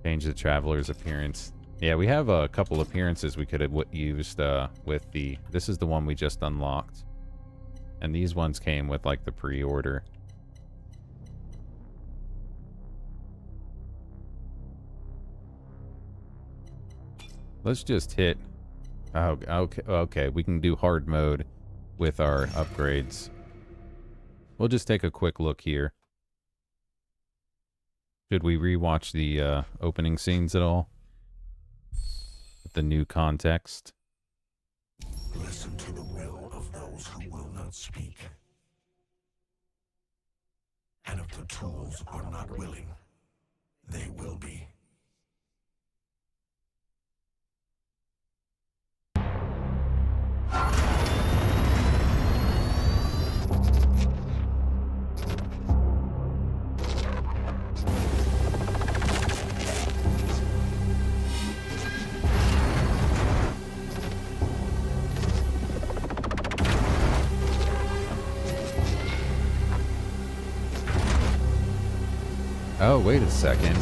Change the traveler's appearance. Yeah, we have a couple appearances we could have used with the. This is the one we just unlocked, and these ones came with like the pre-order. Let's just hit. Oh, okay. We can do hard mode with our upgrades. We'll just take a quick look here. Should we rewatch the opening scenes at all? With the new context. Listen to the will of those who will not speak. And if the tools are not willing, they will be. Oh, wait a second.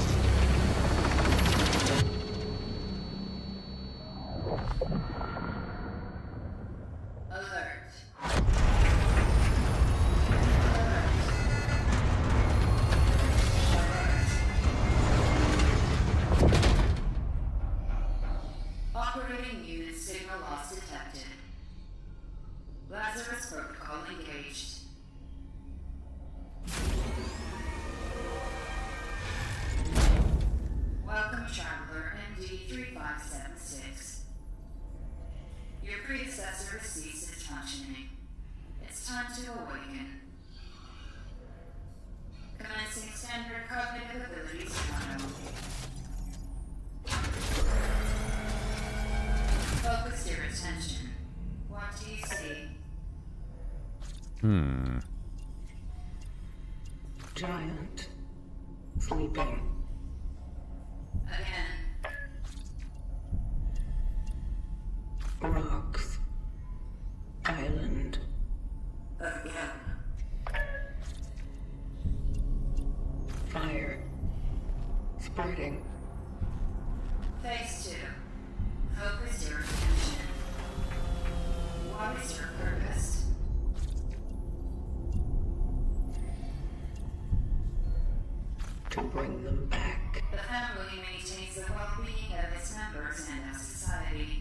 Operating unit signal loss detected. Lazarus protocol engaged. Welcome, traveler MD3576. Your predecessor has ceased its functioning. It's time to awaken. Commencing standard cognitive abilities trial. Focus your attention. What do you see? Giant. Sleeping. Again. Rocks. Island. Again. Fire. Spreading. Phase 2. Focus your attention. What is your purpose? To bring them back. The family maintains the well-being of its members and of society.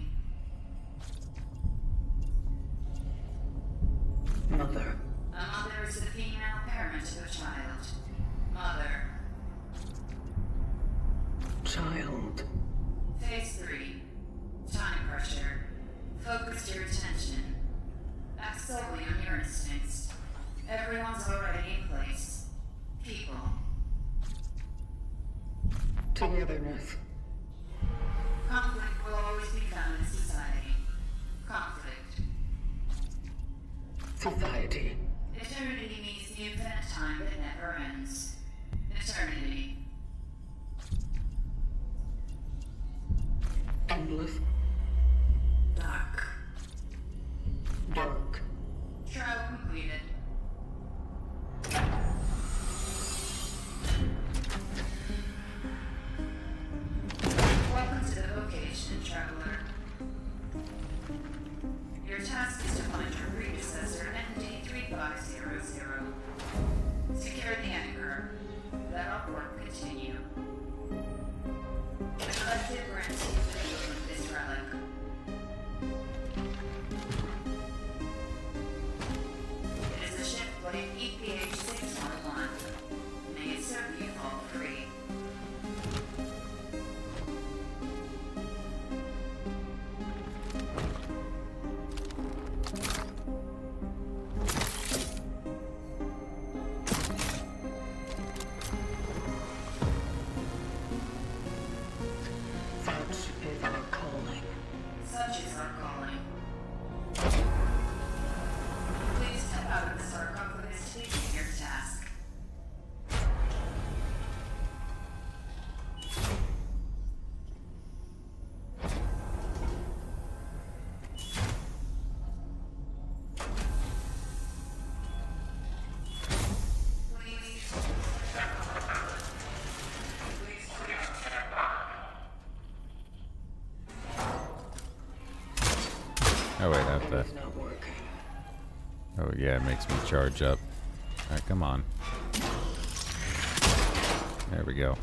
Mother. A mother is the female parent of a child. Mother. Child. Phase 3. Time pressure. Focus Focus your attention. Act solely on your instincts. Everyone's already in place. People. Togetherness. Conflict will always be found in society. Conflict. Society. Eternity means the infinite time that never ends. Eternity. Endless. Dark. Dark. Trial completed. Welcome to the vocation, traveler. Your task is to find your predecessor, ND3500. Secure the anchor. Let our work continue. The collective grants you the healing of this relic. It is a ship putting EPH 611. May it serve you all free. Such is our calling. Such is our calling. Please step out of the sarcophagus to begin your task. Oh wait, I have to. It's not working. Oh yeah, it makes me charge up. Alright, come on. There we go.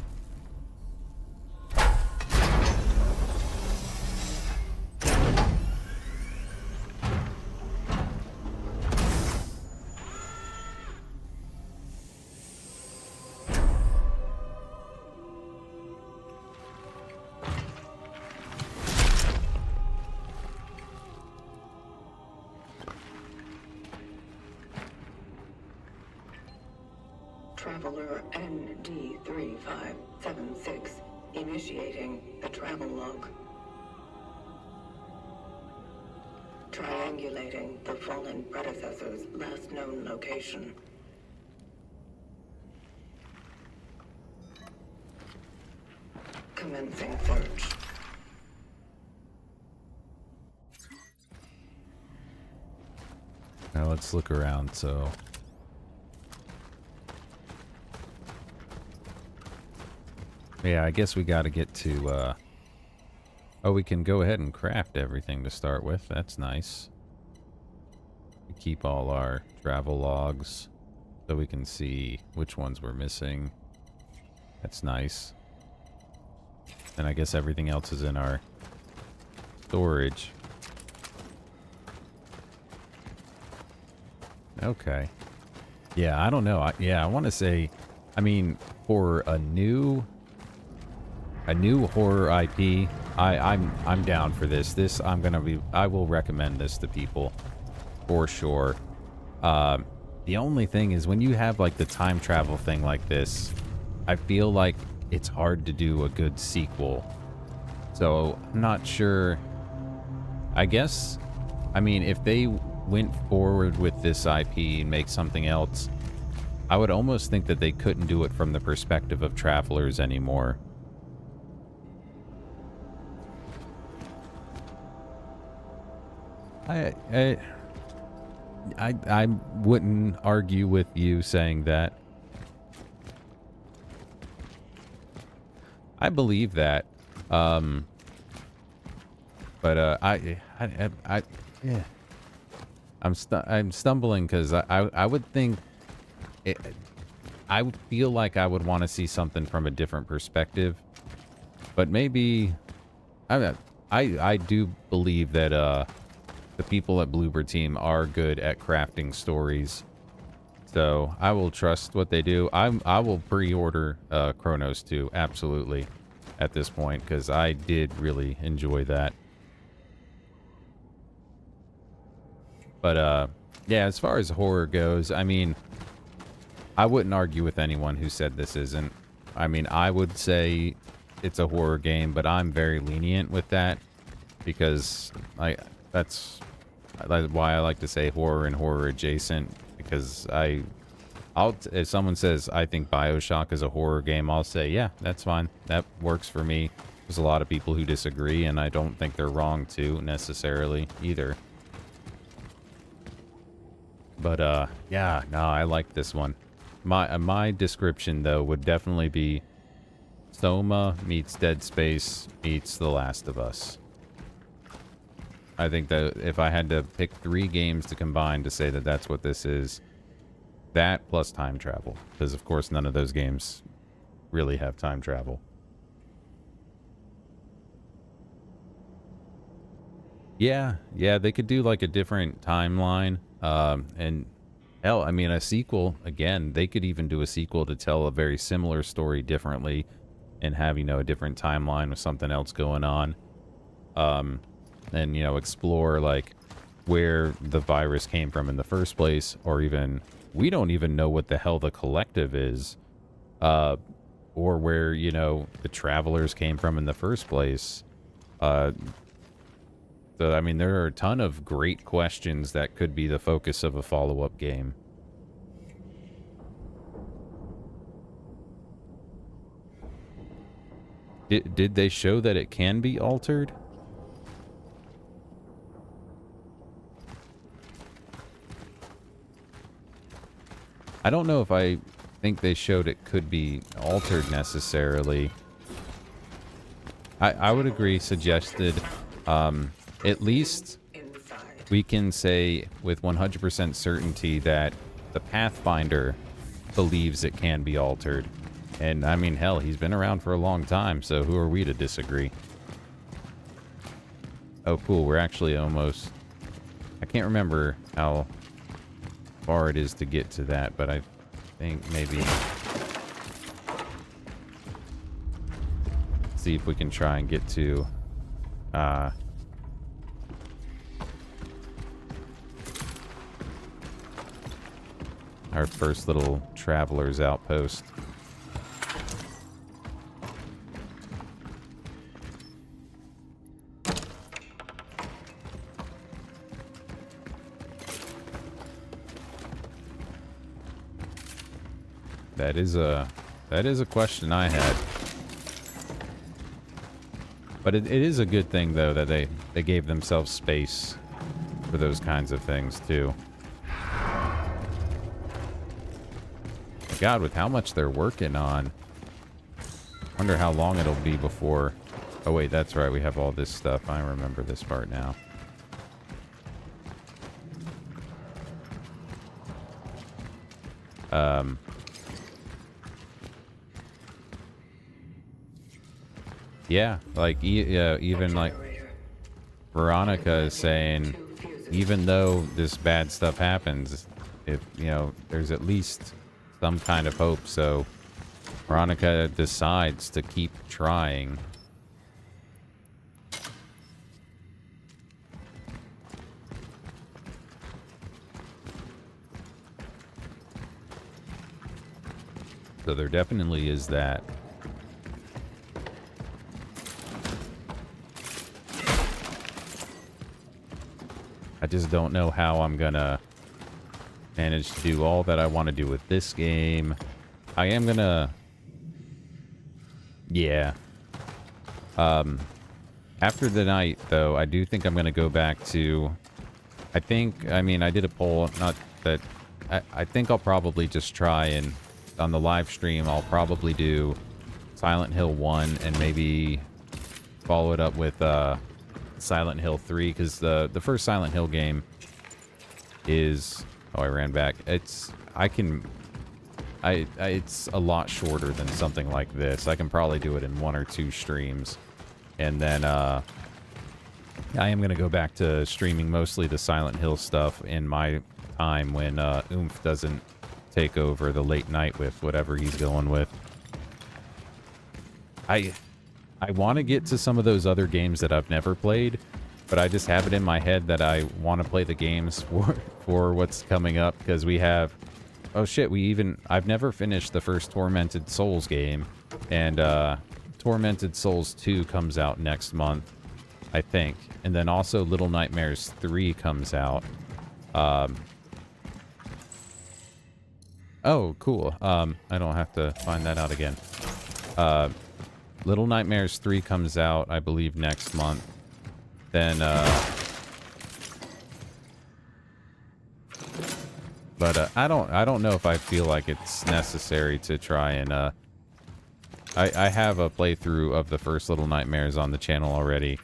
Traveler ND3576 initiating the travel log. Triangulating the fallen predecessor's last known location. Commencing search. Now let's look around, so... Yeah, I guess we gotta get to, Oh, we can go ahead and craft everything to start with. That's nice. We keep all our travel logs so we can see which ones we're missing. That's nice. And I guess everything else is in our storage. Okay. Yeah, I don't know. I want to say, I mean, for a new horror IP, I'm down for this. I will recommend this to people for sure. The only thing is when you have like the time travel thing like this, I feel like it's hard to do a good sequel. So I'm not sure. I guess, I mean, if they went forward with this IP and make something else, I would almost think that they couldn't do it from the perspective of travelers anymore. I wouldn't argue with you saying that. I believe that. But yeah. I'm stumbling because I would think I would feel like I would want to see something from a different perspective, but maybe I do believe that the people at Bloober Team are good at crafting stories, so I will trust what they do. I will pre-order Cronos 2 absolutely at this point because I did really enjoy that. But yeah, as far as horror goes, I mean, I wouldn't argue with anyone who said this isn't. I mean, I would say it's a horror game, but I'm very lenient with that because that's why I like to say horror and horror adjacent, because if someone says I think BioShock is a horror game, I'll say, yeah, that's fine. That works for me. There's a lot of people who disagree, and I don't think they're wrong too, necessarily, either. But, yeah, no, I like this one. My description, though, would definitely be Soma meets Dead Space meets The Last of Us. I think that if I had to pick 3 games to combine to say that that's what this is, that plus time travel. Because, of course, none of those games really have time travel. Yeah, they could do like a different timeline. And hell, I mean, a sequel, again, they could even do a sequel to tell a very similar story differently and have, you know, a different timeline with something else going on. And, you know, explore like where the virus came from in the first place, or even, we don't even know what the hell the collective is, or where, you know, the travelers came from in the first place. So, I mean, there are a ton of great questions that could be the focus of a follow-up game. Did they show that it can be altered? I don't know if I think they showed it could be altered necessarily. I would agree, suggested, at least we can say with 100% certainty that the Pathfinder believes it can be altered. And, I mean, hell, he's been around for a long time, so who are we to disagree? Oh, cool, we're actually almost... I can't remember how far it is to get to that, but I think maybe... see if we can try and get to... our first little traveler's outpost. That is a question I had. But it is a good thing, though, that they gave themselves space for those kinds of things, too. God, with how much they're working on, wonder how long it'll be before... Oh, wait, that's right. We have all this stuff. I remember this part now. Yeah, like, even, like, Veronica is saying, even though this bad stuff happens, if, you know, there's at least some kind of hope, so Veronica decides to keep trying. So there definitely is that. I just don't know how I'm gonna manage to do all that I want to do with this game. I am gonna... Yeah. After the night, though, I do think I'm gonna go back to... I mean, I did a poll, not that... I think I'll probably just try and... On the live stream, I'll probably do Silent Hill 1 and maybe follow it up with Silent Hill 3, because the first Silent Hill game is... Oh, I ran back. It's a lot shorter than something like this. I can probably do it in 1 or 2 streams. And then I am going to go back to streaming mostly the Silent Hill stuff in my time when Oomph doesn't take over the late night with whatever he's going with. I want to get to some of those other games that I've never played, but I just have it in my head that I want to play the games for what's coming up, because we have, oh shit, I've never finished the first Tormented Souls game, and Tormented Souls 2 comes out next month, I think, and then also Little Nightmares 3 comes out. Oh, cool. I don't have to find that out again. Little Nightmares 3 comes out, I believe, next month. Then, but I don't know if I feel like it's necessary to try and, I have a playthrough of the first Little Nightmares on the channel already.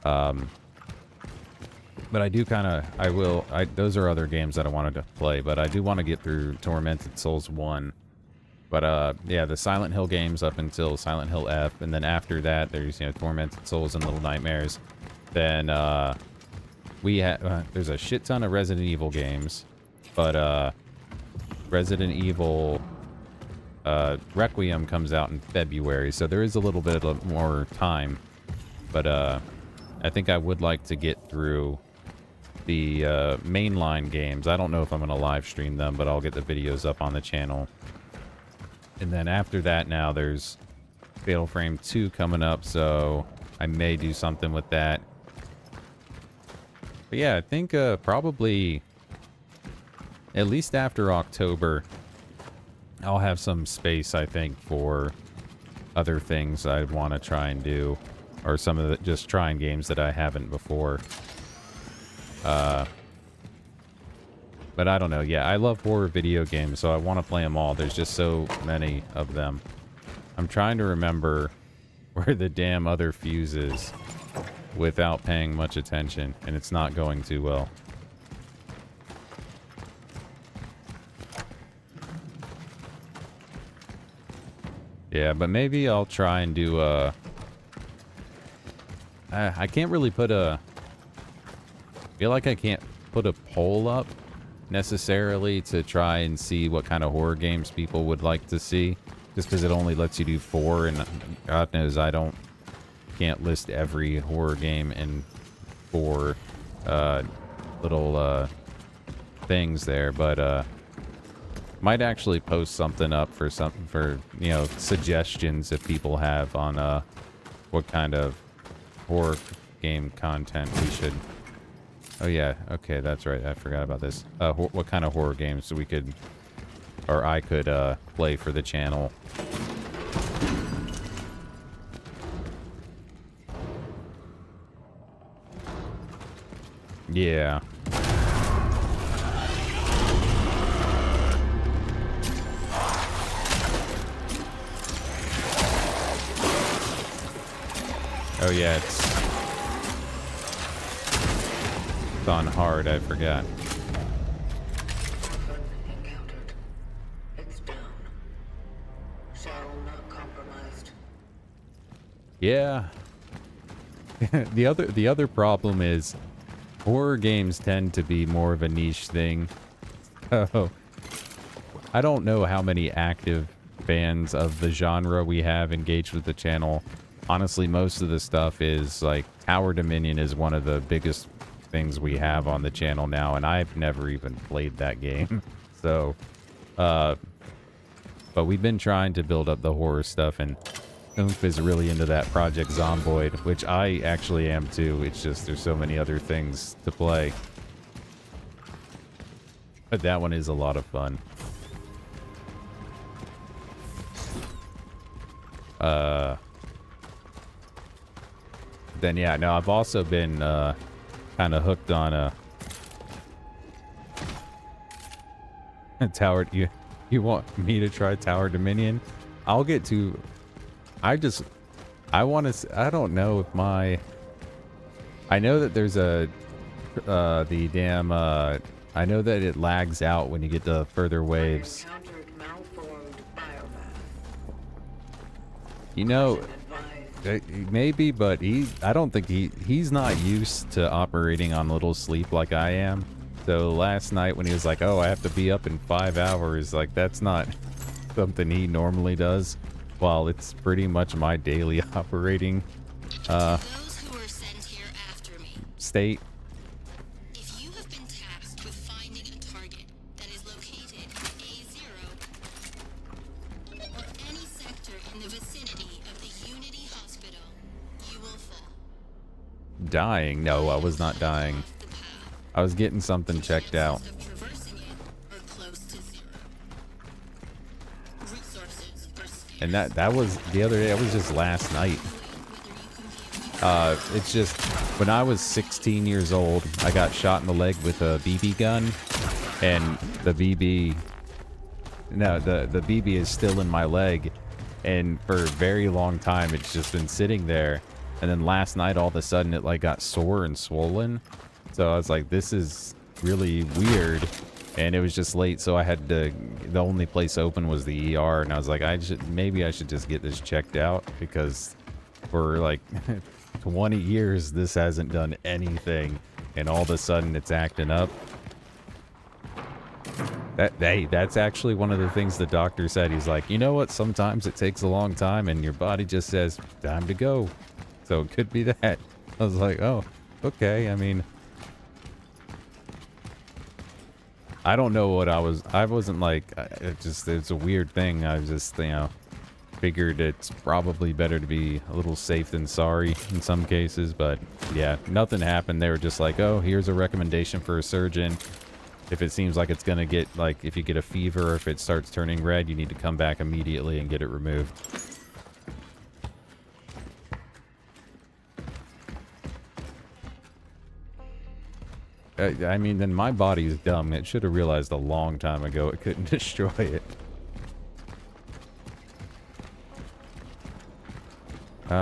But I do kind of, those are other games that I wanted to play, but I do want to get through Tormented Souls 1. But, yeah, the Silent Hill games up until Silent Hill F, and then after that, there's, you know, Tormented Souls and Little Nightmares. Then, there's a shit ton of Resident Evil games, but, Resident Evil, Requiem comes out in February, so there is a little bit of more time. But, I think I would like to get through the, mainline games. I don't know if I'm going to live stream them, but I'll get the videos up on the channel. And then after that, now there's Fatal Frame 2 coming up, so I may do something with that. But yeah, I think probably at least after October, I'll have some space, I think, for other things I want to try and do, or some of the just trying games that I haven't before. But I don't know. Yeah, I love horror video games, so I want to play them all. There's just so many of them. I'm trying to remember where the damn other fuse is without paying much attention, and it's not going too well. Yeah, but maybe I'll try and do a... I can't really put a... I feel like I can't put a poll up necessarily to try and see what kind of horror games people would like to see, just because it only lets you do 4, and God knows can't list every horror game in 4 little things there, but might actually post something up for you know, suggestions if people have on what kind of horror game content we should. Oh yeah, okay, that's right. I forgot about this. What kind of horror games we could, or I could, play for the channel. Yeah. Oh yeah, it's on hard, I forgot. Encountered. It's down. Shell not compromised. Yeah. The other problem is horror games tend to be more of a niche thing. Oh, I don't know how many active fans of the genre we have engaged with the channel. Honestly, most of the stuff is like Tower Dominion is one of the biggest things we have on the channel now, and I've never even played that game. So, but we've been trying to build up the horror stuff, and Oomph is really into that Project Zomboid, which I actually am too. It's just there's so many other things to play. But that one is a lot of fun. Then yeah, no, I've also been kind of hooked on a Tower. You want me to try Tower Dominion? I'll get to. I want to. I don't know if my. I know that there's a the damn. I know that it lags out when you get to further waves. You know, maybe, but I don't think he's not used to operating on little sleep like I am. So last night when he was like, "Oh, I have to be up in 5 hours," like that's not something he normally does. While it's pretty much my daily operating. Those who were sent here after me. state. If you have been tasked with finding a target that is located in A0 or any sector in the vicinity of the Unity Hospital, you will fall. Dying? No, I was not dying. The path. I was getting something checked out. Chances of traversing it are close to zero. Resources are scarce. And that was the other day. It was just last night. It's just when I was 16 years old, I got shot in the leg with a BB gun, and the BB is still in my leg, and for a very long time it's just been sitting there. And then last night, all of a sudden, it like got sore and swollen. So I was like, this is really weird. And it was just late, so I had to. The only place open was the ER, and I was like, maybe I should just get this checked out, because for like 20 years this hasn't done anything, and all of a sudden it's acting up. That's actually one of the things the doctor said. He's like, you know what? Sometimes it takes a long time, and your body just says, time to go. So it could be that. I was like, oh, okay. I mean, I don't know what I wasn't like, it's a weird thing. I just, figured it's probably better to be a little safe than sorry in some cases. But yeah, nothing happened. They were just like, oh, here's a recommendation for a surgeon. If it seems like it's going to get, like, if you get a fever or if it starts turning red, you need to come back immediately and get it removed. I mean, then my body's dumb. It should have realized a long time ago it couldn't destroy it.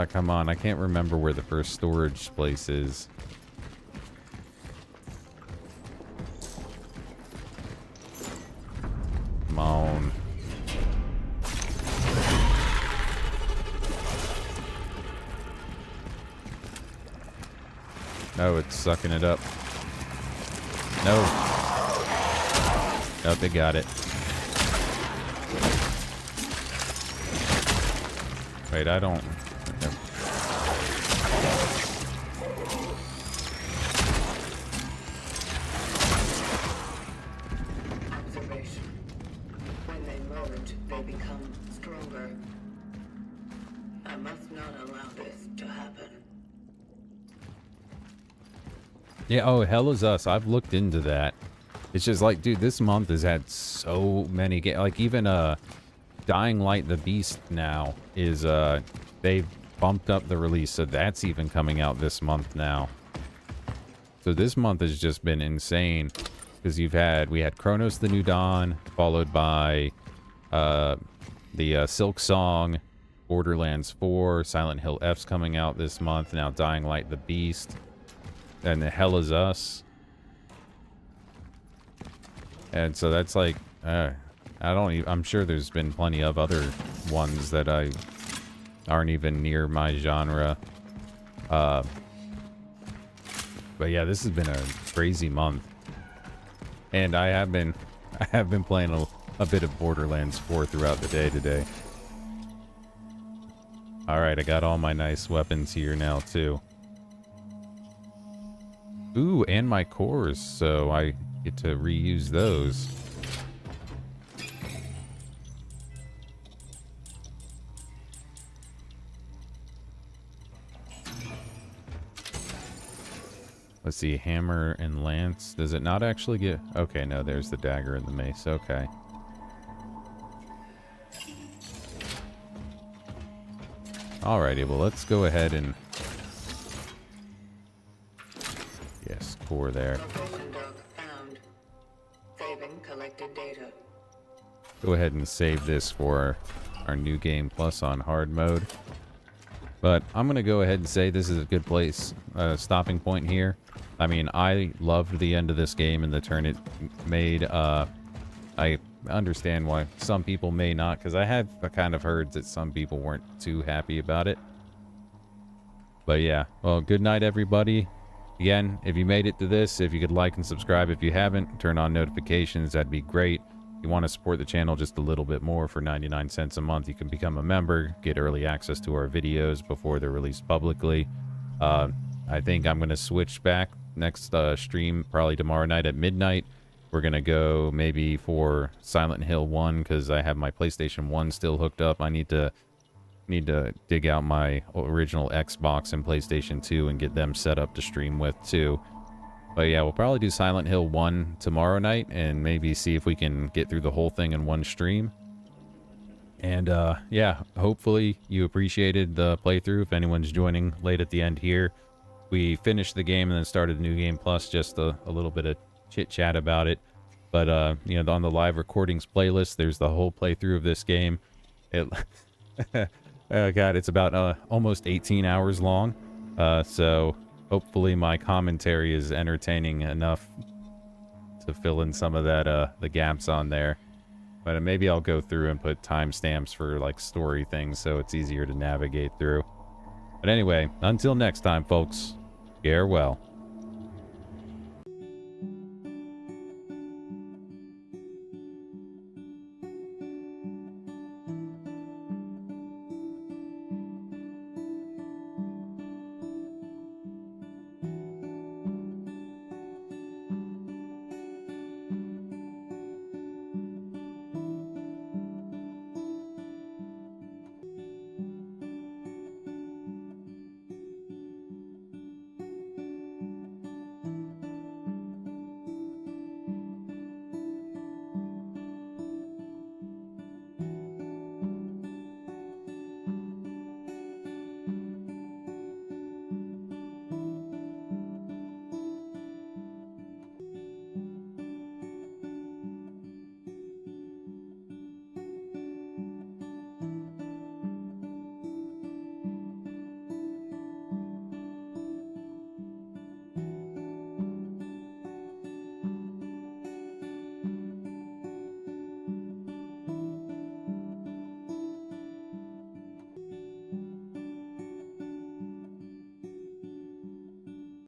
Come on. I can't remember where the first storage place is. Come on. No, it's sucking it up. No. Oh, they got it. Wait, I don't... Observation. When they merge, they become stronger. I must not allow this to happen. Yeah, oh, Hell is Us. I've looked into that. It's just like, dude, this month has had so many games. Like, even, Dying Light the Beast now is, they've bumped up the release, so that's even coming out this month now. So this month has just been insane. Because we had Cronos the New Dawn, followed by, the, Silk Song, Borderlands 4, Silent Hill F's coming out this month, now Dying Light the Beast. And the Hell is Us. And so that's like, I'm sure there's been plenty of other ones that aren't even near my genre. But yeah, this has been a crazy month. And I have been playing a bit of Borderlands 4 throughout the day today. Alright, I got all my nice weapons here now too. Ooh, and my cores, so I get to reuse those. Let's see, hammer and lance. Does it not actually get... Okay, no, there's the dagger and the mace. Okay. Alrighty, well, let's go ahead and... Yes, core there. Location dog found. Saving collected data. Go ahead and save this for our new game plus on hard mode. But I'm going to go ahead and say this is a good place, stopping point here. I mean, I loved the end of this game and the turn it made. I understand why some people may not, because I have kind of heard that some people weren't too happy about it. But yeah, well, good night, everybody. Again, if you made it to this, if you could like and subscribe if you haven't, turn on notifications, that'd be great. If you want to support the channel just a little bit more for 99 cents a month, you can become a member, get early access to our videos before they're released publicly. I think I'm going to switch back next stream, probably tomorrow night at midnight. We're going to go maybe for Silent Hill 1 because I have my PlayStation 1 still hooked up. I need to dig out my original Xbox and PlayStation 2 and get them set up to stream with too. But yeah, we'll probably do Silent Hill 1 tomorrow night and maybe see if we can get through the whole thing in one stream. And yeah, hopefully you appreciated the playthrough. If anyone's joining late at the end here, we finished the game and then started a new game plus, just a little bit of chit chat about it. But you know, on the live recordings playlist, there's the whole playthrough of this game. It oh god, it's about almost 18 hours long. So hopefully my commentary is entertaining enough to fill in some of that the gaps on there. But maybe I'll go through and put timestamps for like story things so it's easier to navigate through. But anyway, until next time, folks, fare well.